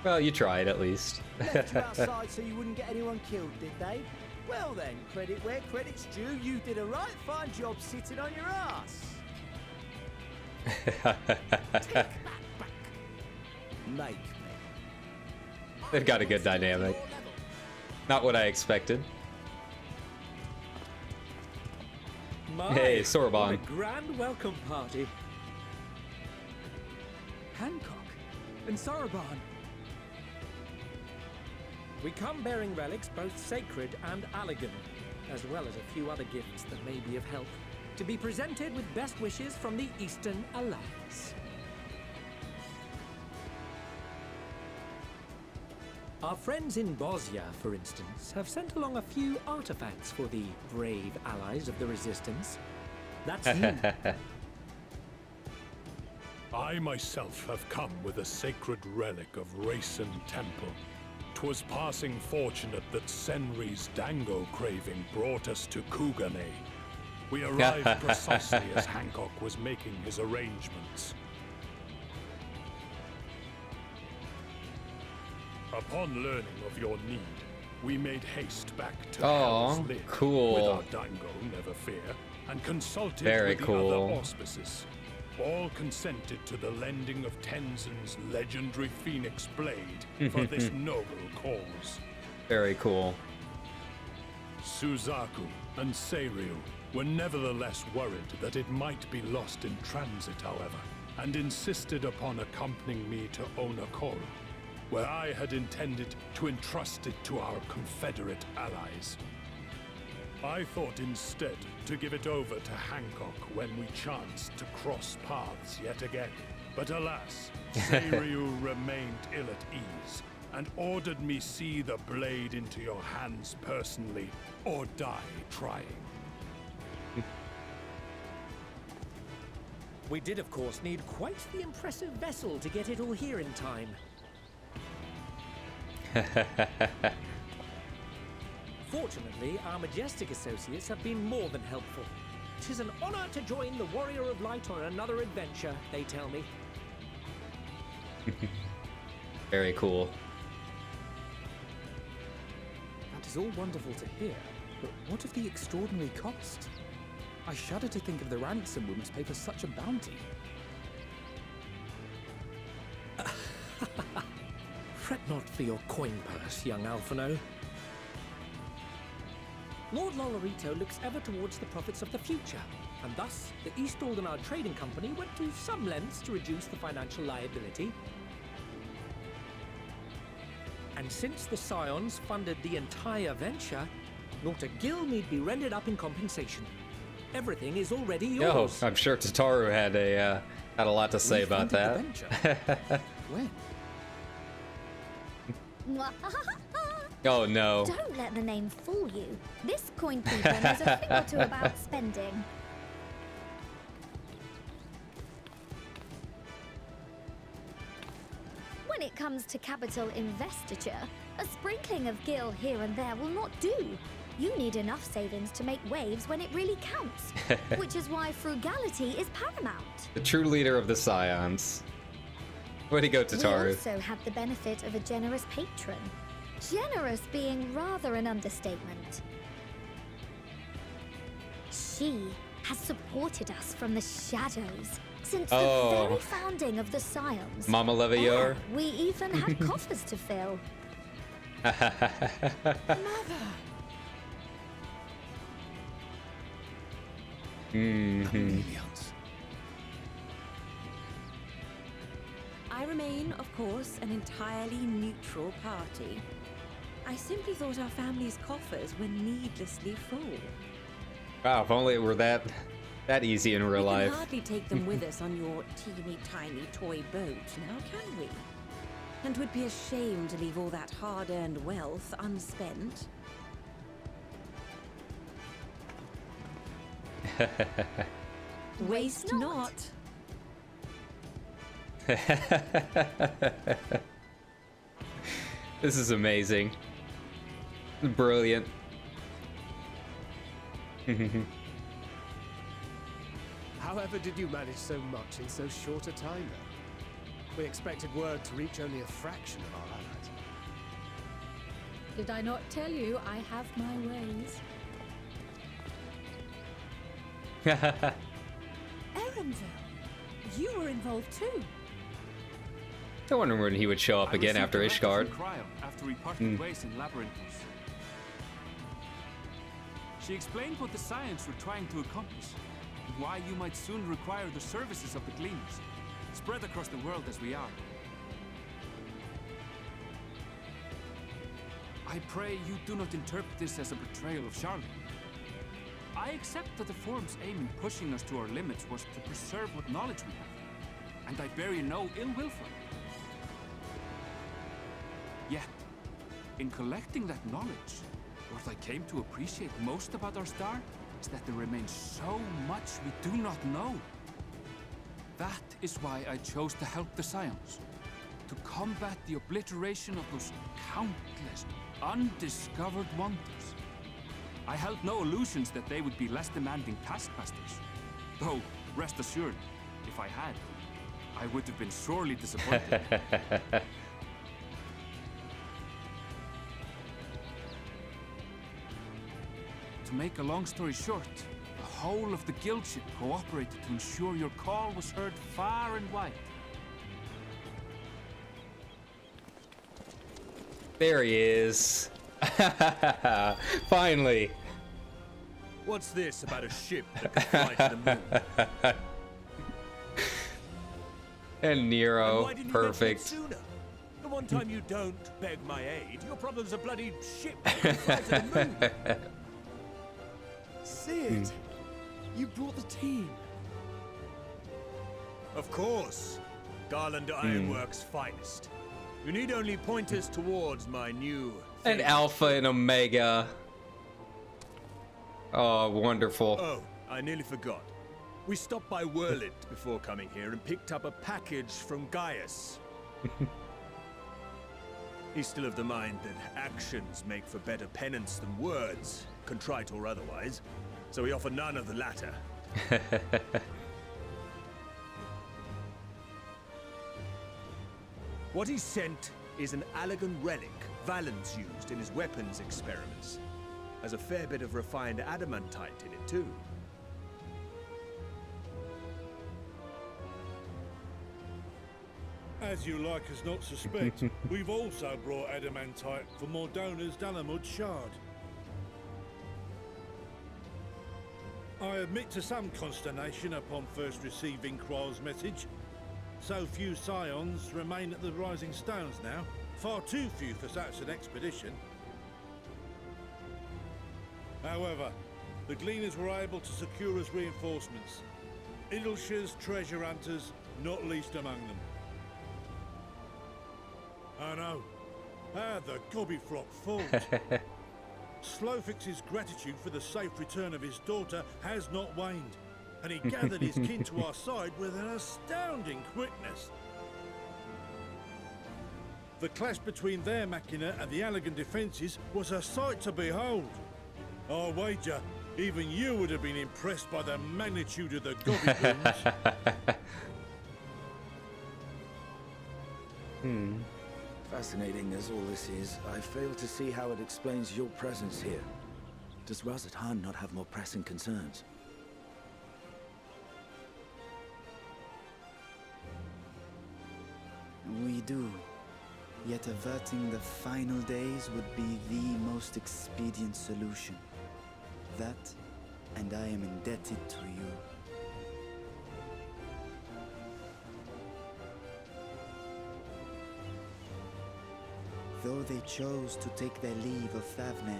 [SPEAKER 1] Well, you tried at least.
[SPEAKER 12] Left you outside so you wouldn't get anyone killed, did they? Well then, credit where credit's due, you did a right fine job sitting on your ass. Take that back. Make me.
[SPEAKER 1] They've got a good dynamic. Not what I expected. Hey, Sorbonne.
[SPEAKER 8] What a grand welcome party.
[SPEAKER 10] Hancock and Sorbonne.
[SPEAKER 8] We come bearing relics both sacred and elegant, as well as a few other gifts that may be of help, to be presented with best wishes from the Eastern Alliance.
[SPEAKER 3] Our friends in Bosnia, for instance, have sent along a few artifacts for the brave allies of the Resistance. That's you.
[SPEAKER 15] I myself have come with a sacred relic of Arisen Temple. 'Twas passing fortunate that Senri's dango craving brought us to Kugane. We arrived precisely as Hancock was making his arrangements. Upon learning of your need, we made haste back to Hell's Lid
[SPEAKER 1] cool.
[SPEAKER 15] with our dango, never fear, and consulted
[SPEAKER 1] Very
[SPEAKER 15] with
[SPEAKER 1] cool.
[SPEAKER 15] the other auspices. All consented to the lending of Tenzin's legendary Phoenix Blade for this noble cause.
[SPEAKER 1] Very cool.
[SPEAKER 15] Suzaku and Seiryu were nevertheless worried that it might be lost in transit, however, and insisted upon accompanying me to Onokoro, where I had intended to entrust it to our Confederate allies. I thought instead to give it over to Hancock when we chanced to cross paths yet again. But alas, Seiryu remained ill at ease and ordered me see the blade into your hands personally or die trying.
[SPEAKER 3] We did, of course, need quite the impressive vessel to get it all here in time. Fortunately, our majestic associates have been more than helpful. 'Tis an honor to join the Warrior of Light on another adventure, they tell me.
[SPEAKER 1] Very cool.
[SPEAKER 4] That is all wonderful to hear, but what of the extraordinary cost? I shudder to think of the ransom we must pay for such a bounty.
[SPEAKER 3] Fret not for your coin purse, young Alphino. Lord Lolorito looks ever towards the profits of the future, and thus the East Aldenard Trading Company went to some lengths to reduce the financial liability. And since the Scions funded the entire venture, not a gil need be rendered up in compensation. Everything is already yours.
[SPEAKER 1] Oh, I'm sure Tataru had a lot to say about that.
[SPEAKER 4] When?
[SPEAKER 1] Oh no.
[SPEAKER 14] Don't let the name fool you. This coin keeper knows a thing or two about spending. When it comes to capital investiture, a sprinkling of gil here and there will not do. You need enough savings to make waves when it really counts, which is why frugality is paramount.
[SPEAKER 1] The true leader of the Scions. Way to go, Tataru.
[SPEAKER 14] We also had the benefit of a generous patron. Generous being rather an understatement. She has supported us from the shadows since the very founding of the Scions.
[SPEAKER 1] Mama Levior.
[SPEAKER 14] We even had coffers to fill.
[SPEAKER 26] Mother!
[SPEAKER 5] I remain, of course, an entirely neutral party. I simply thought our family's coffers were needlessly full.
[SPEAKER 1] Wow, if only it were that easy in real
[SPEAKER 5] We
[SPEAKER 1] life.
[SPEAKER 5] can hardly take them with us on your teeny-tiny toy boat, now can we? And would be a shame to leave all that hard-earned wealth unspent. Waste not.
[SPEAKER 1] This is amazing. Brilliant.
[SPEAKER 16] However did you manage so much in so short a time then? We expected word to reach only a fraction of our allies.
[SPEAKER 21] Did I not tell you I have my ways? Erenville, you were involved too.
[SPEAKER 1] I wonder when he would show up again after Ishgard.
[SPEAKER 11] After we parted ways in Labyrinthos. She explained what the Scions were trying to accomplish, and why you might soon require the services of the Gleaners, spread across the world as we are. I pray you do not interpret this as a betrayal of Charlotte. I accept that the Forum's aim in pushing us to our limits was to preserve what knowledge we have, and I bear you no ill will for it. Yet, In collecting that knowledge, what I came to appreciate most about our star is that there remains so much we do not know. That is why I chose to help the Scions. To combat the obliteration of those countless, undiscovered wonders. I held no illusions that they would be less demanding taskmasters. Though, rest assured, if I had, I would have been sorely disappointed. To make a long story short, the whole of the guild ship cooperated to ensure your call was heard far and wide.
[SPEAKER 1] There he is. Finally.
[SPEAKER 6] What's this about a ship that can fly to the moon?
[SPEAKER 1] And Nero,
[SPEAKER 6] Why didn't you
[SPEAKER 1] perfect.
[SPEAKER 6] mention it sooner? The one time you don't beg my aid, your problem's a bloody ship that can fly to the moon.
[SPEAKER 10] Sid, you brought the team.
[SPEAKER 6] Of course. Garland Ironworks' finest. You need only point us towards my new...
[SPEAKER 1] An Alpha and Omega. Oh, wonderful.
[SPEAKER 6] Oh, I nearly forgot. We stopped by Whirlit before coming here and picked up a package from Gaius. He's still of the mind that actions make for better penance than words, contrite or otherwise, so we offer none of the latter. What he sent is an Allagan relic Valens used in his weapons experiments. Has a fair bit of refined adamantite in it too.
[SPEAKER 7] As you like us not suspect, we've also brought adamantite for Mordona's Dalamud shard. I admit to some consternation upon first receiving Kryl's message. So few Scions remain at the Rising Stones now. Far too few for such an expedition. However, the Gleaners were able to secure us reinforcements. Idleshires, treasure hunters, not least among them. I know. How the gobbyflock falls. Slowfix's gratitude for the safe return of his daughter has not waned, and he gathered his kin to our side with an astounding quickness. The clash between their machina and the Allagan defences was a sight to behold. I wager even you would have been impressed by the magnitude of the gobbygloons.
[SPEAKER 20] Fascinating as all this is, I fail to see how it explains your presence here. Does Razat-Han not have more pressing concerns?
[SPEAKER 13] We do. Yet averting the final days would be the most expedient solution. That, and I am indebted to you. Though they chose to take their leave of Thavnair,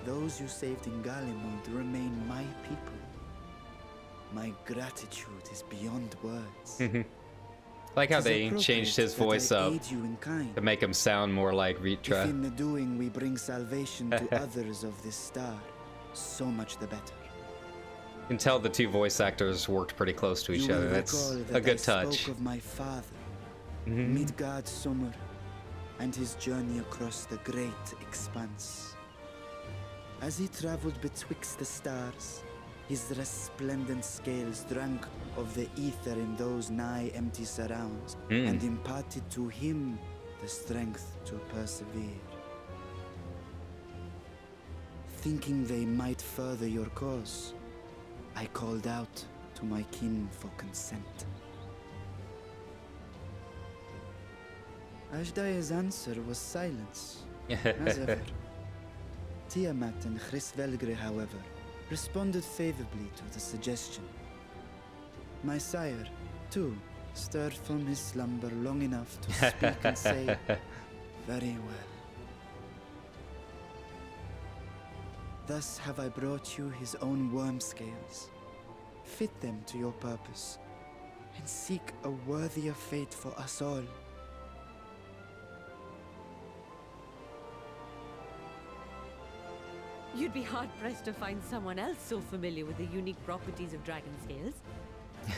[SPEAKER 13] those you saved in Galimund remain my people. My gratitude is beyond words.
[SPEAKER 1] Like how they changed his voice up to make him sound more like Vitra.
[SPEAKER 13] If in the doing we bring salvation to others of this star, so much the better.
[SPEAKER 1] You can tell the two voice actors worked pretty close to each other. That's a good touch.
[SPEAKER 13] Spoke of my father, Midgard Summer, and his journey across the great expanse. As he traveled betwixt the stars, his resplendent scales drank of the ether in those nigh empty surrounds, and imparted to him the strength to persevere. Thinking they might further your cause, I called out to my kin for consent. Ashdai's answer was silence, as ever. Tiamat and Chris-Velgre, however, responded favorably to the suggestion. My sire, too, stirred from his slumber long enough to speak and say, "Very well. Thus have I brought you his own worm scales. Fit them to your purpose, and seek a worthier fate for us all."
[SPEAKER 2] You'd be hard-pressed to find someone else so familiar with the unique properties of dragon scales.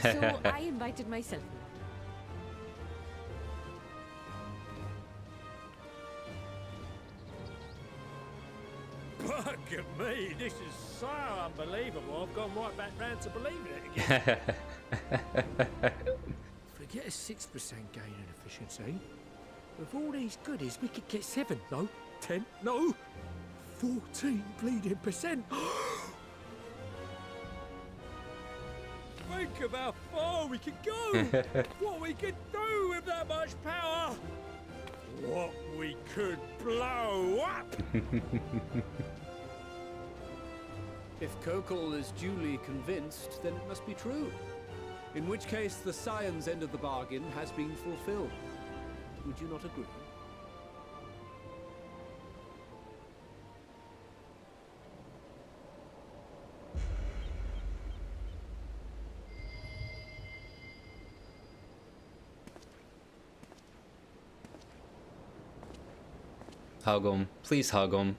[SPEAKER 2] So I invited myself.
[SPEAKER 8] Bugger me, this is so unbelievable. I've gone right back round to believing it again. Forget a 6% gain in efficiency. With all these goodies, we could get 7, no, 10, no, 14 bleeding percent. Think of how far we could go. What we could do with that much power. What we could blow up.
[SPEAKER 10] If Kokol is duly convinced, then it must be true. In which case, the Scion's end of the bargain has been fulfilled. Would you not agree?
[SPEAKER 1] Hug him. Please hug him.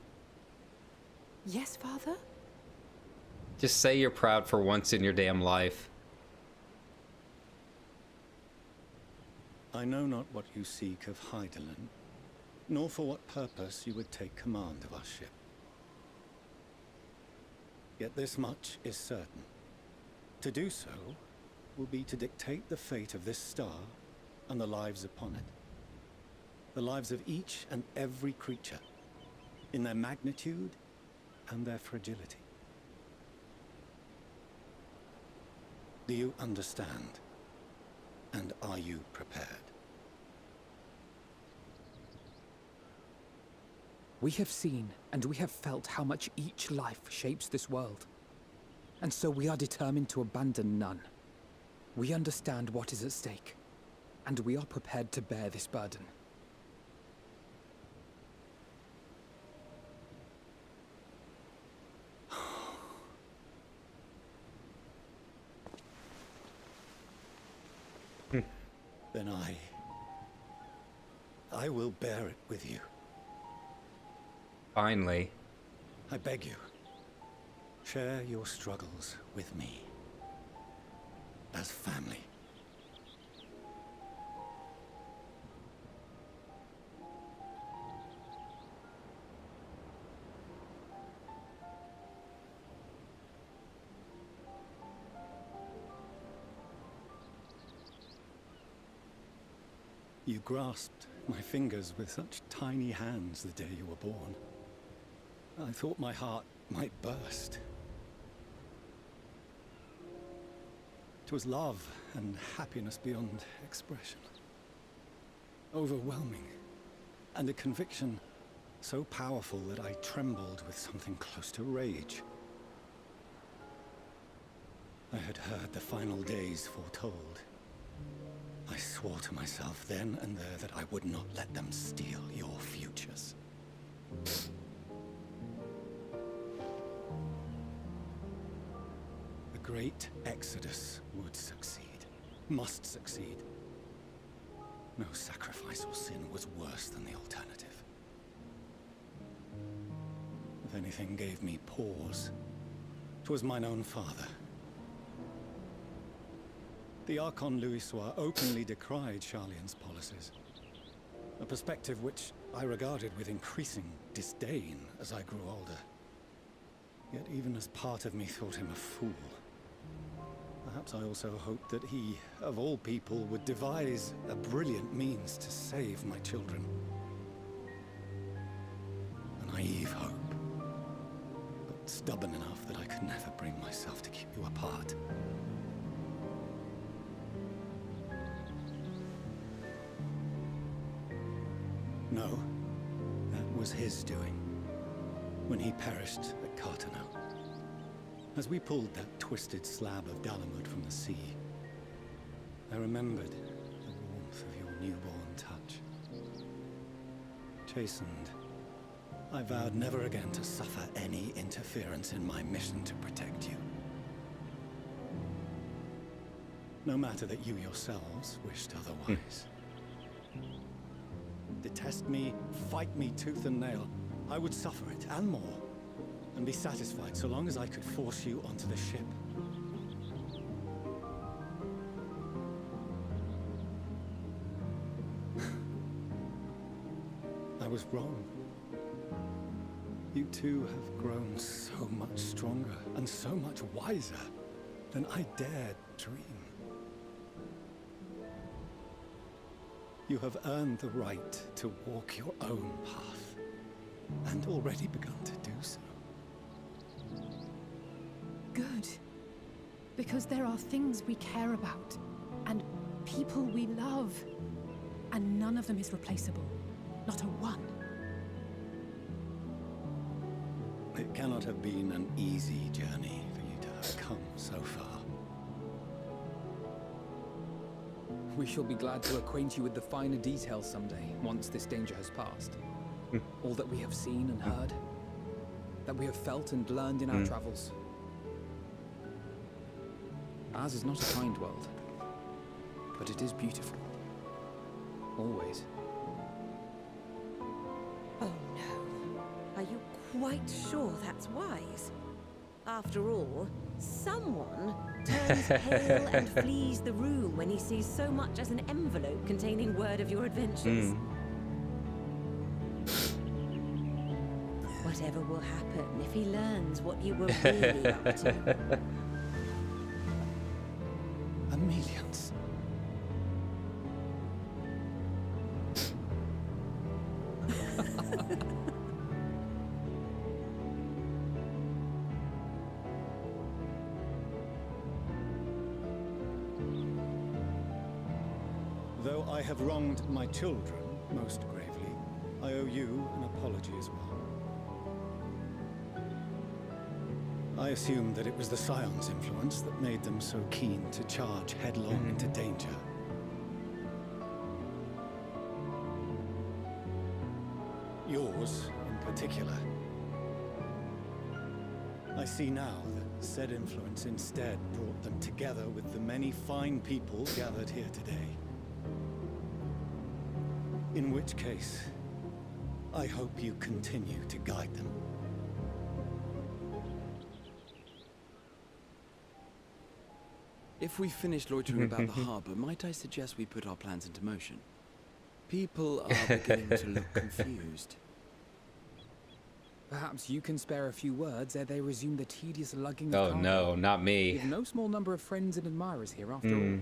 [SPEAKER 26] Yes, Father?
[SPEAKER 1] Just say you're proud for once in your damn life.
[SPEAKER 17] I know not what you seek of Hydaelyn, nor for what purpose you would take command of our ship. Yet this much is certain. To do so will be to dictate the fate of this star and the lives upon it. The lives of each and every creature, in their magnitude and their fragility. Do you understand? And are you prepared?
[SPEAKER 4] We have seen and we have felt how much each life shapes this world. And so we are determined to abandon none. We understand what is at stake, and we are prepared to bear this burden.
[SPEAKER 17] Then I will bear it with you.
[SPEAKER 1] Finally.
[SPEAKER 17] I beg you, share your struggles with me. As family. You grasped my fingers with such tiny hands the day you were born. I thought my heart might burst. It was love and happiness beyond expression. Overwhelming. And a conviction so powerful that I trembled with something close to rage. I had heard the final days foretold. I swore to myself then and there that I would not let them steal your futures. The great exodus would succeed, must succeed. No sacrifice or sin was worse than the alternative. If anything gave me pause, 'twas mine own father. The Archon Louisoix openly decried Charlian's policies, a perspective which I regarded with increasing disdain as I grew older. Yet even as part of me thought him a fool, perhaps I also hoped that he, of all people, would devise a brilliant means to save my children. A naive hope, but stubborn enough that I could never bring myself to keep you apart. No, that was his doing, when he perished at Cartano. As we pulled that twisted slab of Dalamud from the sea, I remembered the warmth of your newborn touch. Chastened, I vowed never again to suffer any interference in my mission to protect you. No matter that you yourselves wished otherwise. Detest me, fight me tooth and nail, I would suffer it, and more. and be satisfied so long as I could force you onto the ship. I was wrong. You two have grown so much stronger and so much wiser than I dared dream. You have earned the right to walk your own path, and already begun to do so.
[SPEAKER 21] Good. Because there are things we care about, and people we love, and none of them is replaceable. Not a one.
[SPEAKER 17] It cannot have been an easy journey for you to have come so far.
[SPEAKER 4] We shall be glad to acquaint you with the finer details someday, once this danger has passed. All that we have seen and heard, that we have felt and learned in our travels. Ours is not a kind world, but it is beautiful. Always.
[SPEAKER 5] Oh no. Are you quite sure that's wise? After all, someone turns pale and flees the room when he sees so much as an envelope containing word of your adventures. Whatever will happen if he learns what you were really up to.
[SPEAKER 17] Millions. Though I have wronged my children most gravely, I owe you an apology as well. I assumed that it was the Scion's influence that made them so keen to charge headlong into danger. Yours, in particular. I see now that said influence instead brought them together with the many fine people gathered here today. In which case, I hope you continue to guide them.
[SPEAKER 18] If we finish loitering about the harbor, might I suggest we put our plans into motion? People are beginning to look confused.
[SPEAKER 4] Perhaps you can spare a few words ere they resume the tedious lugging of
[SPEAKER 1] Oh
[SPEAKER 4] cargo.
[SPEAKER 1] no, not me.
[SPEAKER 4] We've no small number of friends and admirers here after all.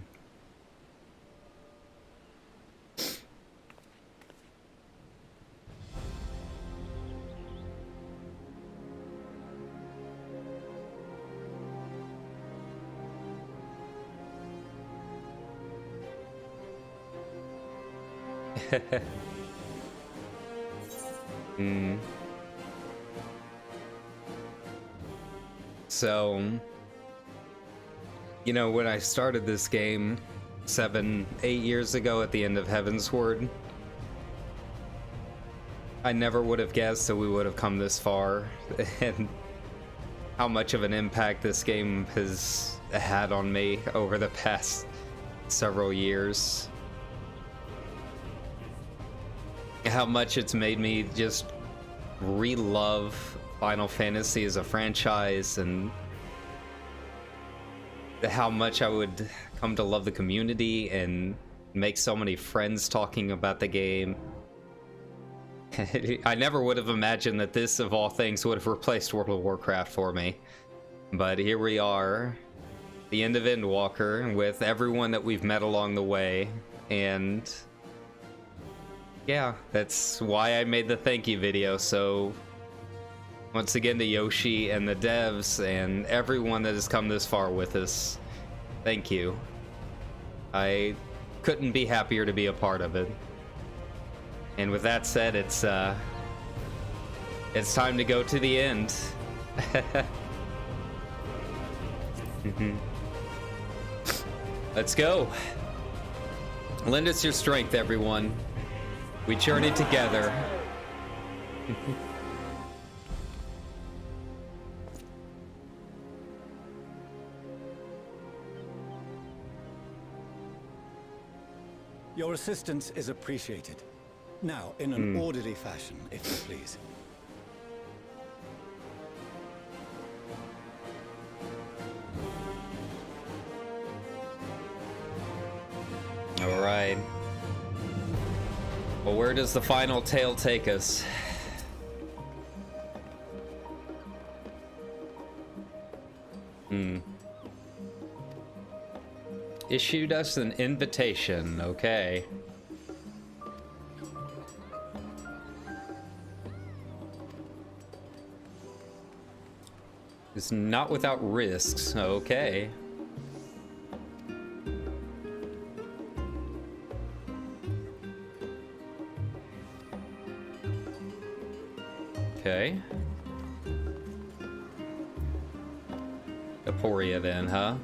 [SPEAKER 1] So, you know, when I started this game 7, 8 years ago at the end of Heavensward, I never would have guessed that we would have come this far, and how much of an impact this game has had on me over the past several years. How much it's made me just re-love Final Fantasy as a franchise, and how much I would come to love the community and make so many friends talking about the game. I never would have imagined that this, of all things, would have replaced World of Warcraft for me. But here we are, the end of ENDWALKER, with everyone that we've met along the way, and yeah, that's why I made the thank you video. So once again to Yoshi and the devs and everyone that has come this far with us, thank you. I couldn't be happier to be a part of it. And with that said, it's time to go to the end. Let's go. Lend us your strength, everyone. We journey together.
[SPEAKER 17] Your assistance is appreciated. Now, in an orderly fashion, if you please.
[SPEAKER 1] Alright. Well, where does the final tale take us? Issued us an invitation, okay. It's not without risks, okay. Okay. Aporia then, huh?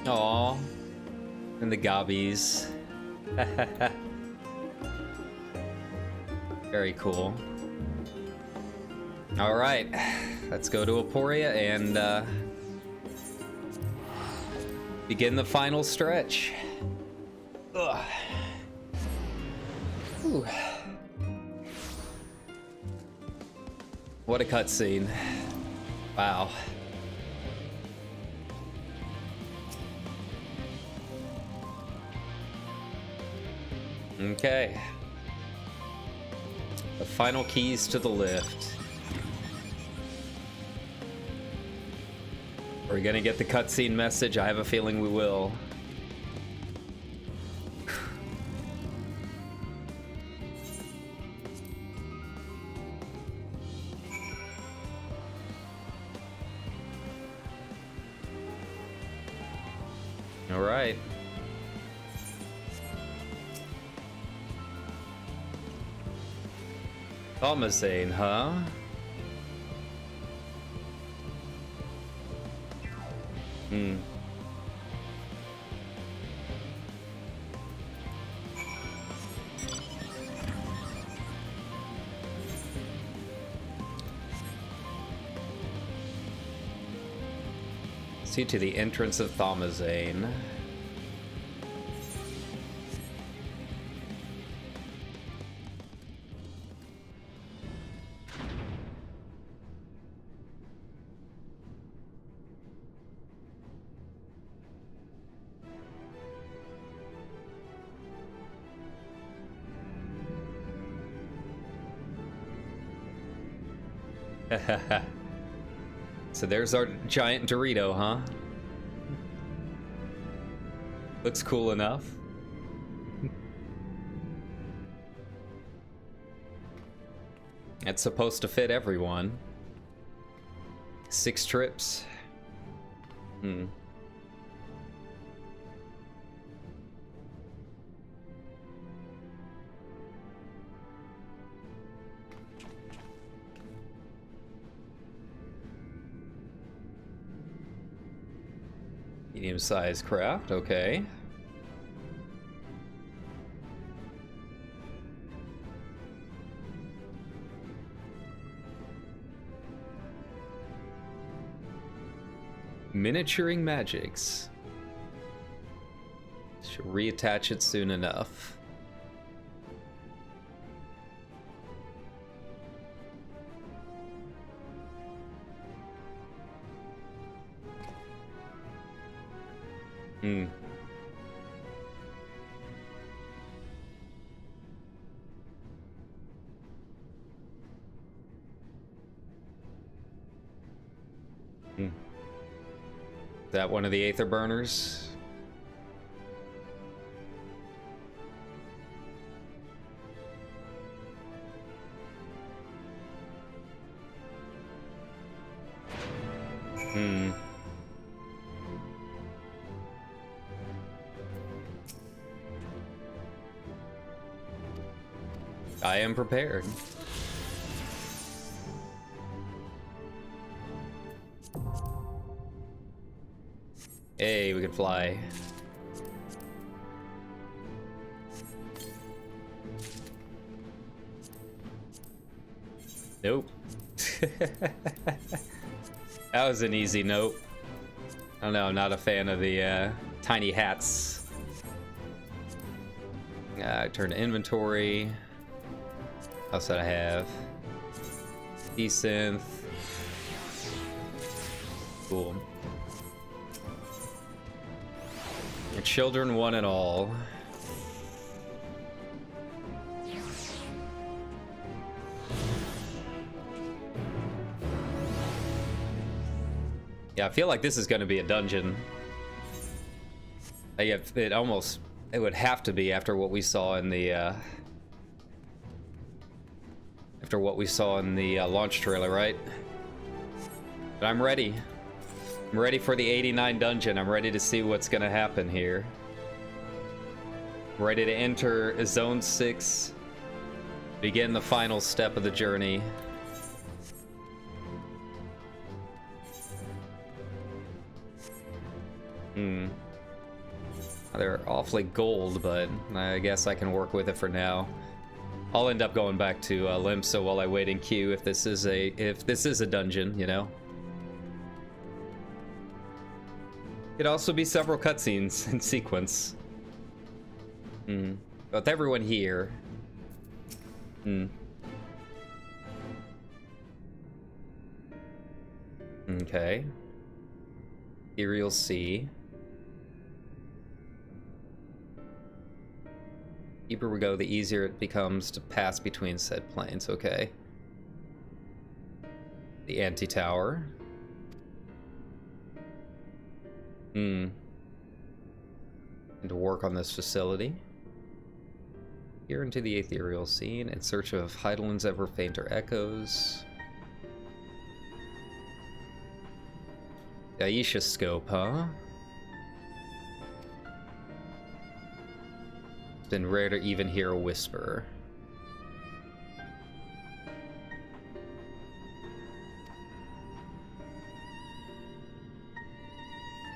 [SPEAKER 1] Aw. And the gobbies. Very cool. Alright. Let's go to Aporia and begin the final stretch. Ugh. Whew. What a cutscene. Wow. Okay. The final keys to the lift. Are we gonna get the cutscene message? I have a feeling we will. All right. Thomasane, huh? See to the entrance of Thomasane. So there's our giant Dorito, huh? Looks cool enough. It's supposed to fit everyone. 6 trips. Medium-sized craft, okay. Miniaturing magics. Should reattach it soon enough. Is that one of the Aether burners? I am prepared. Hey, we can fly. Nope. That was an easy nope. I don't know, I'm not a fan of the tiny hats. Turn to inventory. What else did I have? Desynth. Cool. Your children, one and all. Yeah, I feel like this is going to be a dungeon. It would have to be after what we saw in the launch trailer, right? But I'm ready. I'm ready for the 89 dungeon. I'm ready to see what's going to happen here. I'm ready to enter Zone 6. Begin the final step of the journey. They're awfully gold, but I guess I can work with it for now. I'll end up going back to Limsa while I wait in queue if this is a dungeon, you know. Could also be several cutscenes in sequence. With everyone here. Okay. Ethereal Sea. The deeper we go, the easier it becomes to pass between said planes. Okay. The anti-tower. And to work on this facility. Here into the ethereal scene in search of Heidelin's ever fainter echoes. The Aisha scope, huh? It's been rare to even hear a whisper.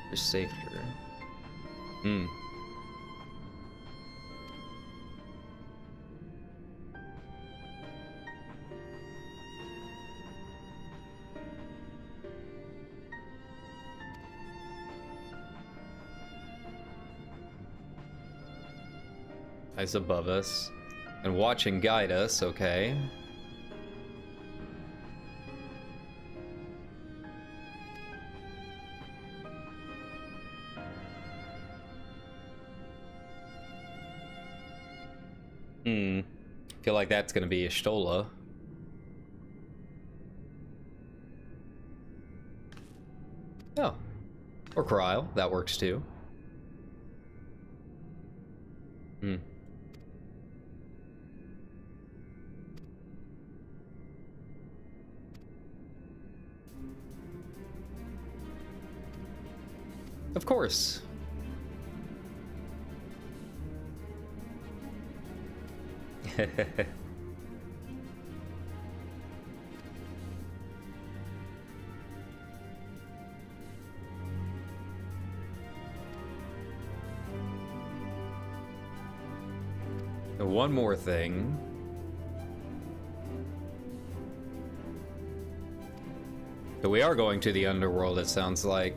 [SPEAKER 1] You're safer. Eyes above us and watch and guide us, okay. Feel like that's gonna be Ishtola. Oh. Or Kryl, that works too. Of course. One more thing. But we are going to the underworld, it sounds like.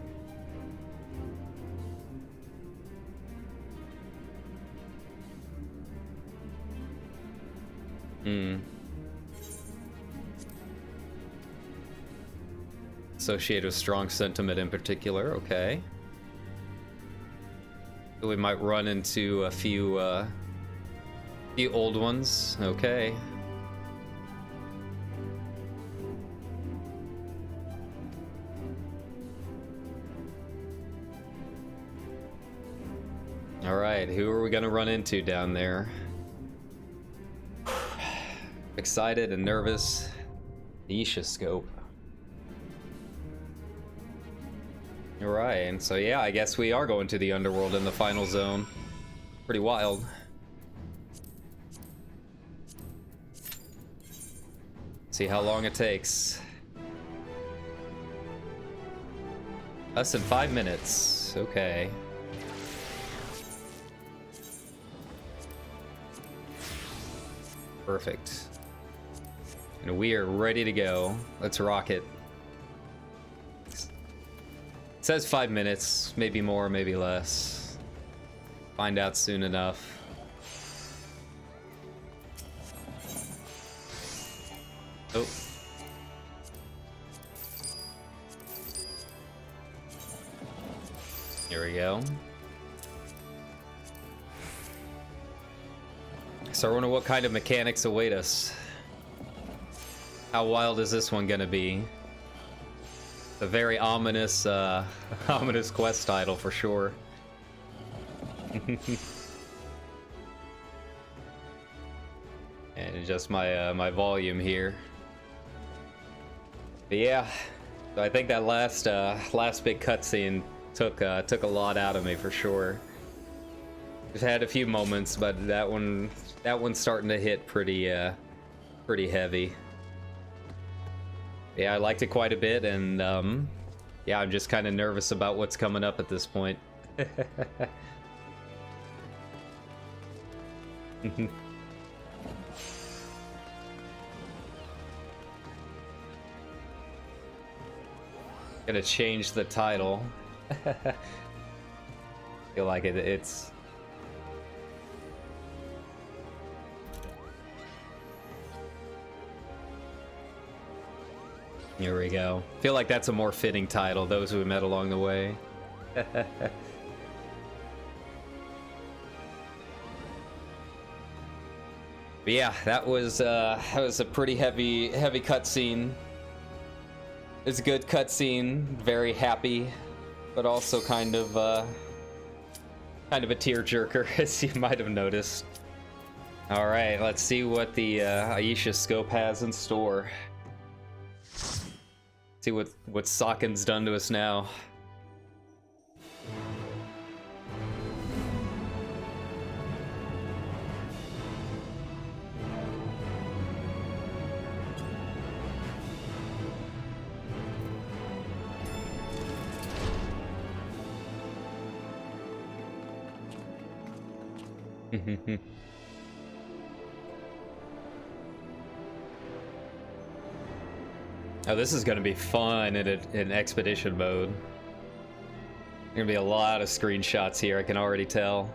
[SPEAKER 1] Associated with strong sentiment in particular, okay. So we might run into a few old ones, okay. Alright, who are we gonna run into down there? Excited and nervous. The Isha scope. Alright, so yeah, I guess we are going to the underworld in the final zone. Pretty wild. See how long it takes. Less than 5 minutes. Okay. Perfect. And we are ready to go. Let's rock it. It says 5 minutes, maybe more, maybe less. Find out soon enough. Oh. Here we go. So I wonder what kind of mechanics await us. How wild is this one gonna be? A very ominous, ominous quest title for sure. And adjust my my volume here. But yeah, so I think that last big cutscene took a lot out of me for sure. We've had a few moments, but that one's starting to hit pretty heavy. Yeah, I liked it quite a bit, and yeah, I'm just kind of nervous about what's coming up at this point. Gonna change the title. Feel like it's here we go. Feel like that's a more fitting title, Those Who We Met Along the Way. But yeah, that was a pretty heavy cutscene. It's a good cutscene, very happy, but also kind of a tearjerker, as you might have noticed. All right, let's see what the Aisha scope has in store. See what Sokken's done to us now. Oh, this is gonna be fun in expedition mode. There's gonna be a lot of screenshots here, I can already tell.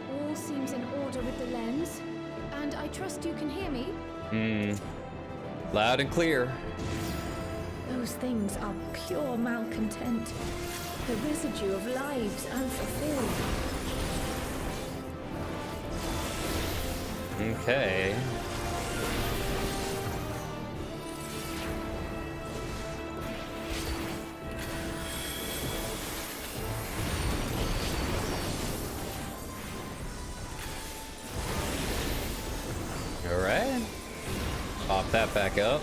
[SPEAKER 21] All seems in order with the lens, and I trust you can hear me.
[SPEAKER 1] Loud and clear.
[SPEAKER 9] Those things are pure malcontent. The residue of lives unfulfilled.
[SPEAKER 1] Okay. All right. Pop that back up.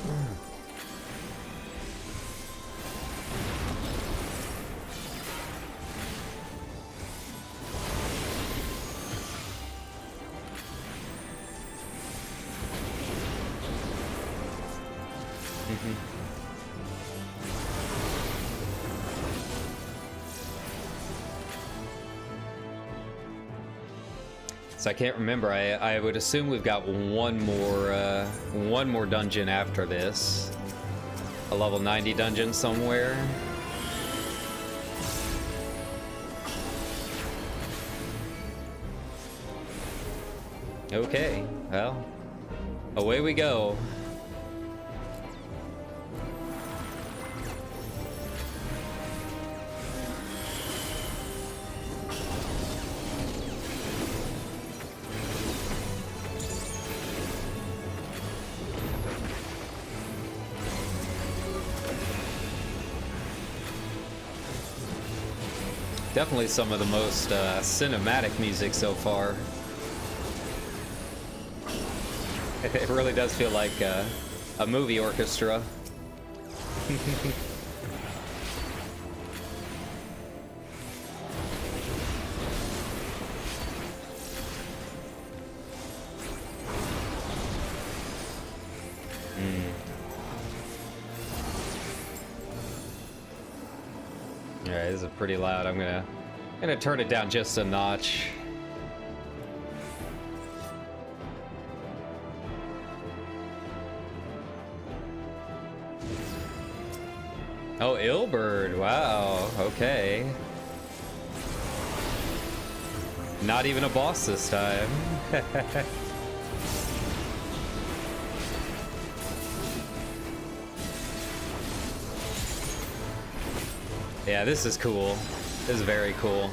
[SPEAKER 1] So I can't remember. I would assume we've got one more dungeon after this. A level 90 dungeon somewhere. Okay, well, away we go. Definitely some of the most cinematic music so far. It really does feel like a movie orchestra. Alright, this is pretty loud. I'm gonna turn it down just a notch. Oh, Ilbird, wow. okay. Not even a boss this time. Yeah, this is cool. This is very cool.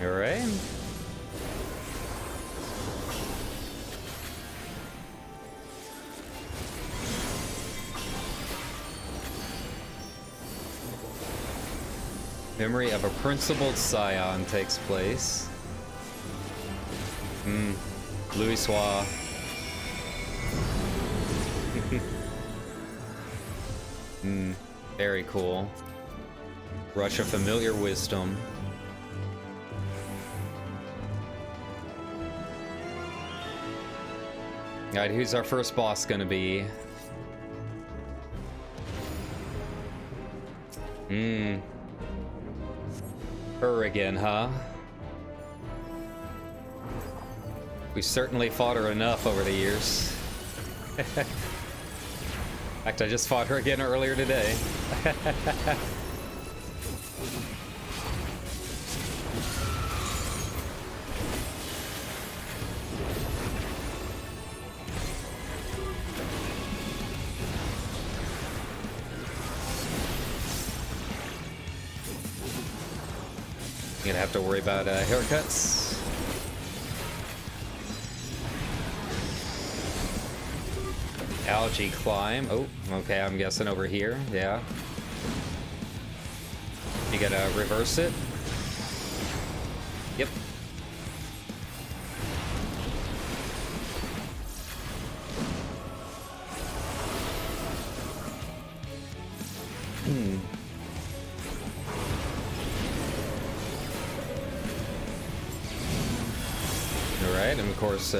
[SPEAKER 1] Alright. Memory of a principled scion takes place. Louis Soir. Very cool. Rush of familiar wisdom. Alright, who's our first boss gonna be? Her again, huh? We certainly fought her enough over the years. In fact, I just fought her again earlier today. Gonna have to worry about haircuts. Algae climb. Oh, okay, I'm guessing over here. Yeah. You gotta reverse it. Yep. Alright, and of course,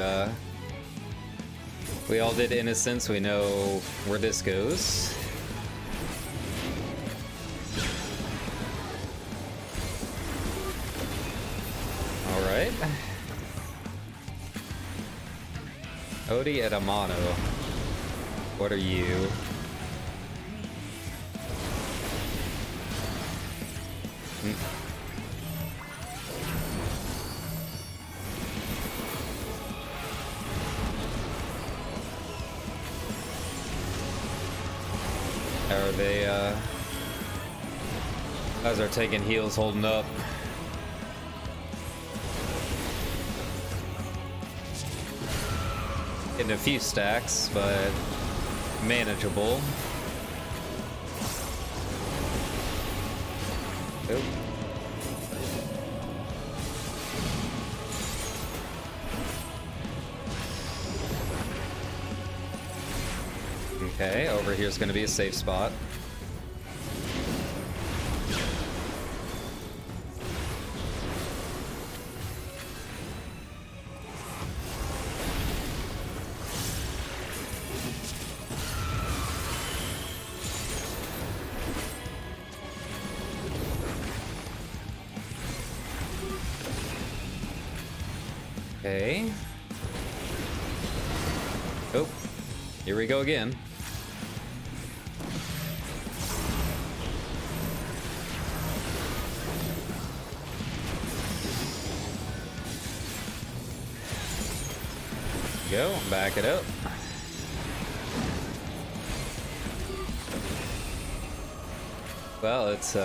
[SPEAKER 1] we all did Innocence, we know where this goes. Alright. Odi et Amano. What are you? Are they, as are taking heals holding up? Getting a few stacks, but manageable. Nope. Okay, over here's gonna be a safe spot. Okay. Oh, here we go again. Go, back it up. Well, it's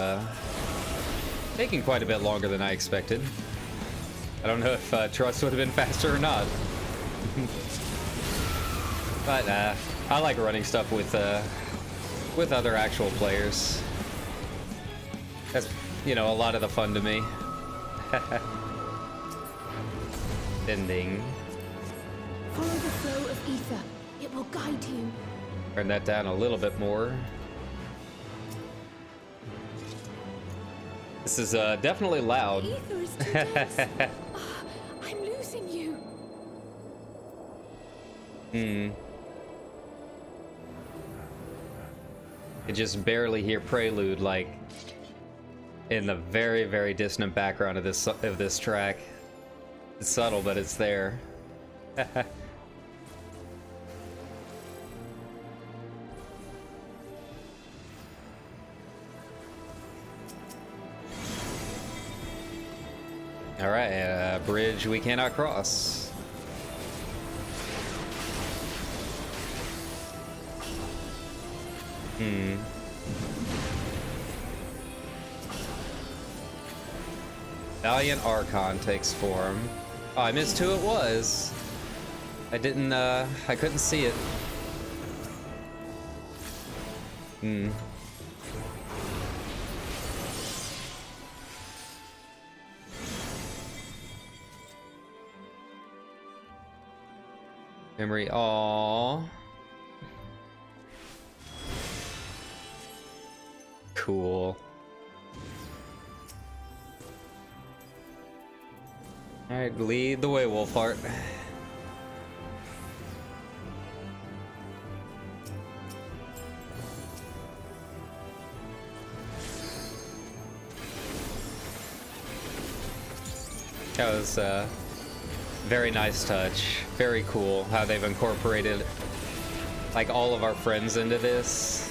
[SPEAKER 1] taking quite a bit longer than I expected. I don't know if Trust would have been faster or not. But I like running stuff with other actual players. That's, you know, a lot of the fun to me. Ending.
[SPEAKER 9] Follow the flow of ether. It will guide you.
[SPEAKER 1] Turn that down a little bit more. This is definitely loud.
[SPEAKER 9] The ether is too dense. I'm losing you.
[SPEAKER 1] You just barely hear Prelude, like, in the very, very distant background of this track. It's subtle, but it's there. Alright, bridge we cannot cross. Valiant Archon takes form. Oh, I missed who it was. I didn't, I couldn't see it. Memory, aww. Cool. Alright, lead the way, Wolfheart. That was a very nice touch. Very cool how they've incorporated like all of our friends into this.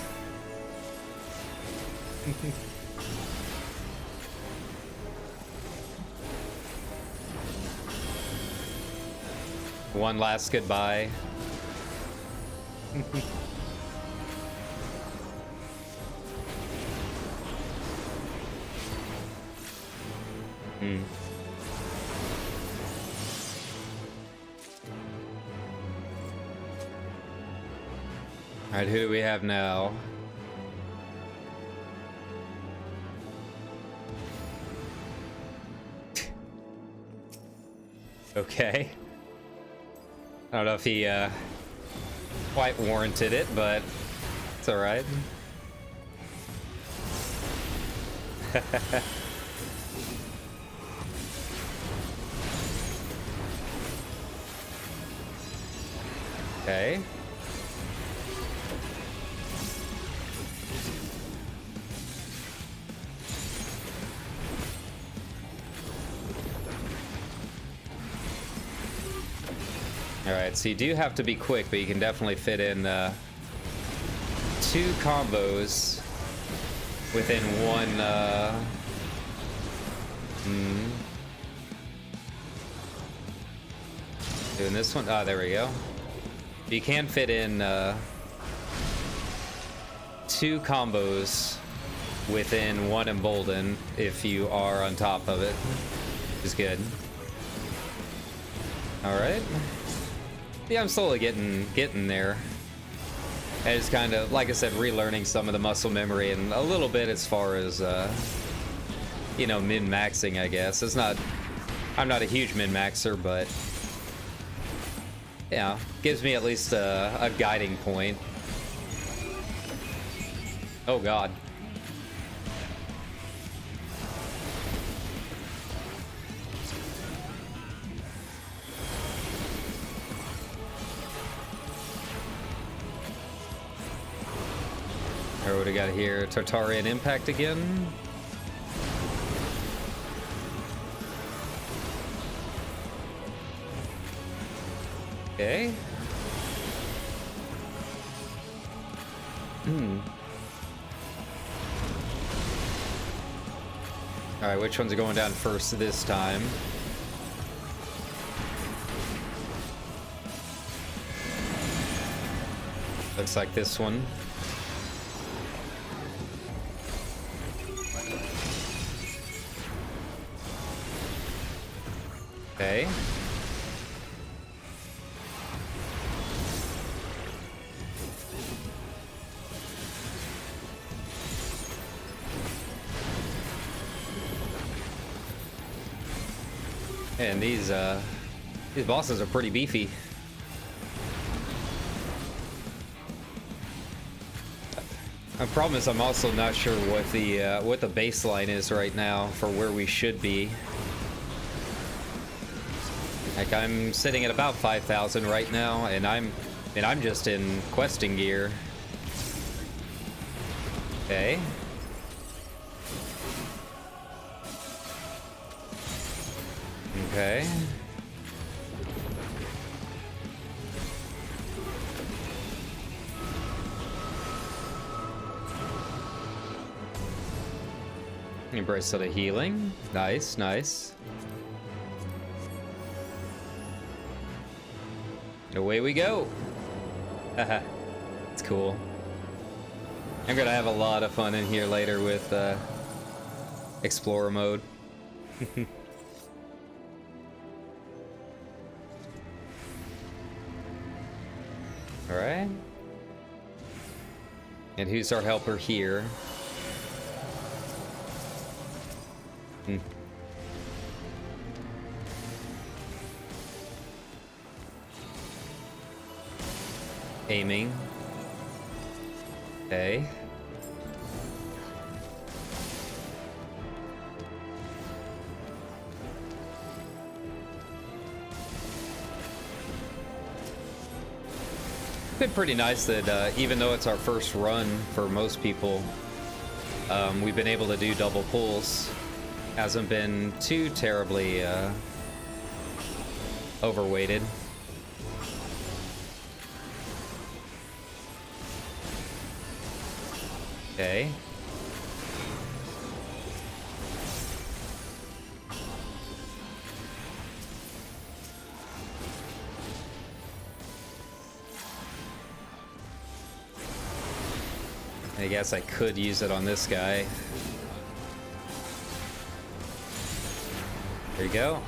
[SPEAKER 1] One last goodbye. Alright, who do we have now? Okay. I don't know if he quite warranted it, but it's alright. Okay. Alright, so you do have to be quick, but you can definitely fit in 2 combos within one doing this one. Ah, there we go. You can fit in 2 combos within one embolden if you are on top of it, which is good. Alright. Yeah, I'm slowly getting there. And it's kind of, like I said, relearning some of the muscle memory and a little bit as far as, you know, min-maxing, I guess. It's not, I'm not a huge min-maxer, but yeah, gives me at least a guiding point. Oh God. Alright, what do we got here? Tartarian Impact again. Okay. Alright, which ones are going down first this time? Looks like this one. Okay. And these bosses are pretty beefy. The problem is I'm also not sure what the baseline is right now for where we should be. Like, I'm sitting at about 5,000 right now, and I'm just in questing gear. Okay. Okay. Bracelet of healing. Nice, nice. Away we go. Haha. It's cool. I'm gonna have a lot of fun in here later with Explorer mode. Alright. And who's our helper here? Hmm. Aiming. Okay. It's been pretty nice that even though it's our first run for most people, we've been able to do double pulls. Hasn't been too terribly overweighted. Okay. I guess I could use it on this guy. There you go.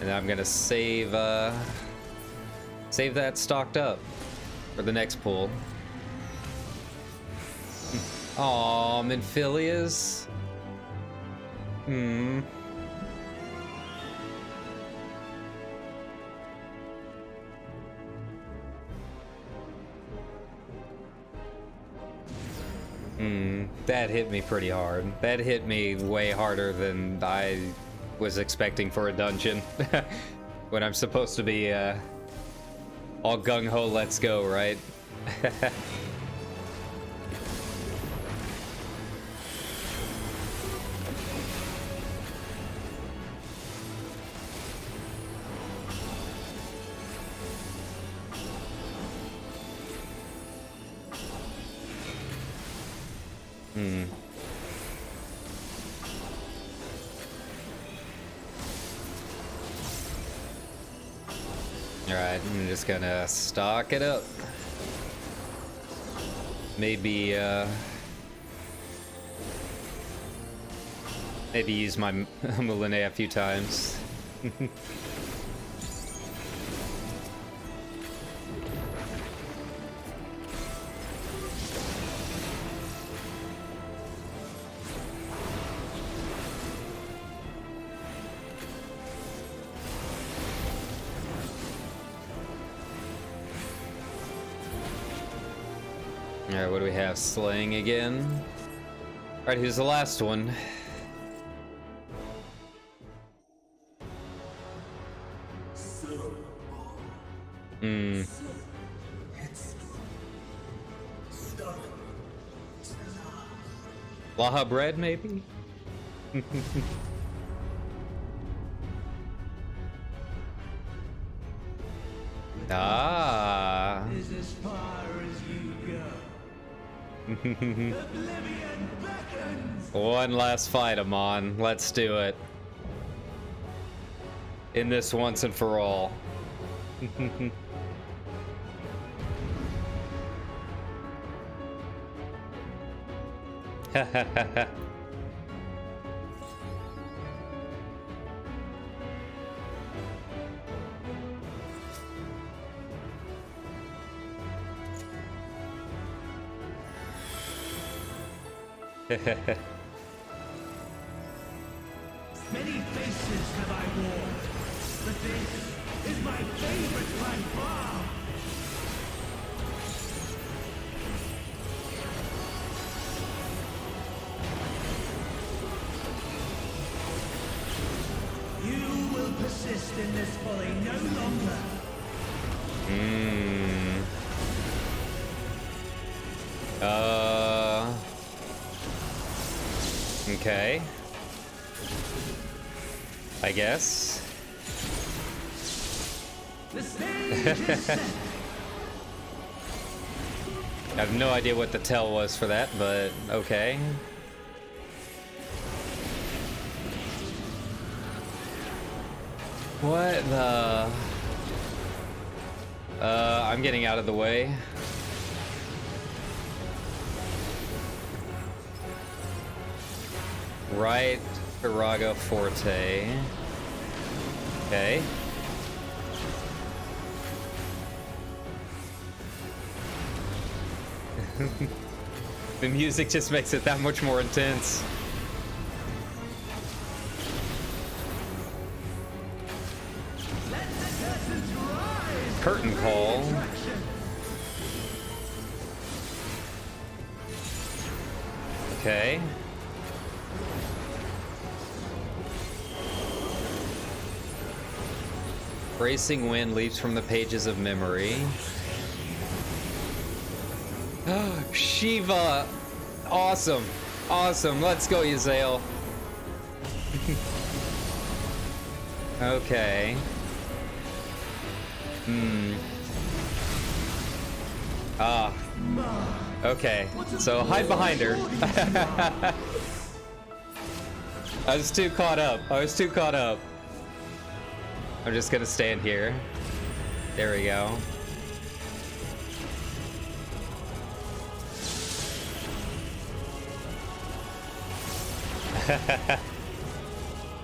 [SPEAKER 1] And I'm gonna save that stocked up for the next pull. Aw, Minphilias. Hmm. That hit me pretty hard. That hit me way harder than I was expecting for a dungeon. When I'm supposed to be all gung-ho, let's go, right? Alright, I'm just gonna stock it up. Maybe use my Moulinet a few times. Alright, what do we have? Slaying again. Alright, who's the last one? Laha bread, maybe? Ah.
[SPEAKER 12] Is as far as you go. Oblivion beckons.
[SPEAKER 1] One last fight, Amon. Let's do it. In this once and for all.
[SPEAKER 12] Many faces have I worn, but this is my favorite by far. You will persist in this folly no longer.
[SPEAKER 1] Okay. I guess.
[SPEAKER 12] The stage is set.
[SPEAKER 1] I have no idea what the tell was for that, but okay. What the... I'm getting out of the way. Right, Firaga Forte. Okay. The music just makes it that much more intense. Curtain call. Okay. Bracing wind leaps from the pages of memory. Shiva! Awesome! Awesome! Let's go, Yazael! Okay. Ah. Okay. So hide behind her. I was too caught up. I'm just gonna stand here. There we go.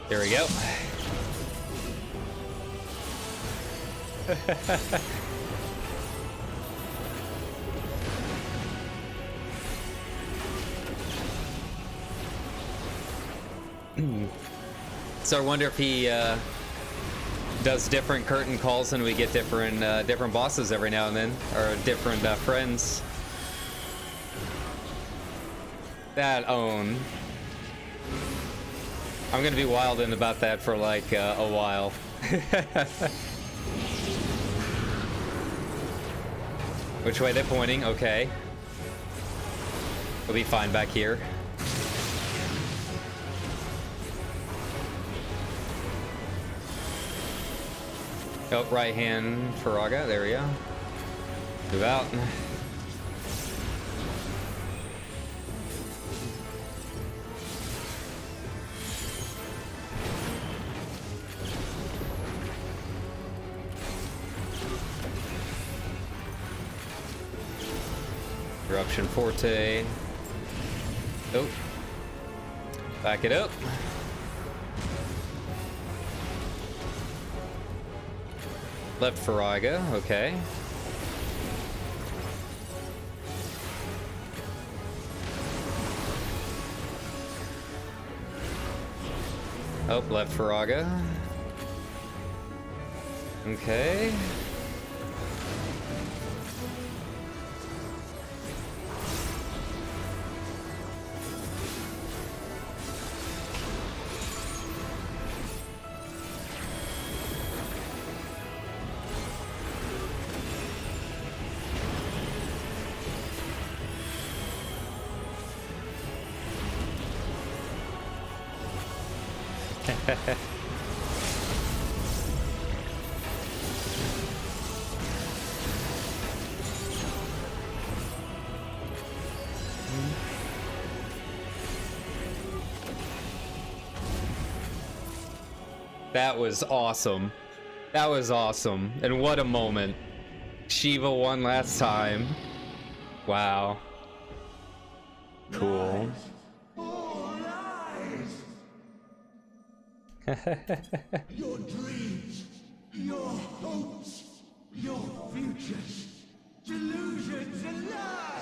[SPEAKER 1] There we go. So I wonder if he does different curtain calls and we get different different bosses every now and then, or different friends. That own. I'm gonna be wilding about that for like a while. Which way they're pointing? Okay. We'll be fine back here. Oh, right hand Firaga. There we go. Move out. Eruption Forte. Oh. Back it up. Left Firaga, okay. Oh, left Firaga. Okay. That was awesome. That was awesome. And what a moment. Shiva won last time. Wow. Cool.
[SPEAKER 12] Your dreams, your hopes, your futures, delusions and lies.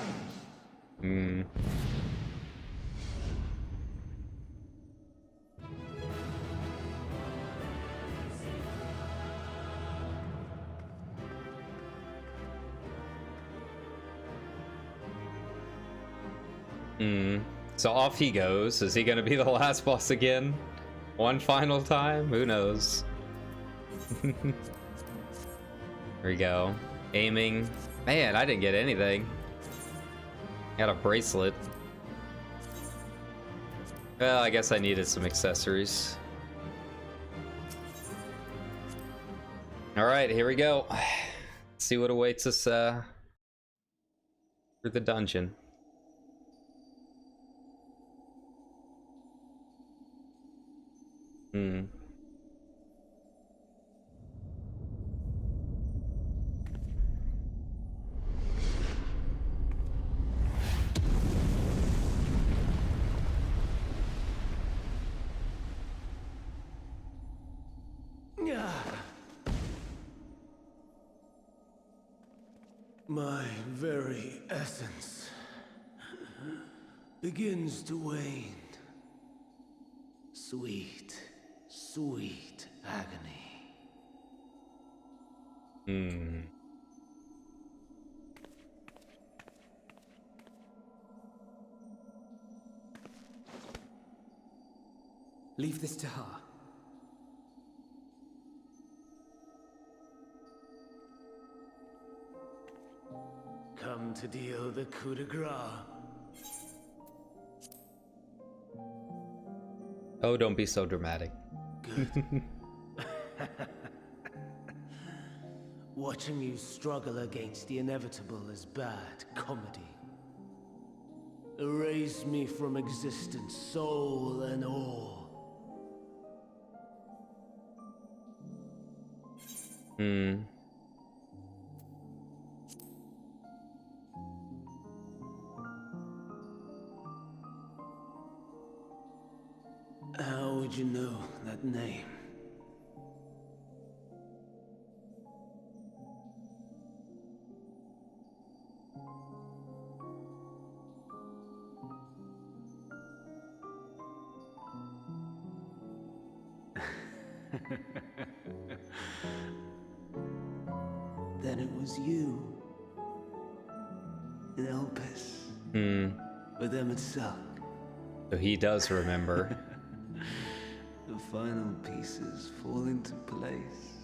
[SPEAKER 1] So off he goes. Is he gonna be the last boss again? One final time? Who knows? There we go. Aiming. Man, I didn't get anything. Got a bracelet. Well, I guess I needed some accessories. Alright, here we go. Let's see what awaits us through the dungeon.
[SPEAKER 12] My very essence begins to wane. Sweet, sweet agony.
[SPEAKER 4] Leave this to her.
[SPEAKER 12] Come to deal the coup de grace.
[SPEAKER 1] Oh, don't be so dramatic.
[SPEAKER 12] Good. Watching you struggle against the inevitable is bad comedy. Erase me from existence, soul and all. How would you know that name? Then it was you. In Elpis. With MSQ.
[SPEAKER 1] So he does remember.
[SPEAKER 12] The final pieces fall into place.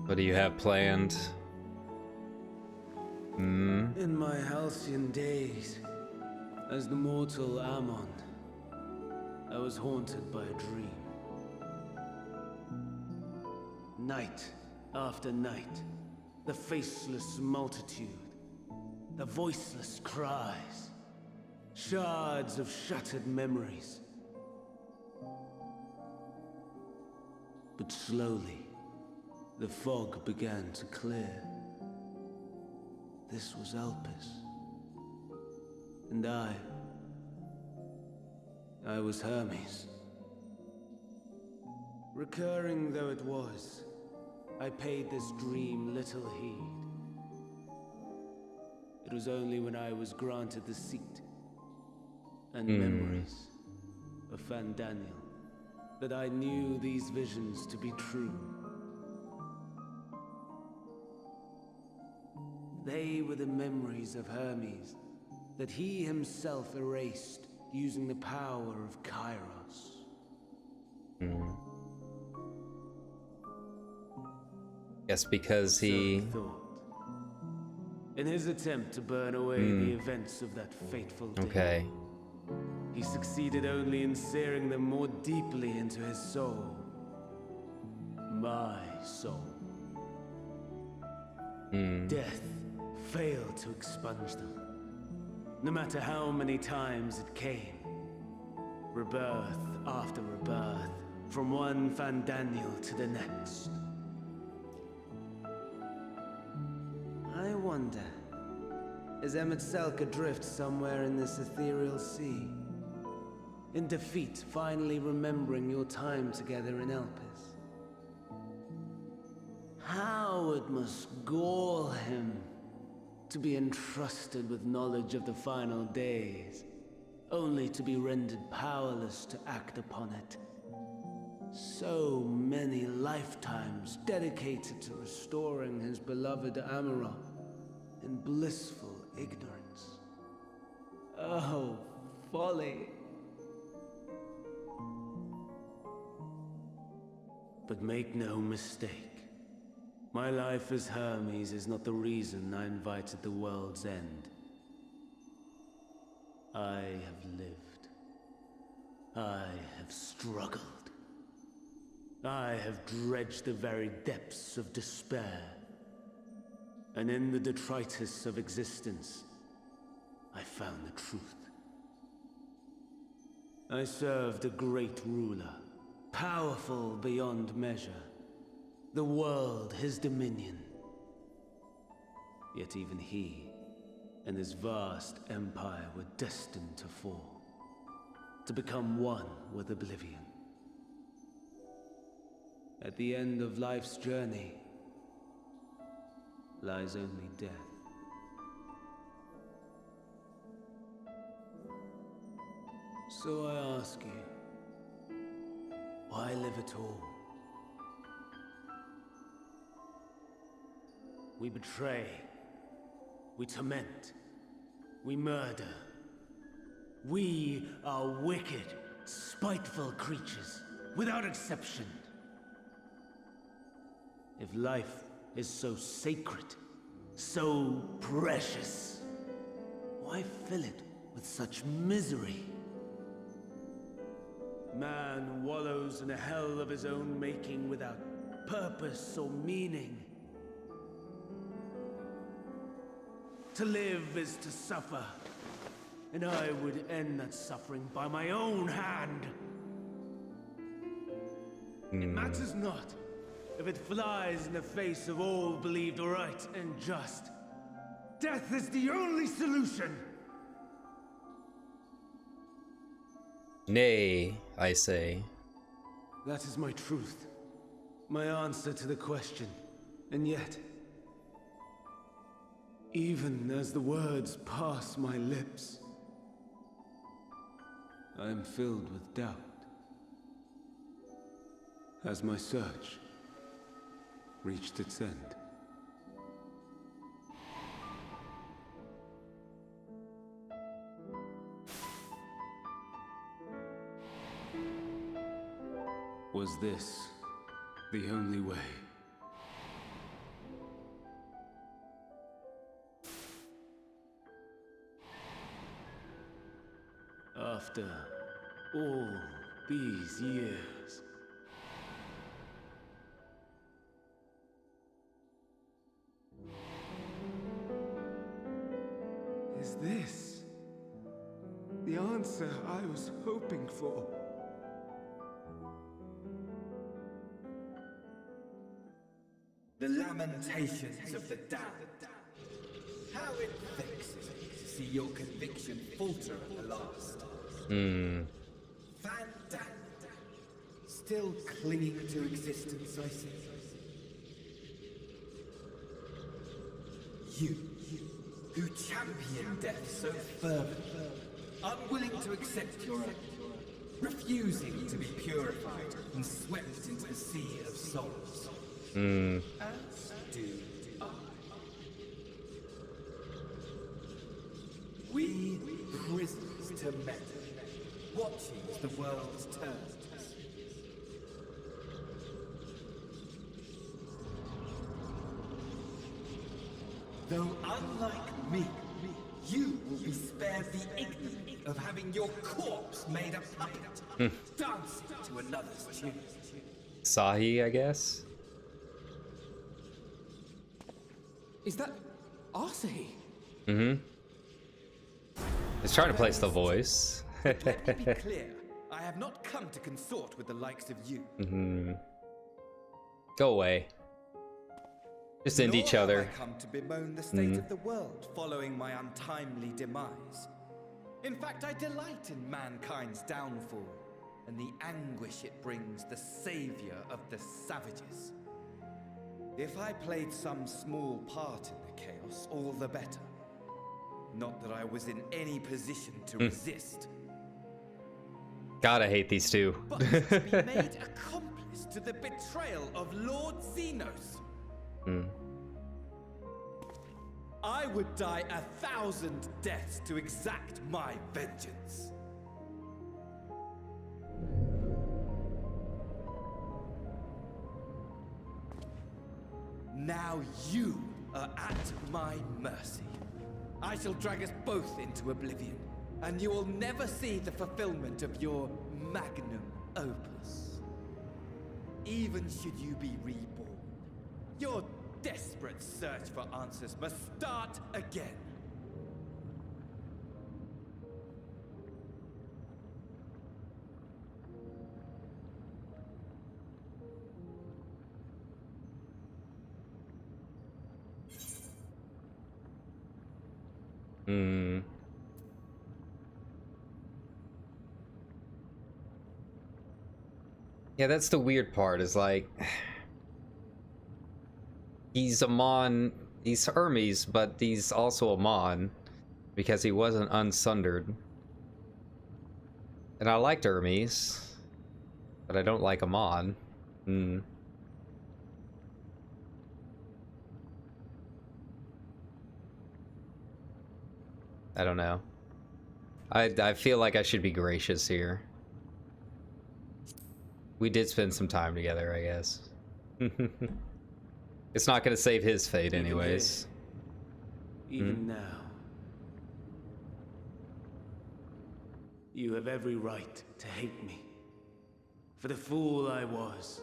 [SPEAKER 1] What do you have planned?
[SPEAKER 12] In my halcyon days, as the mortal Ammon, I was haunted by a dream. Night after night, the faceless multitude, the voiceless cries, shards of shattered memories. But slowly, the fog began to clear. This was Elpis. And I was Hermes. Recurring though it was, I paid this dream little heed. It was only when I was granted the seat and memories of Fandaniel that I knew these visions to be true. They were the memories of Hermes that he himself erased using the power of Kairos.
[SPEAKER 1] Yes, because he...
[SPEAKER 12] So he thought. In his attempt to burn away the events of that fateful day.
[SPEAKER 1] Okay.
[SPEAKER 12] He succeeded only in searing them more deeply into his soul. My soul. Death failed to expunge them. No matter how many times it came. Rebirth after rebirth, from one Fandaniel to the next. I wonder, is MSQ adrift somewhere in this ethereal sea? In defeat, finally remembering your time together in Elpis? How it must gall him to be entrusted with knowledge of the final days, only to be rendered powerless to act upon it. So many lifetimes dedicated to restoring his beloved Amarok in blissful ignorance. Oh, folly. But make no mistake. My life as Hermes is not the reason I invited the world's end. I have lived. I have struggled. I have dredged the very depths of despair. And in the detritus of existence, I found the truth. I served a great ruler, powerful beyond measure. The world, his dominion. Yet even he and his vast empire were destined to fall, to become one with oblivion. At the end of life's journey, lies only death. So I ask you, why live at all? We betray, we torment, we murder. We are wicked, spiteful creatures, without exception. If life is so sacred, so precious, why fill it with such misery? Man wallows in a hell of his own making without purpose or meaning. To live is to suffer, and I would end that suffering by my own hand. It matters not if it flies in the face of all believed right and just. Death is the only solution.
[SPEAKER 1] Nay, I say.
[SPEAKER 12] That is my truth, my answer to the question. And yet, even as the words pass my lips, I am filled with doubt. Has my search reached its end? Was this the only way? After all these years. Is this the answer I was hoping for?
[SPEAKER 15] The lamentations of the damned. How it vexes me to see your conviction falter at the last. Fandango. Still clinging to existence, I see. You, who champion death so fervently, unwilling to accept your own, refusing to be purified and swept into the sea of souls. As do I. We prisoners to metal, watching as the world turns. Though unlike me, you will be spared the ignominy of having your corpse made a puppet, dancing to another's tune.
[SPEAKER 1] Sahi, I guess?
[SPEAKER 4] Is that Asahi?
[SPEAKER 1] It's trying to place the voice.
[SPEAKER 15] Let me be clear. I have not come to consort with the likes of you.
[SPEAKER 1] Go away. Just end each other.
[SPEAKER 15] Nor have I come to bemoan the state of the world following my untimely demise. In fact, I delight in mankind's downfall and the anguish it brings the savior of the savages. If I played some small part in the chaos, all the better. Not that I was in any position to resist.
[SPEAKER 1] God, I hate these two.
[SPEAKER 15] But to be made accomplice to the betrayal of Lord Xenos. I would die 1,000 deaths to exact my vengeance. Now you are at my mercy. I shall drag us both into oblivion, and you will never see the fulfillment of your magnum opus. Even should you be reborn, your desperate search for answers must start again.
[SPEAKER 1] Yeah, that's the weird part, is like he's Amon He's Hermes, but he's also a Mon, because he wasn't unsundered. And I liked Hermes, but I don't like Amon. I don't know. I feel like I should be gracious here. We did spend some time together, I guess. It's not gonna save his fate anyways.
[SPEAKER 12] Even now. You have every right to hate me. For the fool I was.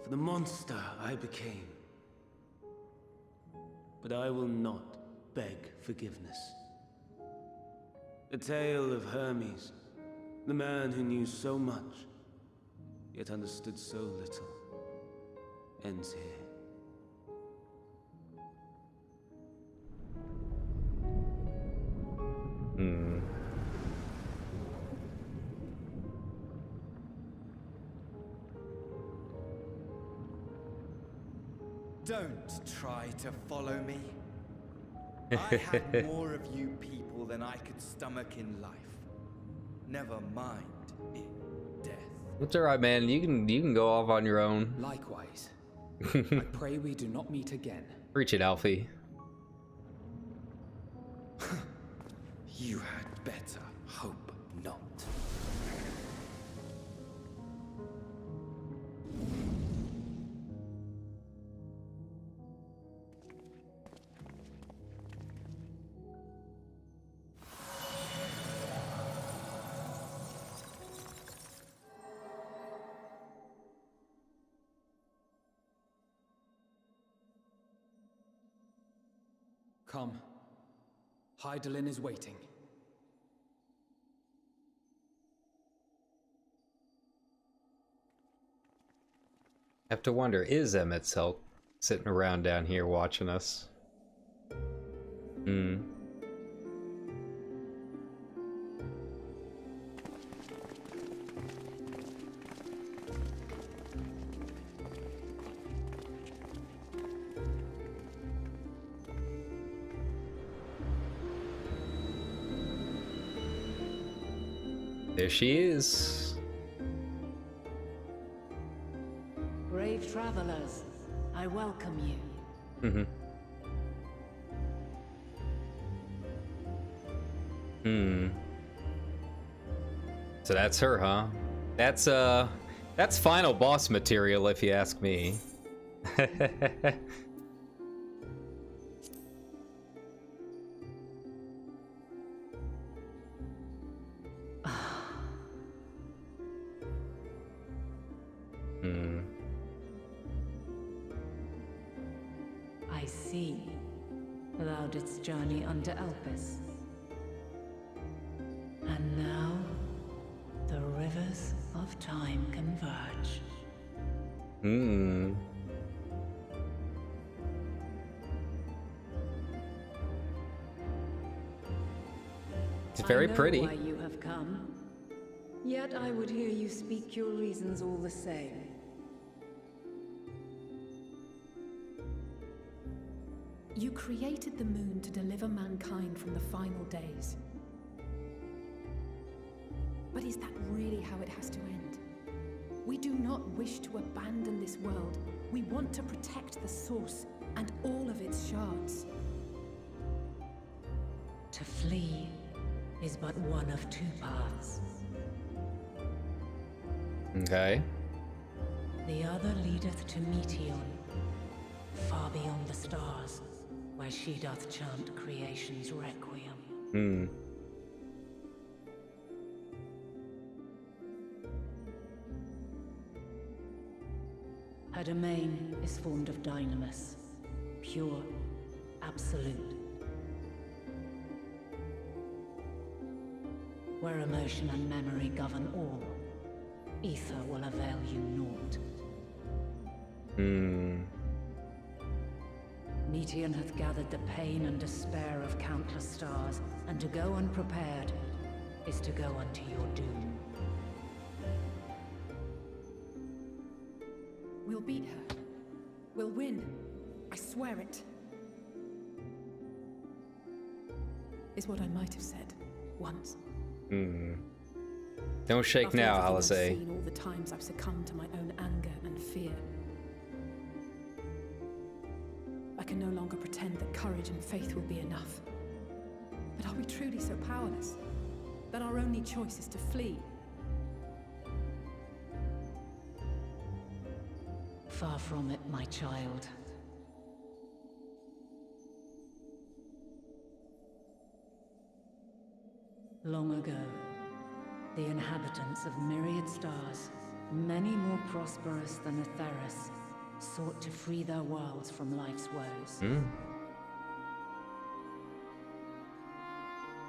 [SPEAKER 12] For the monster I became. But I will not beg forgiveness. The tale of Hermes, the man who knew so much, yet understood so little, ends here.
[SPEAKER 15] Don't try to follow me. I had more of you people than I could stomach in life. Never mind in death.
[SPEAKER 1] It's alright, man. You can go off on your own.
[SPEAKER 4] Likewise. I pray we do not meet again.
[SPEAKER 1] Preach it, Alfie.
[SPEAKER 20] You had better hope not.
[SPEAKER 4] Come. Hydaelyn is waiting.
[SPEAKER 1] I have to wonder, is Emet-Selch sitting around down here watching us? There she is.
[SPEAKER 2] Brave travelers, I welcome you.
[SPEAKER 1] So that's her, huh? That's final boss material if you ask me.
[SPEAKER 2] I see. Thou didst journey unto Elpis. And now, the rivers of time converge.
[SPEAKER 1] It's very pretty.
[SPEAKER 2] I know why you have come. Yet I would hear you speak your reasons all the same.
[SPEAKER 21] You created the moon to deliver mankind from the final days. But is that really how it has to end? We do not wish to abandon this world. We want to protect the source and all of its shards.
[SPEAKER 2] To flee is but one of two paths.
[SPEAKER 1] Okay.
[SPEAKER 2] The other leadeth to Meteon, far beyond the stars, where she doth chant creation's requiem. Her domain is formed of dynamis, pure, absolute. Where emotion and memory govern all, ether will avail you naught. Meteon hath gathered the pain and despair of countless stars, and to go unprepared is to go unto your doom.
[SPEAKER 21] We'll beat her. We'll win. I swear it. is what I might have said once.
[SPEAKER 1] Don't shake
[SPEAKER 21] After
[SPEAKER 1] now,
[SPEAKER 21] everything I've
[SPEAKER 1] Alice.
[SPEAKER 21] seen, all the times I've succumbed to my own anger and fear. I can no longer pretend that courage and faith will be enough. But are we truly so powerless that our only choice is to flee?
[SPEAKER 2] Far from it, my child. Long ago, the inhabitants of myriad stars, many more prosperous than Atheris, sought to free their worlds from life's woes.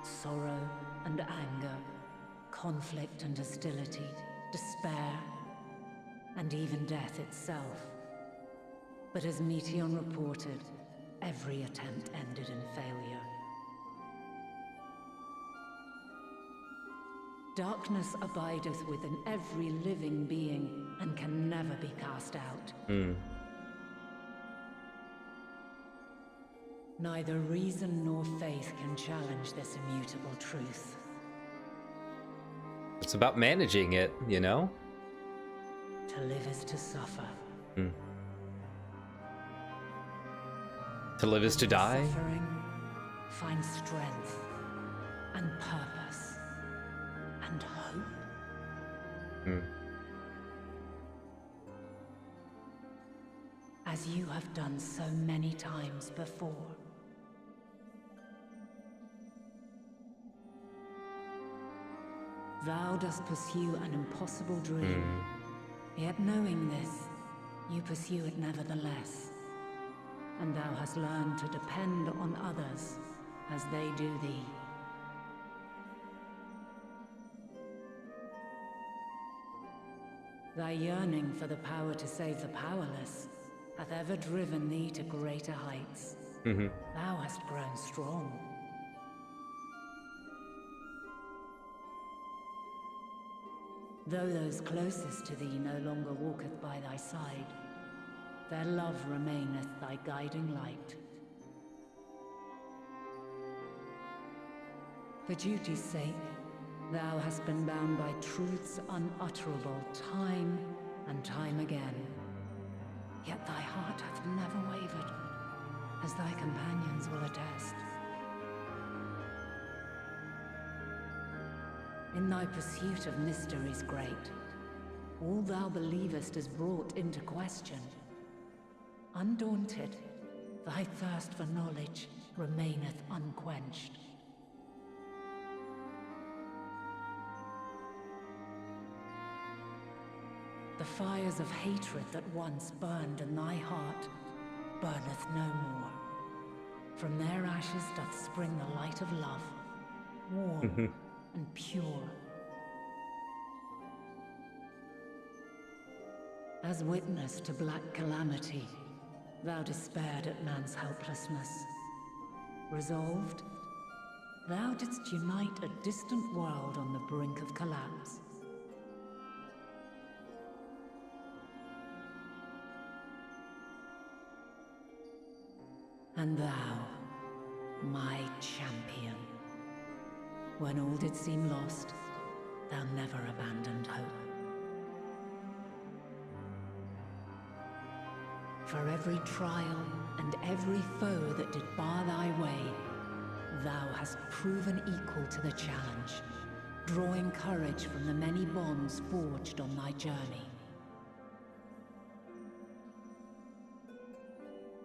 [SPEAKER 2] Sorrow and anger, conflict and hostility, despair, and even death itself. But as Meteon reported, every attempt ended in failure. Darkness abideth within every living being and can never be cast out. Neither reason nor faith can challenge this immutable truth.
[SPEAKER 1] It's about managing it, you know?
[SPEAKER 2] To live is to suffer.
[SPEAKER 1] To live is to die?
[SPEAKER 2] Suffering, find strength and purpose and hope. As you have done so many times before. Thou dost pursue an impossible dream, yet knowing this, you pursue it nevertheless. And thou hast learned to depend on others as they do thee. Thy yearning for the power to save the powerless hath ever driven thee to greater heights. Thou hast grown strong. Though those closest to thee no longer walketh by thy side, their love remaineth thy guiding light. For duty's sake, thou hast been bound by truths unutterable time and time again. Yet thy heart hath never wavered, as thy companions will attest. In thy pursuit of mysteries great, all thou believest is brought into question. Undaunted, thy thirst for knowledge remaineth unquenched. The fires of hatred that once burned in thy heart burneth no more. From their ashes doth spring the light of love, warm and pure. As witness to black calamity, thou despaired at man's helplessness. Resolved, thou didst unite a distant world on the brink of collapse. And thou, my champion, when all did seem lost, thou never abandoned hope. For every trial and every foe that did bar thy way, thou hast proven equal to the challenge, drawing courage from the many bonds forged on thy journey.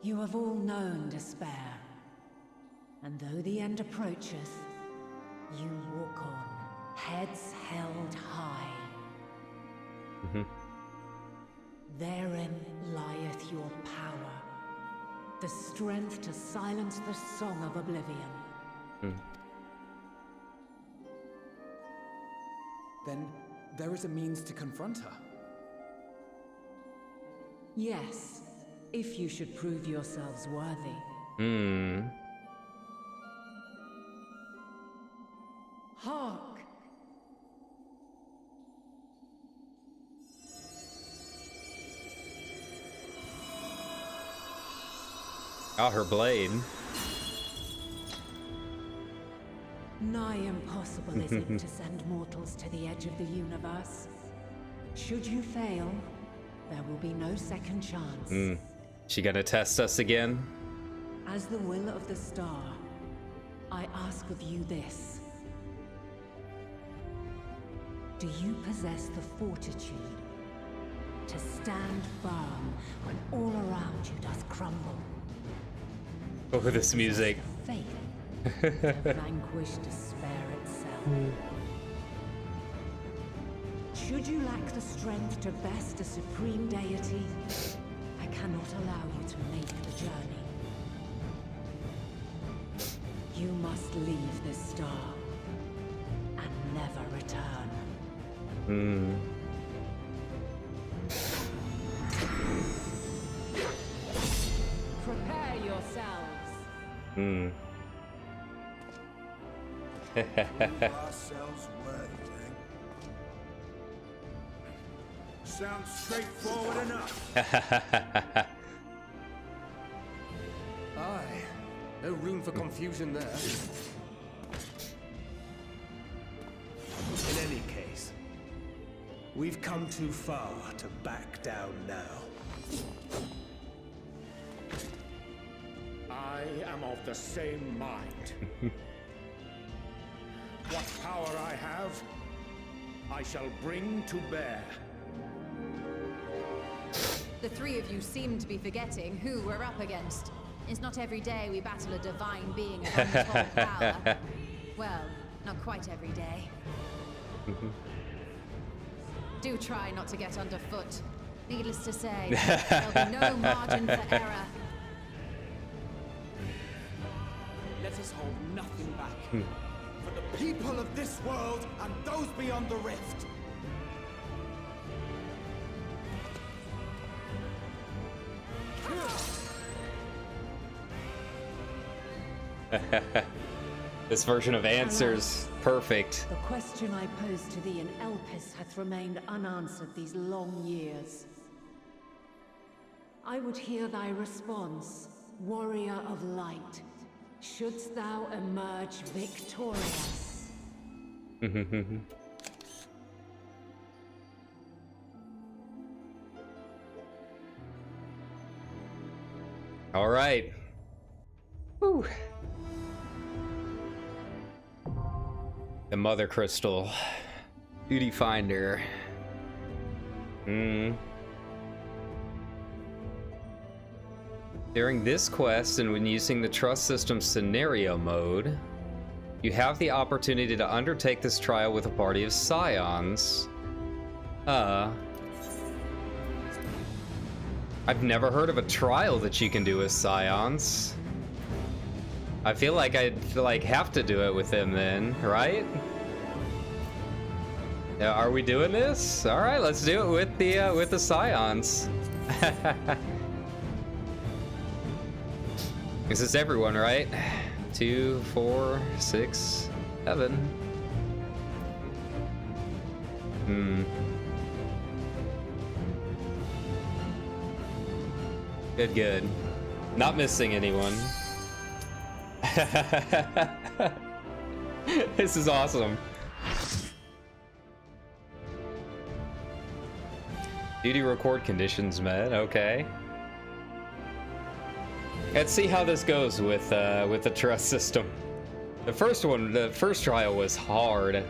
[SPEAKER 2] You have all known despair, and though the end approacheth, you walk on, heads held high. Therein lieth your power, the strength to silence the song of oblivion.
[SPEAKER 4] Then there is a means to confront her.
[SPEAKER 2] Yes, if you should prove yourselves worthy. Hark!
[SPEAKER 1] Oh, her blade.
[SPEAKER 2] Nigh impossible is it to send mortals to the edge of the universe. Should you fail, there will be no second chance.
[SPEAKER 1] She gonna test us again?
[SPEAKER 2] As the will of the star, I ask of you this. Do you possess the fortitude to stand firm when all around you does crumble?
[SPEAKER 1] Oh, this music.
[SPEAKER 2] Faith to vanquish despair itself. Should you lack the strength to best a supreme deity, I cannot allow you to make the journey. You must leave this star and never return. Prepare yourselves.
[SPEAKER 6] Ourselves worthy, eh? Sounds straightforward enough.
[SPEAKER 16] Aye, no room for confusion there.
[SPEAKER 6] In any case, we've come too far to back down now.
[SPEAKER 8] I am of the same mind. What power I have, I shall bring to bear.
[SPEAKER 3] The three of you seem to be forgetting who we're up against. It's not every day we battle a divine being of untold power. Well, not quite every day. Do try not to get underfoot. Needless to say, there'll be no margin for error.
[SPEAKER 10] Let us hold nothing back. For the people of this world and those beyond the rift.
[SPEAKER 1] This version of answers, perfect.
[SPEAKER 2] The question I posed to thee in Elpis hath remained unanswered these long years. I would hear thy response, warrior of light. Shouldst thou emerge victorious?
[SPEAKER 1] All right. Whew. The Mother Crystal. Duty Finder. During this quest and when using the Trust System scenario mode, you have the opportunity to undertake this trial with a party of Scions. I've never heard of a trial that you can do with Scions. I feel like I'd have to do it with them then, right? Yeah, are we doing this? All right, let's do it with the Scions. This is everyone, right? 2, 4, 6, 7. Good. Not missing anyone. This is awesome. Duty record conditions met. Okay. Let's see how this goes with the trust system. The first trial was hard,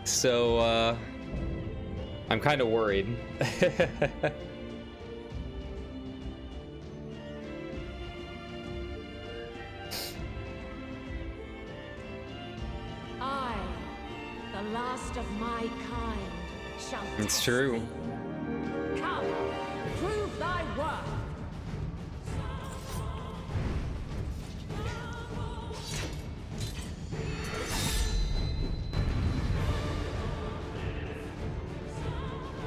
[SPEAKER 1] so I'm kind of worried.
[SPEAKER 2] I, the last of my kind, shall.
[SPEAKER 1] It's true.
[SPEAKER 2] Come, prove thy worth.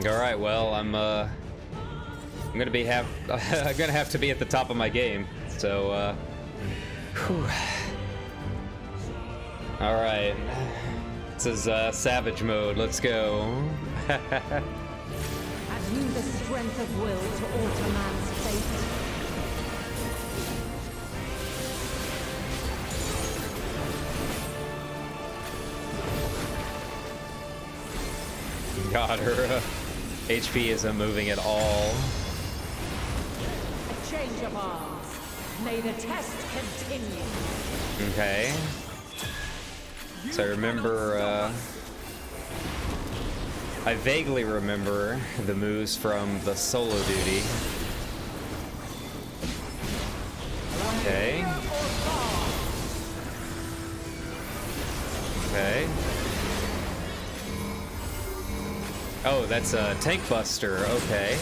[SPEAKER 1] All right, well, I'm gonna have to be at the top of my game. So, whew. All right, this is savage mode. Let's go.
[SPEAKER 2] Have you the strength of will to alter man's fate?
[SPEAKER 1] god, her HP isn't moving at all.
[SPEAKER 2] A change of arms. May the test continue.
[SPEAKER 1] Okay. So I remember, I vaguely remember the moves from the solo duty. Okay. Okay. Oh, that's a tank buster. Okay.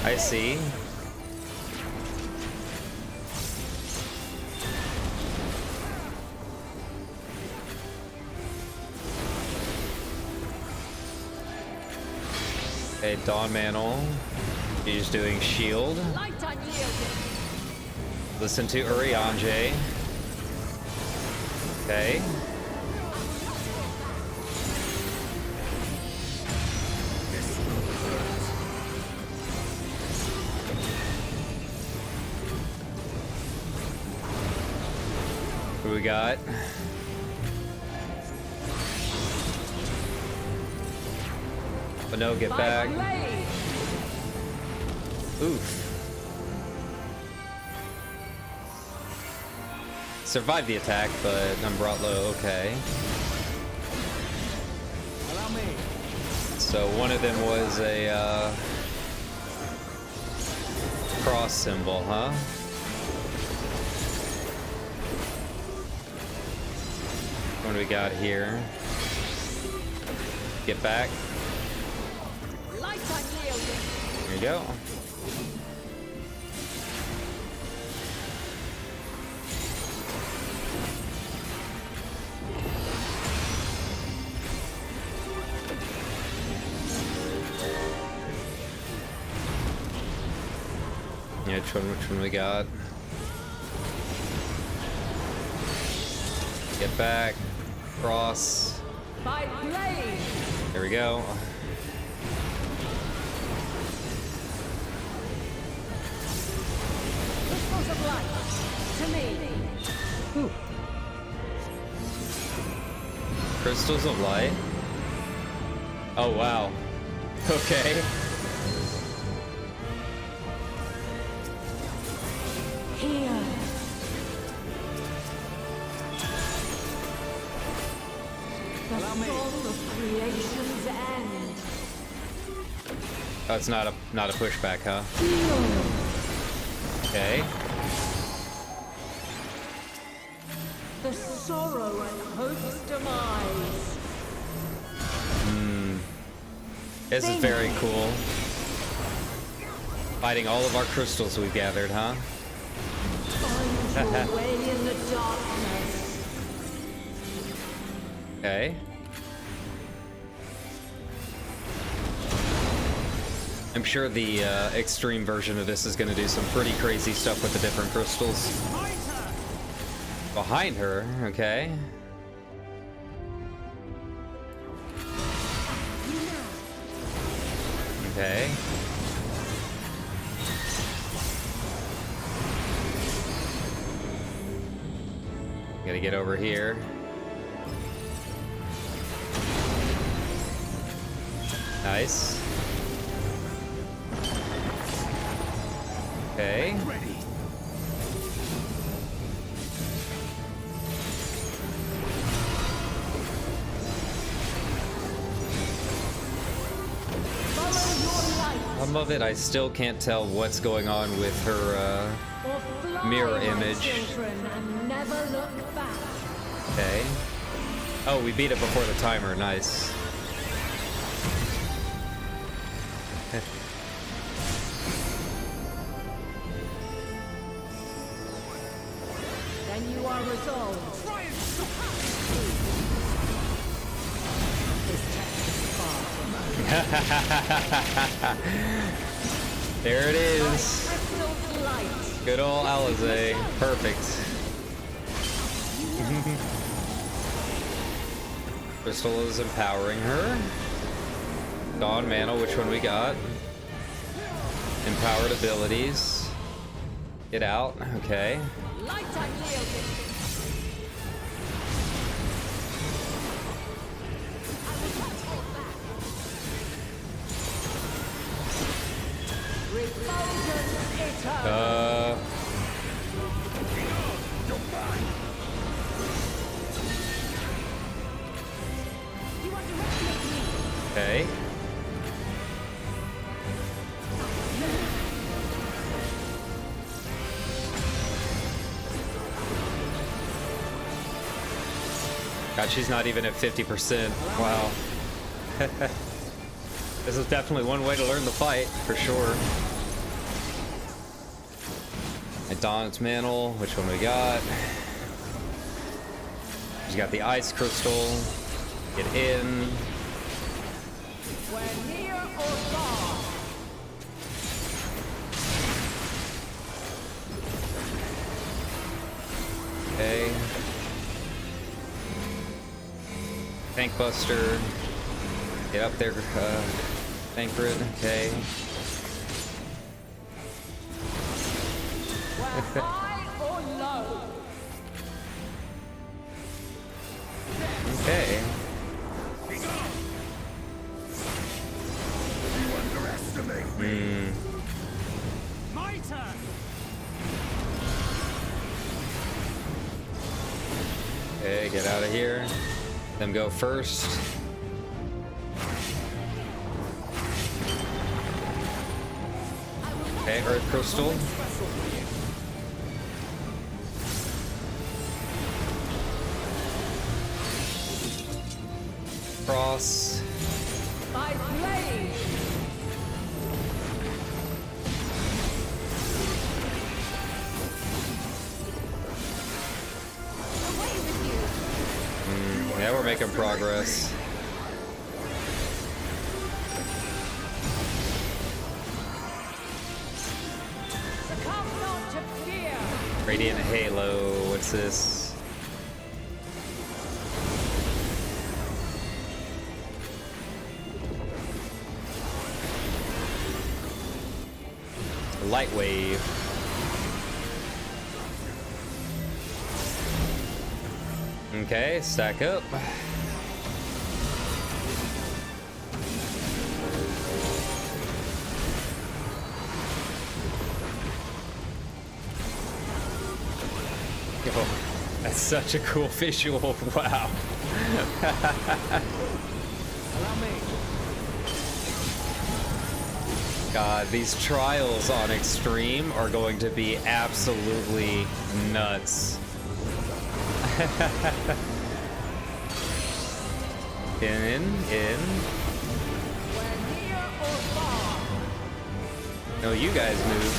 [SPEAKER 1] I see. Okay, Dawn Mantle. He's doing shield. Listen to Urianger. Okay. Who we got? But no, get back. Oof. Survived the attack, but I'm brought low. Okay. So one of them was a cross symbol, huh? What do we got here? Get back. There you go. Yeah, which one we got? Get back. Cross.
[SPEAKER 2] By blade.
[SPEAKER 1] There we go.
[SPEAKER 2] Crystals of light. To me.
[SPEAKER 1] Ooh. Crystals of light. Oh wow. Okay.
[SPEAKER 2] Here. The soul of creation's end.
[SPEAKER 1] Oh, it's not a pushback, huh? Okay.
[SPEAKER 2] The sorrow and hope's demise.
[SPEAKER 1] This is very cool. Fighting all of our crystals we've gathered, huh?
[SPEAKER 2] Find your way in the darkness.
[SPEAKER 1] Okay. I'm sure the extreme version of this is going to do some pretty crazy stuff with the different crystals. Behind her, okay. Okay. Gotta get over here. Nice. Okay. Some of it I still can't tell what's going on with her mirror image.
[SPEAKER 2] And never look back.
[SPEAKER 1] Okay. Oh, we beat it before the timer. Nice.
[SPEAKER 2] Then you are resolved. This test is far from over.
[SPEAKER 1] There it is. Good old Alizé. Perfect. Crystal is empowering her. Dawn Mantle, which one we got? Empowered abilities. Get out. Okay. Okay. God, she's not even at 50%. Wow. This is definitely one way to learn the fight, for sure. Dawn's Mantle, which one we got? She's got the Ice Crystal. Get in.
[SPEAKER 8] We're near or far.
[SPEAKER 1] Okay. Tank Buster. Get up there, Tancred. Okay.
[SPEAKER 8] We're high or low.
[SPEAKER 1] Okay.
[SPEAKER 6] You underestimate me.
[SPEAKER 8] My turn.
[SPEAKER 1] Okay, get out of here. Them go first. Okay, Earth Crystal. Cross.
[SPEAKER 8] My blade.
[SPEAKER 1] Yeah, we're making progress.
[SPEAKER 8] Succumb not to fear.
[SPEAKER 1] Radiant Halo, what's this? Light Wave. Okay, stack up. Yo, that's such a cool visual. Wow. God, these trials on Extreme are going to be absolutely nuts. In. No, you guys move.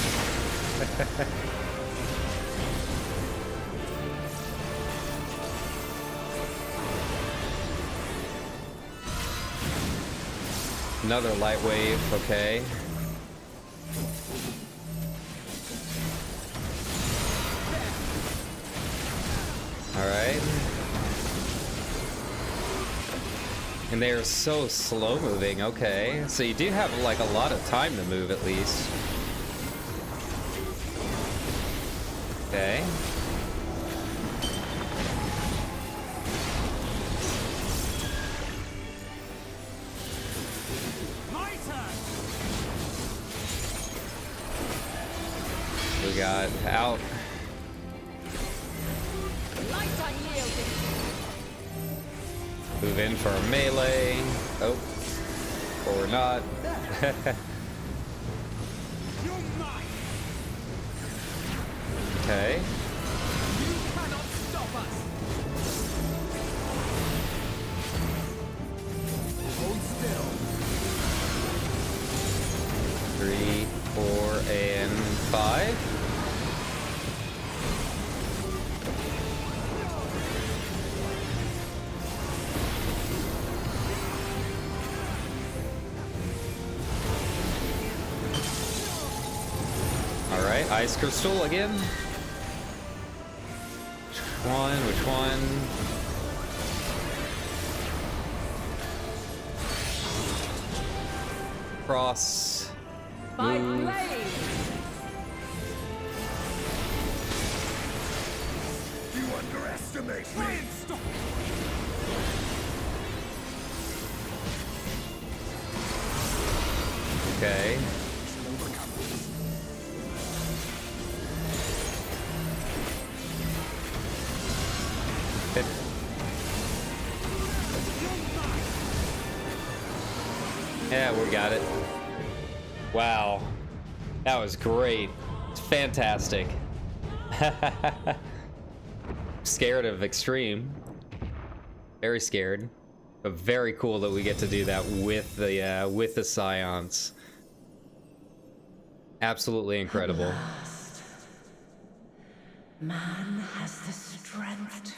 [SPEAKER 1] Another light wave, okay. Alright. And they are so slow moving, okay. So you do have like a lot of time to move at least. Okay. We got out. Move in for a melee. Oh. Or not. Okay.
[SPEAKER 8] You cannot stop us.
[SPEAKER 6] Hold still.
[SPEAKER 1] 3, 4, and 5. Alright, Ice Crystal again. Which one? Cross.
[SPEAKER 8] By
[SPEAKER 1] Move.
[SPEAKER 8] blade.
[SPEAKER 6] You underestimate me.
[SPEAKER 1] Okay. Yeah, we got it. Wow. That was great. It's fantastic. Scared of extreme. Very scared. But very cool that we get to do that with the scions. Absolutely incredible.
[SPEAKER 2] At last, man has the strength to.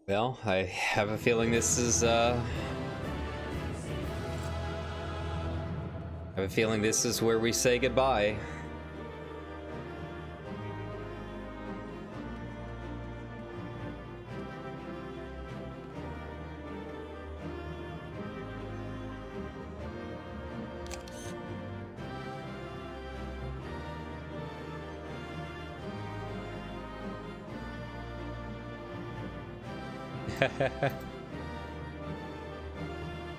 [SPEAKER 1] Well, I have a feeling this is I have a feeling this is where we say goodbye.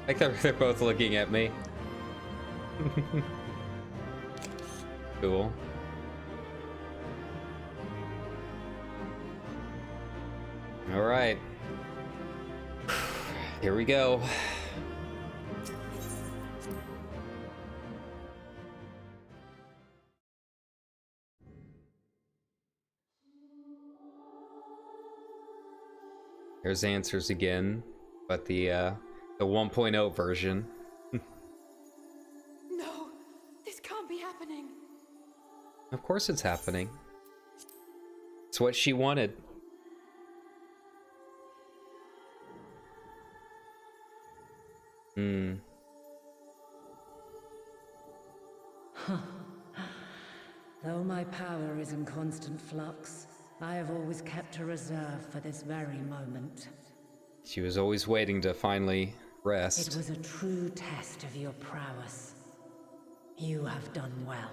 [SPEAKER 1] Like they're both looking at me. Cool. All right. Here we go. There's answers again, but the 1.0 version.
[SPEAKER 21] No, this can't be happening.
[SPEAKER 1] Of course it's happening. It's what she wanted.
[SPEAKER 2] Though my power is in constant flux, I have always kept a reserve for this very moment.
[SPEAKER 1] She was always waiting to finally rest.
[SPEAKER 2] It was a true test of your prowess. You have done well.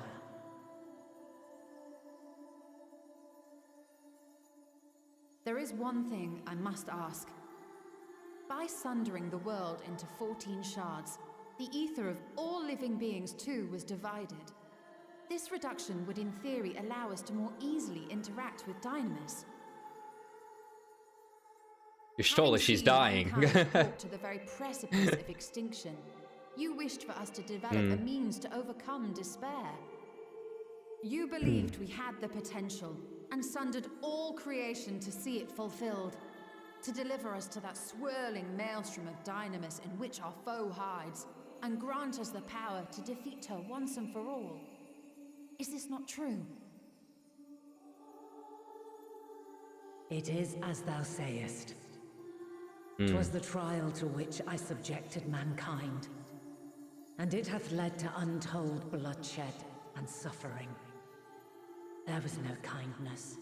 [SPEAKER 3] There is one thing I must ask. By sundering the world into 14 shards, the ether of all living beings too was divided. This reduction would in theory allow us to more easily interact with Dynamis.
[SPEAKER 1] You're Stola, she's dying.
[SPEAKER 3] Brought to the very precipice of extinction, you wished for us to develop a means to overcome despair. You believed we had the potential and sundered all creation to see it fulfilled, to deliver us to that swirling maelstrom of Dynamis in which our foe hides, and grant us the power to defeat her once and for all. Is this not true?
[SPEAKER 2] It is as thou sayest. 'Twas the trial to which I subjected mankind, and it hath led to untold bloodshed and suffering. There was no kindness,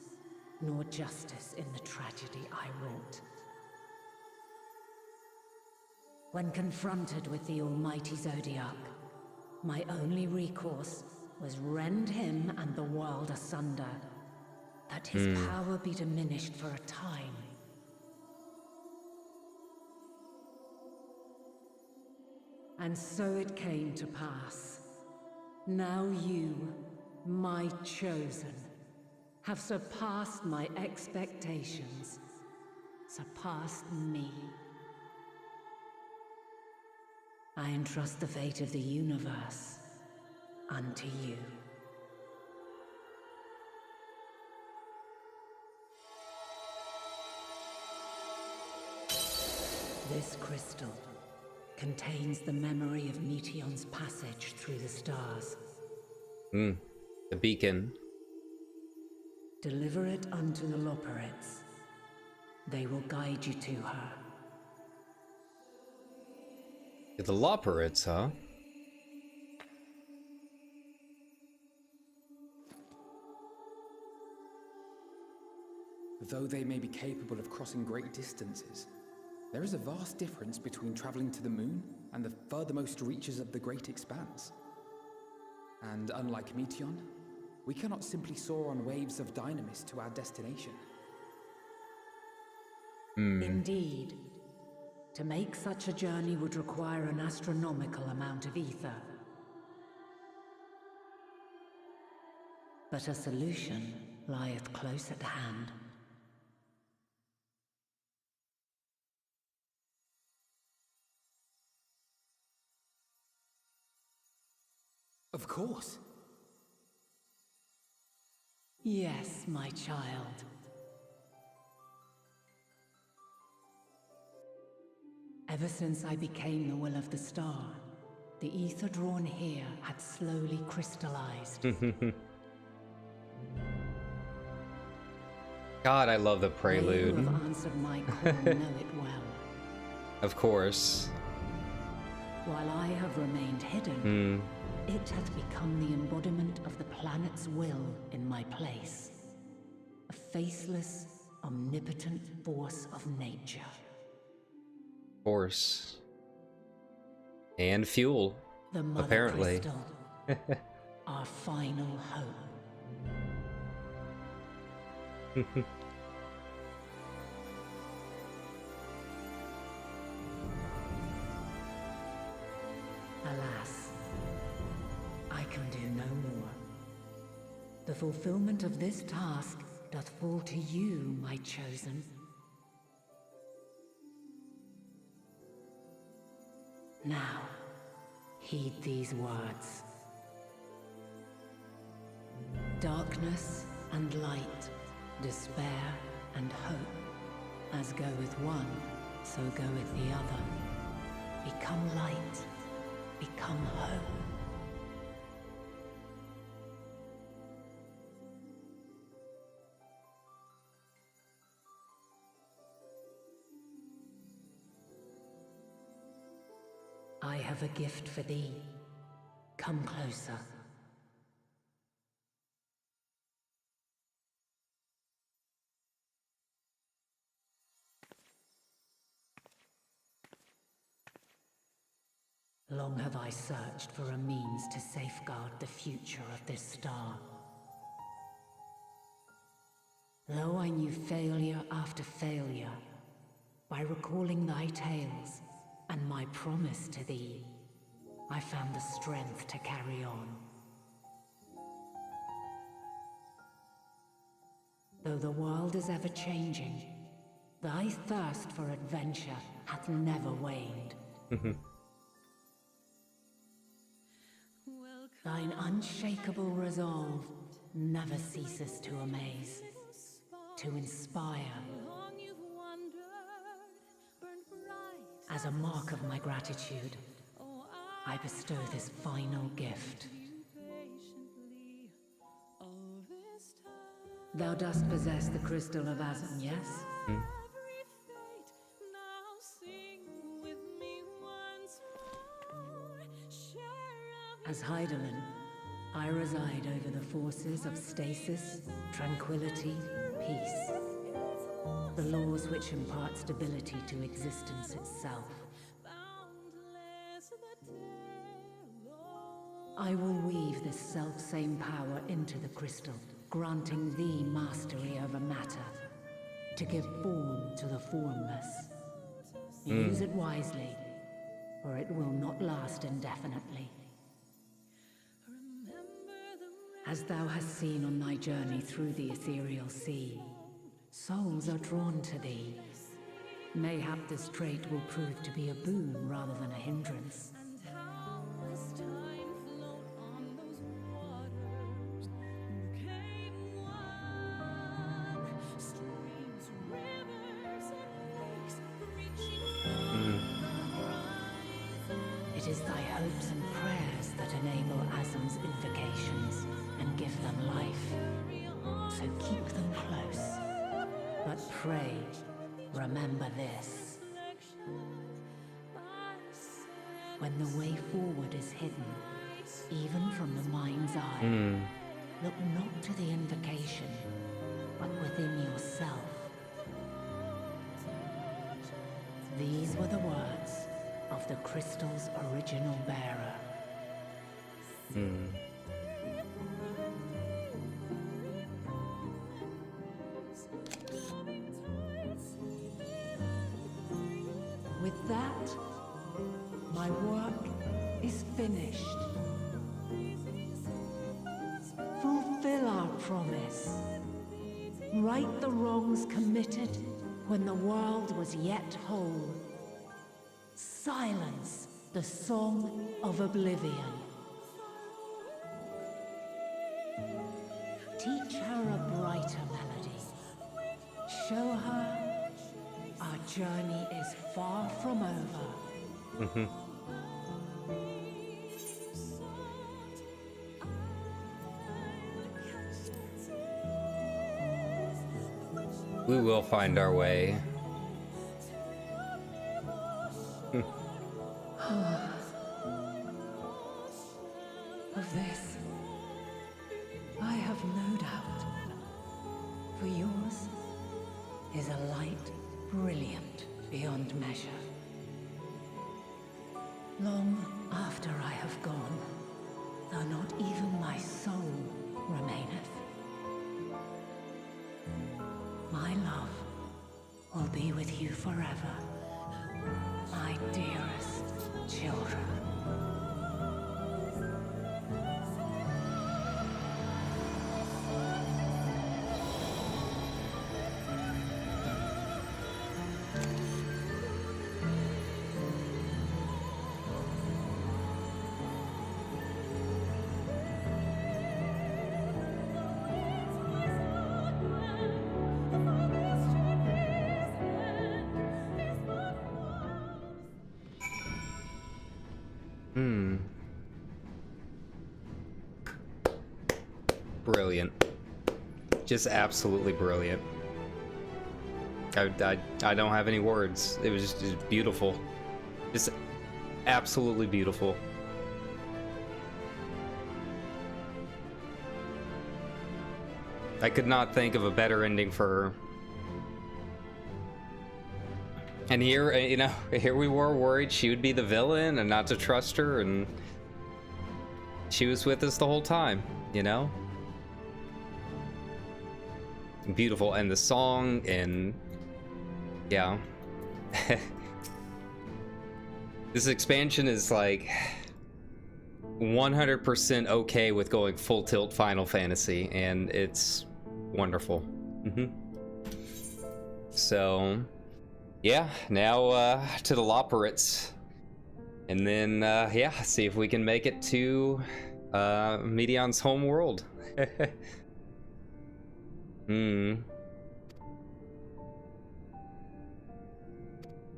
[SPEAKER 2] nor justice in the tragedy I wrought. When confronted with the almighty Zodiac, my only recourse was rend him and the world asunder, that his power be diminished for a time. And so it came to pass. Now you, my chosen, have surpassed my expectations, surpassed me. I entrust the fate of the universe unto you. This crystal contains the memory of Meteion's passage through the stars.
[SPEAKER 1] The beacon.
[SPEAKER 2] Deliver it unto the Loporrits. They will guide you to her.
[SPEAKER 1] The Loporrits, huh?
[SPEAKER 4] Though they may be capable of crossing great distances, there is a vast difference between traveling to the moon and the furthermost reaches of the great expanse. And unlike Meteion, we cannot simply soar on waves of Dynamis to our destination.
[SPEAKER 2] Indeed. To make such a journey would require an astronomical amount of ether. But a solution lieth close at hand.
[SPEAKER 4] Of course.
[SPEAKER 2] Yes, my child. Ever since I became the will of the star, the ether drawn here had slowly crystallized.
[SPEAKER 1] God, I love the
[SPEAKER 2] They
[SPEAKER 1] prelude.
[SPEAKER 2] who have answered my call know it well.
[SPEAKER 1] Of course.
[SPEAKER 2] While I have remained hidden, it has become the embodiment of the planet's will in my place. A faceless, omnipotent force of nature.
[SPEAKER 1] Force. And fuel.
[SPEAKER 2] The Mother
[SPEAKER 1] Apparently.
[SPEAKER 2] Crystal. Our final hope. Alas, I can do no more. The fulfillment of this task doth fall to you, my chosen. Now, heed these words. Darkness and light, despair and hope. As goeth one, so goeth the other. Become light, become hope. I have a gift for thee. Come closer. Long have I searched for a means to safeguard the future of this star. Though I knew failure after failure, by recalling thy tales and my promise to thee, I found the strength to carry on. Though the world is ever changing, thy thirst for adventure hath never waned. Thine unshakable resolve never ceases to amaze, to inspire. As a mark of my gratitude, I bestow this final gift. Thou dost possess the crystal of Azam, yes? As Heidelin, I reside over the forces of stasis, tranquility, peace. The laws which impart stability to existence itself. I will weave this self-same power into the crystal, granting thee mastery over matter, to give form to the formless. Use it wisely, or it will not last indefinitely. As thou hast seen on thy journey through the ethereal sea, souls are drawn to thee. Mayhap this trait will prove to be a boon rather than a hindrance. It is thy hopes and prayers that enable Azam's invocations and give them life. So keep them close. But pray, remember this. When the way forward is hidden, even from the mind's eye, look not to the invocation, but within yourself. These were the words of the crystal's original bearer. With that, my work is finished. Fulfill our promise. Right the wrongs committed when the world was yet whole. Silence the song of oblivion. Teach her a brighter melody. Show her our journey is far from over.
[SPEAKER 1] We will find our way.
[SPEAKER 2] Of this, I have no doubt. For yours is a light brilliant beyond measure. Long after I have gone, though not even my soul remaineth, my love will be with you forever, my dearest children.
[SPEAKER 1] Brilliant. Just absolutely brilliant. I don't have any words. It was just beautiful. Just absolutely beautiful. I could not think of a better ending for her. And here, you know, here we were worried she would be the villain and not to trust her, and she was with us the whole time, you know? Beautiful. And the song, and yeah. This expansion is like 100% okay with going full tilt Final Fantasy, and it's wonderful. So yeah, now to the Loperates, and then yeah, see if we can make it to Medion's home world.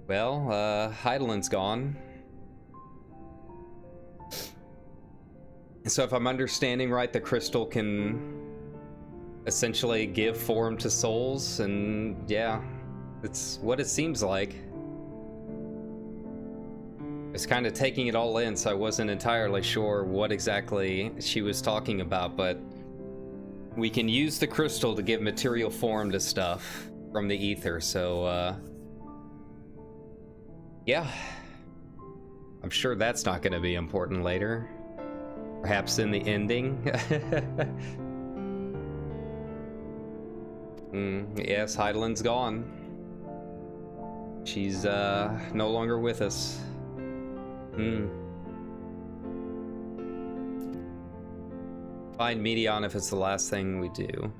[SPEAKER 1] Well, Heidelin's gone. So if I'm understanding right, the crystal can essentially give form to souls, and yeah, it's what it seems like. It's kind of taking it all in, so I wasn't entirely sure what exactly she was talking about, but we can use the crystal to give material form to stuff from the ether, so yeah. I'm sure that's not going to be important later. Perhaps in the ending. Yes, Heidelin's gone. She's no longer with us. Find Medion if it's the last thing we do.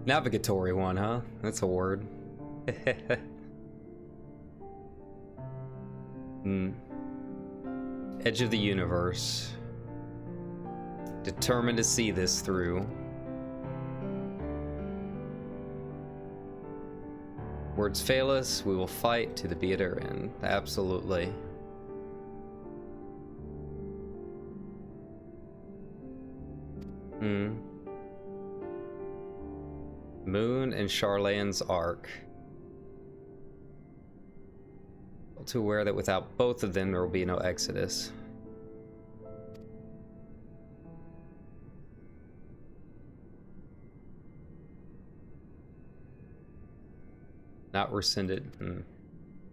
[SPEAKER 1] Navigatory one, huh? That's a word. Edge of the universe. Determined to see this through. Words fail us, we will fight to the bitter end. Absolutely. Moon and Charlane's Ark. To aware that without both of them there will be no Exodus. Not rescinded.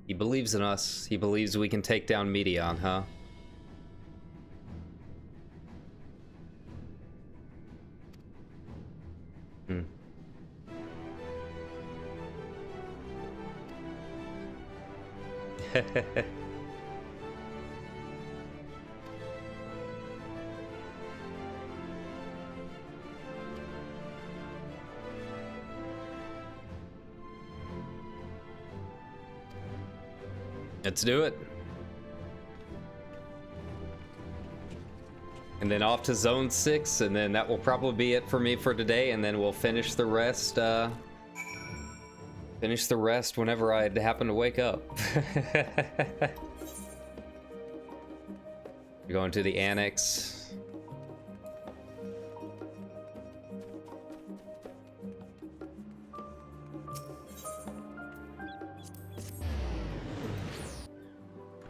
[SPEAKER 1] He believes in us. He believes we can take down Medion, huh? Let's do it. And then off to Zone 6, and then that will probably be it for me for today, and then we'll finish the rest, whenever I happen to wake up. We're going to the annex.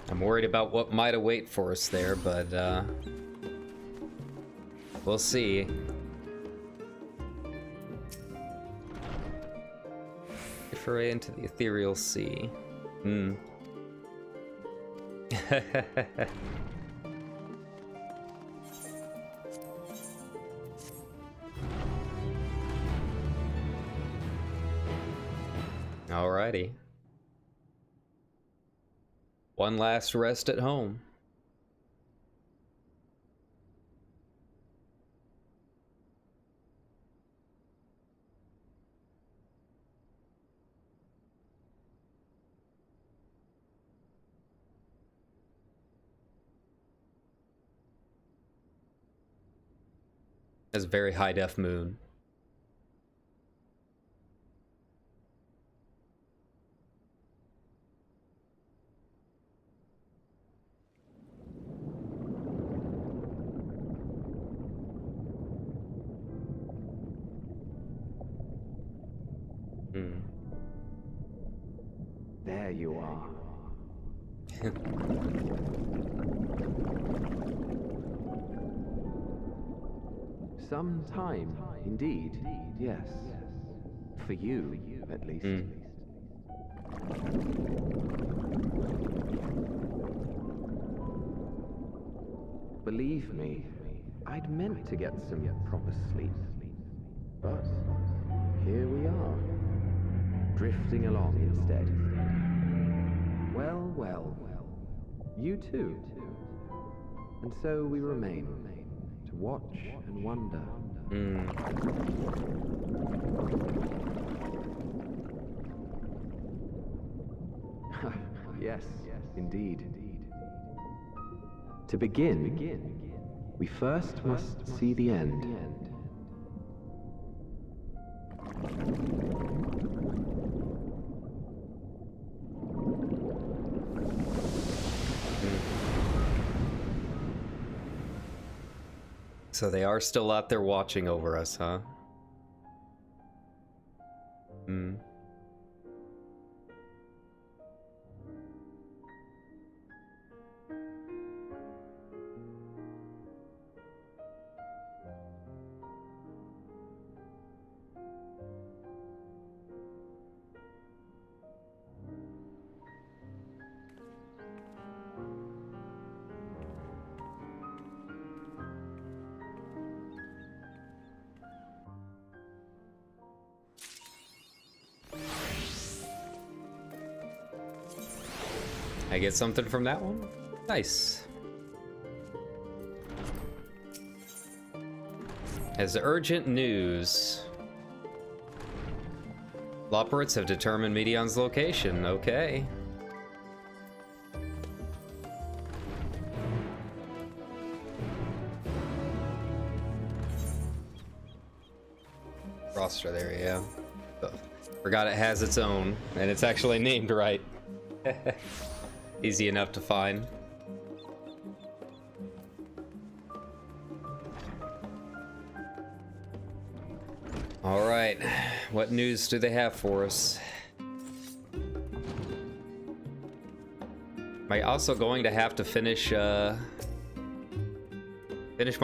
[SPEAKER 1] I'm worried about what might await for us there, but we'll see. Foray into the ethereal sea. Alrighty. One last rest at home. That's a very high def moon.
[SPEAKER 14] There you are. Some time, indeed, yes. For you, at least. Believe me, I'd meant to get some proper sleep. But here we are, drifting along instead. Well, well, you too. And so we remain, to watch and wonder. Yes, indeed. To begin, we first must see the end.
[SPEAKER 1] So they are still out there watching over us, huh? I get something from that one? Nice. As urgent news. Loporits have determined Medion's location. Okay. Roster there, yeah. Forgot it has its own, and it's actually named right. Easy enough to find. All right, what news do they have for us? Am I also going to have to finish my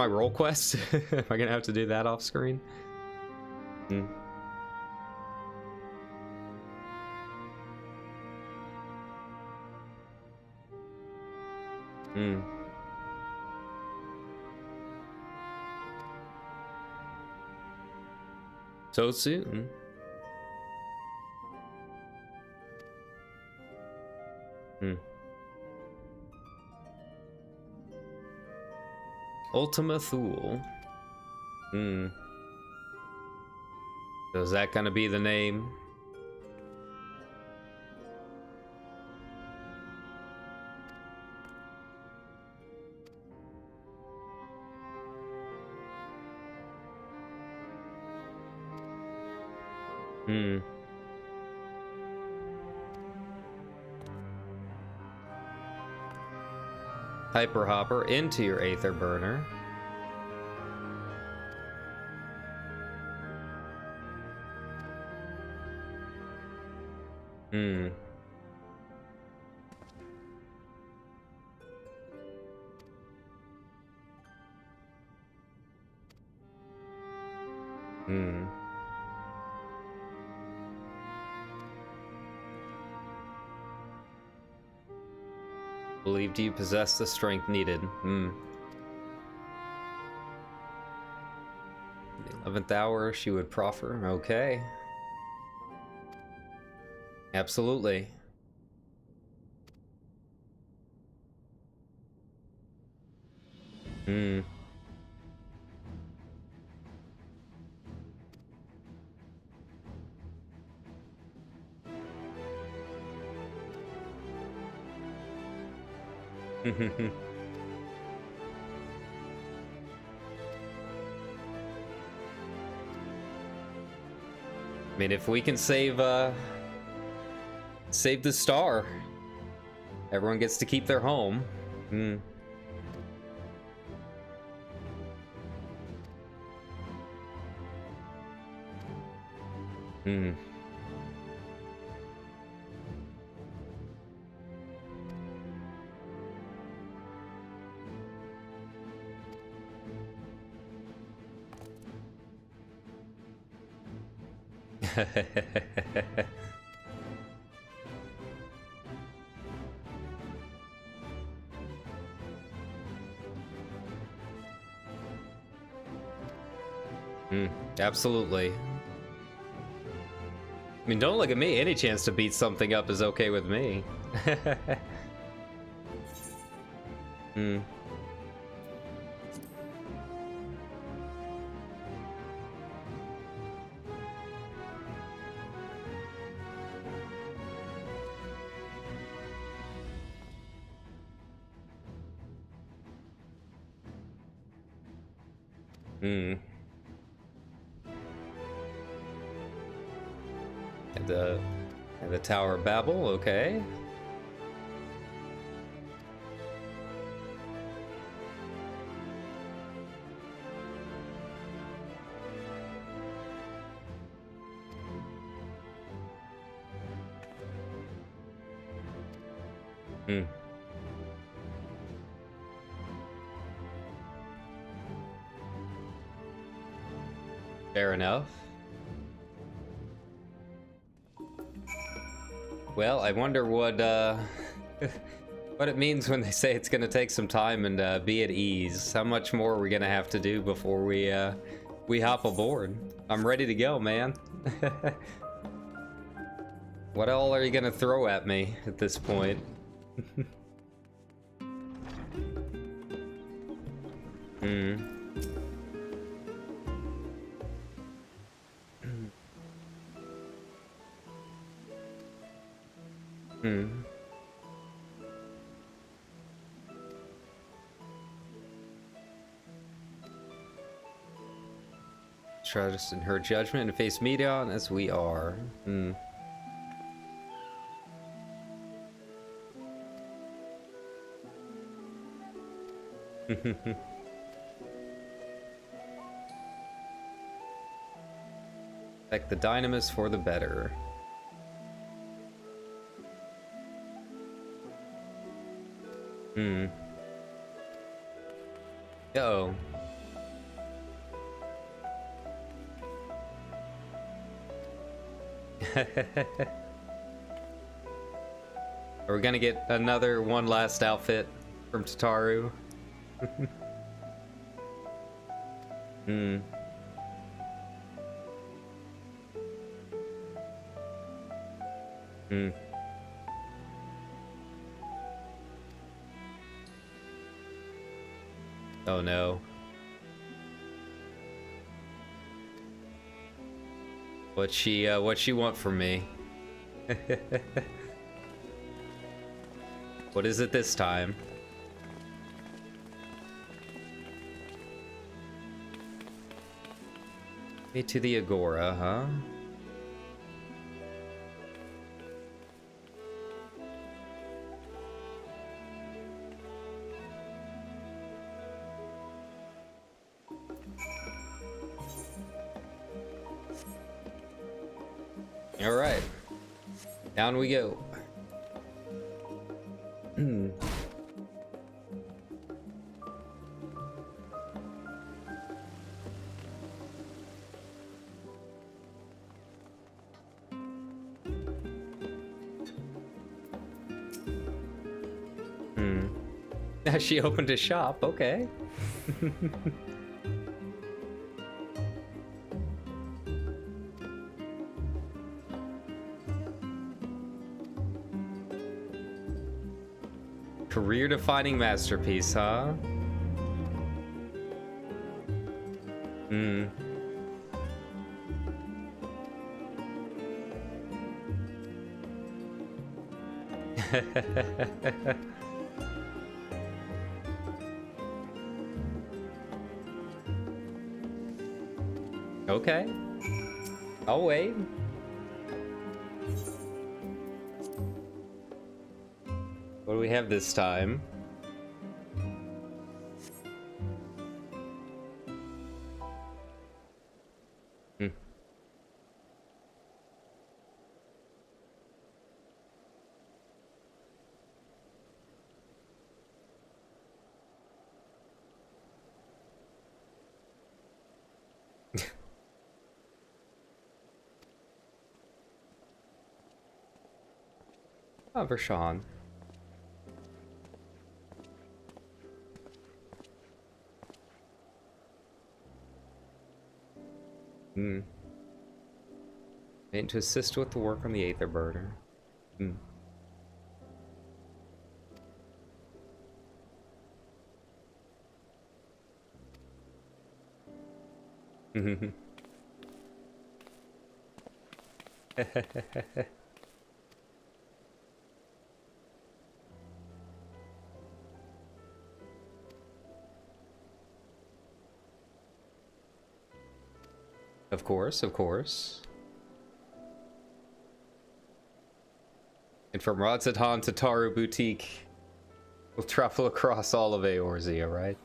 [SPEAKER 1] role quest? Am I gonna have to do that off screen? So soon. Ultima Thule. So is that gonna be the name? Hmm. Hyper hopper into your aether burner. Hmm. Hmm. Believed you possess the strength needed. Hmm. The 11th hour, she would proffer. Okay. Absolutely. Hmm. I mean, if we can save the star, everyone gets to keep their home. Hmm. Hmm. Absolutely. I mean, don't look at me. Any chance to beat something up is okay with me. Hmm. Hmm. And the Tower of Babel, okay. Hmm. Fair enough. Well, I wonder what what it means when they say it's gonna take some time and be at ease. How much more are we gonna have to do before we hop aboard? I'm ready to go, man. What all are you gonna throw at me at this point? Hmm. Hmm. Trust in her judgment and face Medion as we are. Hmm. Affect the dynamis for the better. Hmm. Uh-oh. Are we gonna get another one last outfit from Tataru? Hmm. Hmm. Oh no. What she want from me? What is it this time? Me to the Agora, huh? All right, down we go. She opened a shop, okay. Career-defining masterpiece, huh? Okay. I'll wait. What do we have this time? Oh, for Sean. And to assist with the work on the Aether Burner. Of course, of course. And from Rodzatan to Taru Boutique, we'll travel across all of Eorzea, right?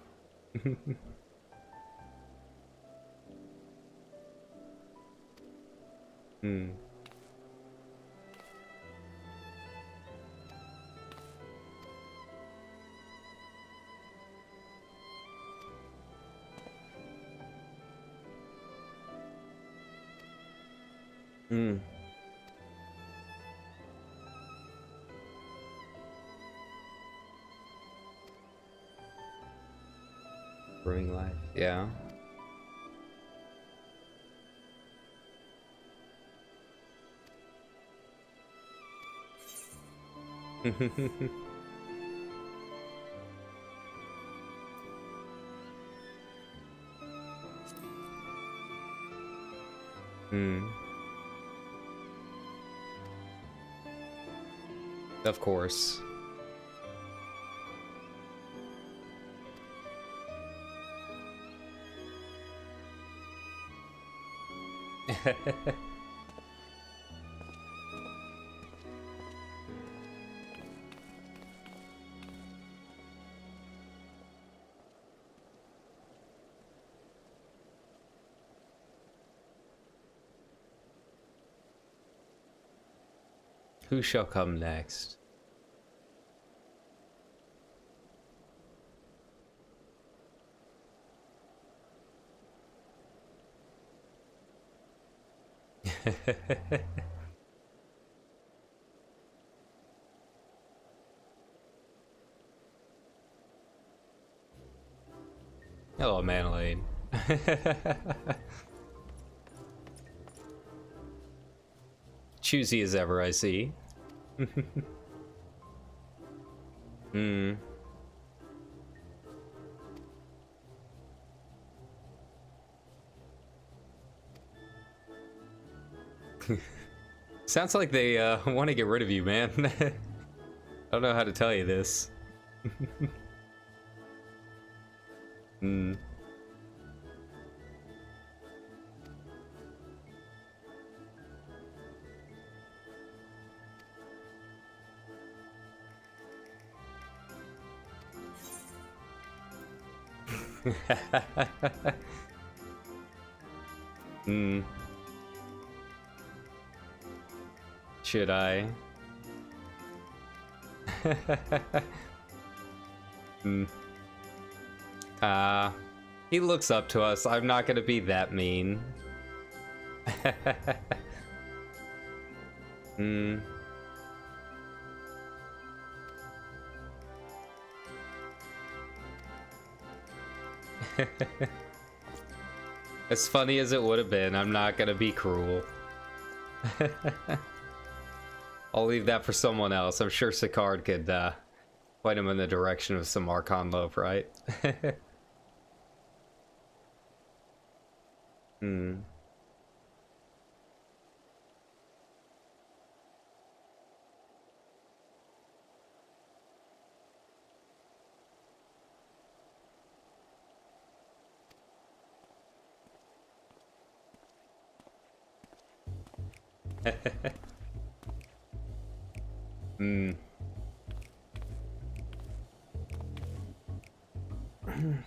[SPEAKER 1] Brewing life, yeah. Of course. Who shall come next? Hello, Manolade. Choosy as ever, I see. Sounds like they want to get rid of you, man. I don't know how to tell you this. should I? He looks up to us. I'm not gonna be that mean. As funny as it would have been, I'm not gonna be cruel. I'll leave that for someone else. I'm sure Sicard could point him in the direction of some Archon love, right?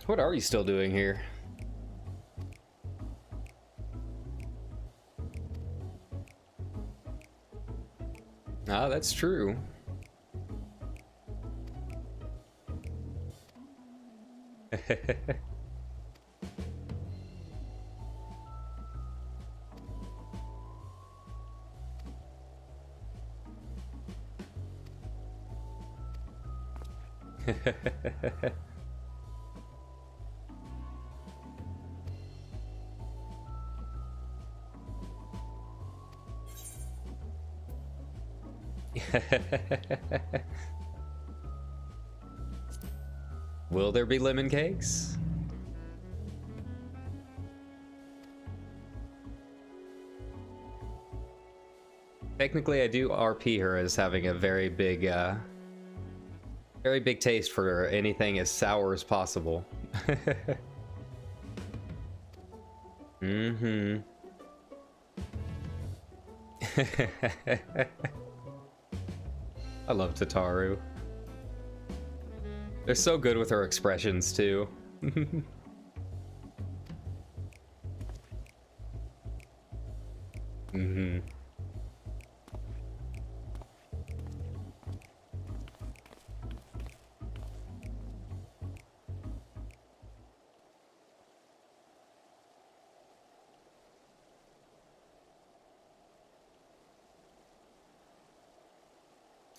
[SPEAKER 1] What are you still doing here? Ah, that's true. Will there be lemon cakes? Technically, I do RP her as having a very big taste for anything as sour as possible. I love Tataru. They're so good with her expressions too.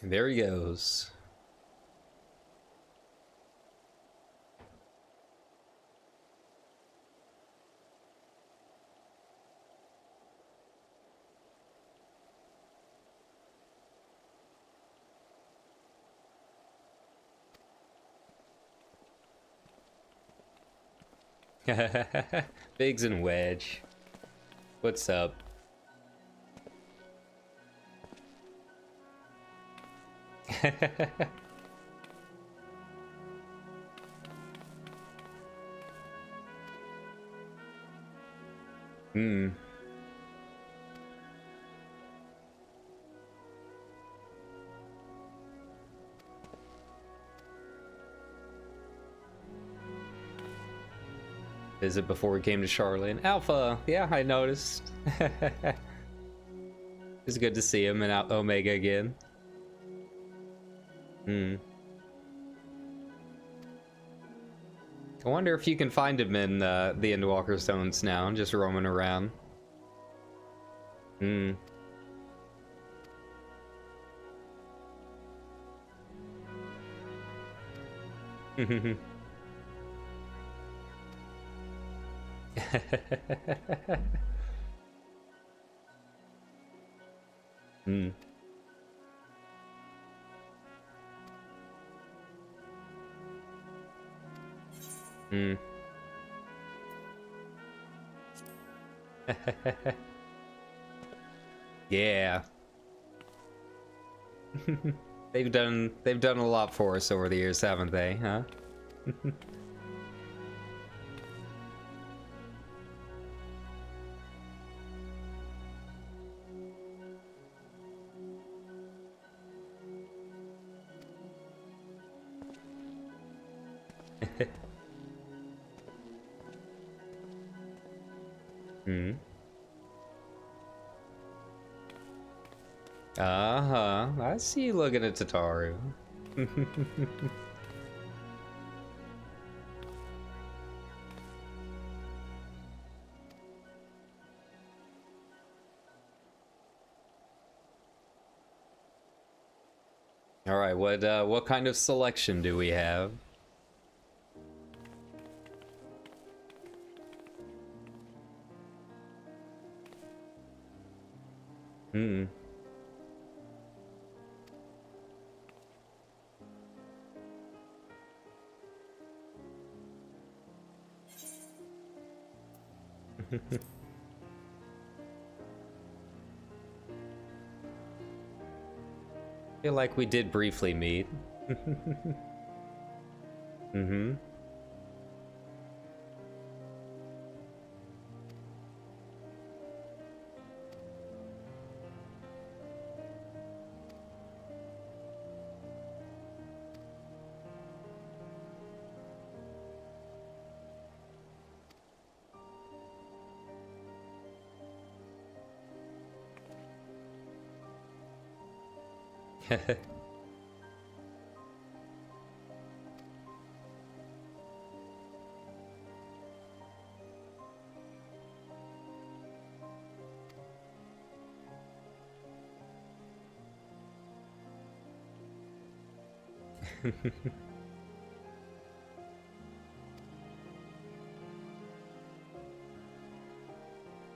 [SPEAKER 1] There he goes. Biggs and Wedge. What's up? Visit before we came to Charlene. Alpha, yeah, I noticed. It's good to see him in Omega again. I wonder if you can find him in the Endwalker zones now, just roaming around. Yeah. They've done a lot for us over the years, haven't they, huh? Uh-huh. I see you looking at Tataru. All right, what kind of selection do we have? Hmm. Feel like we did briefly meet. Mm-hmm.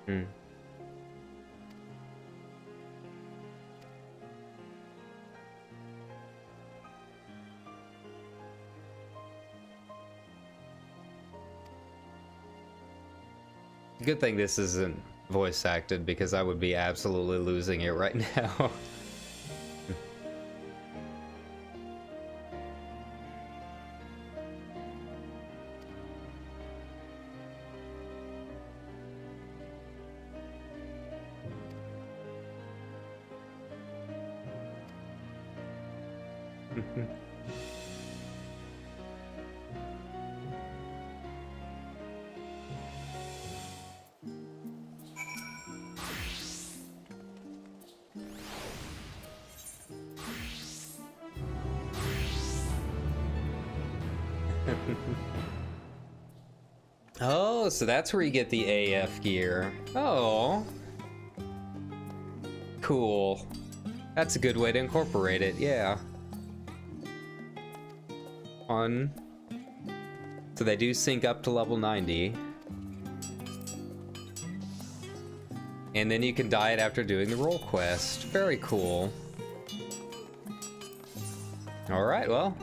[SPEAKER 1] Hmm. Good thing this isn't voice acted, because I would be absolutely losing it right now. Oh, so that's where you get the AF gear. Oh. Cool. That's a good way to incorporate it, yeah. Fun. So they do sync up to level 90. And then you can dye it after doing the role quest. Very cool. Alright, well.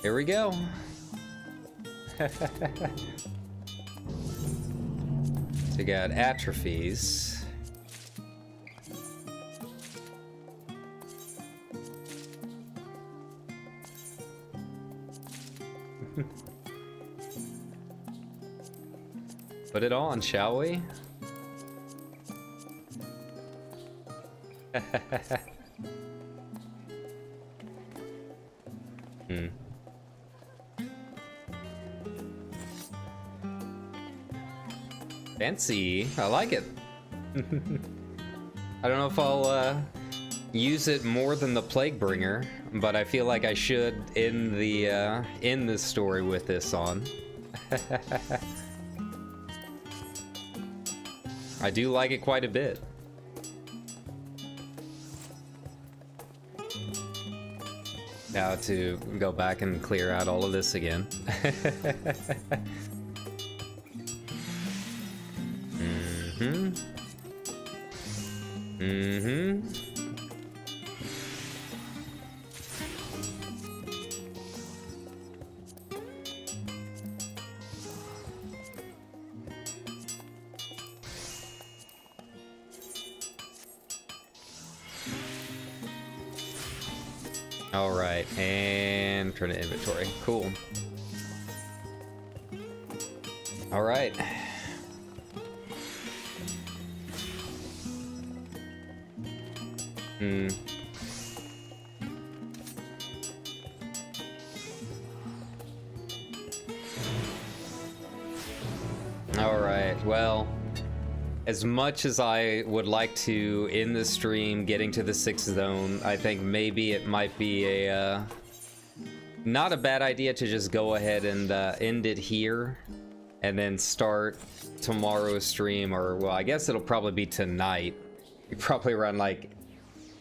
[SPEAKER 1] Here we go. So you got atrophies. Put it on, shall we? Hmm. Fancy. I like it. I don't know if I'll use it more than the Plaguebringer, but I feel like I should end this story with this on. I do like it quite a bit. Now to go back and clear out all of this again. Mm-hmm. Mm-hmm. All right, and turn to inventory. Cool. All right. Hmm. All right. Well, as much as I would like to end the stream getting to the 6th zone, I think maybe it might be a not a bad idea to just go ahead and end it here and then start tomorrow's stream, or well, I guess it'll probably be tonight, probably around like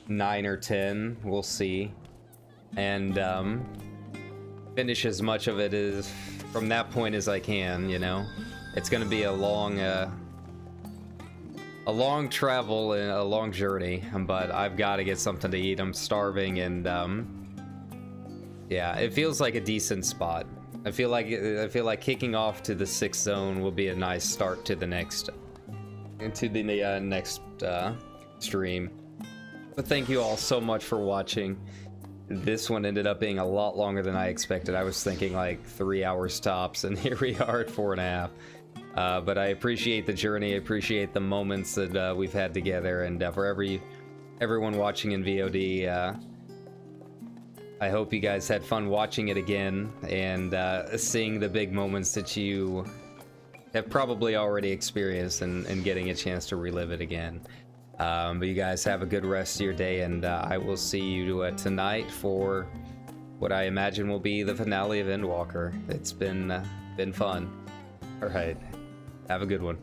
[SPEAKER 1] 9 or 10, we'll see, and finish as much of it as from that point as I can, you know. It's gonna be a long travel and a long journey, but I've got to get something to eat. I'm starving, and yeah, it feels like a decent spot. I feel like kicking off to the 6th zone will be a nice start to the next stream. But thank you all so much for watching. This one ended up being a lot longer than I expected. I was thinking like 3 hours tops, and here we are at 4.5. But I appreciate the journey, I appreciate the moments that we've had together, and for everyone watching in VOD, I hope you guys had fun watching it again, and seeing the big moments that you have probably already experienced, and getting a chance to relive it again. But you guys have a good rest of your day, and I will see you tonight for what I imagine will be the finale of Endwalker. It's been fun. All right, have a good one.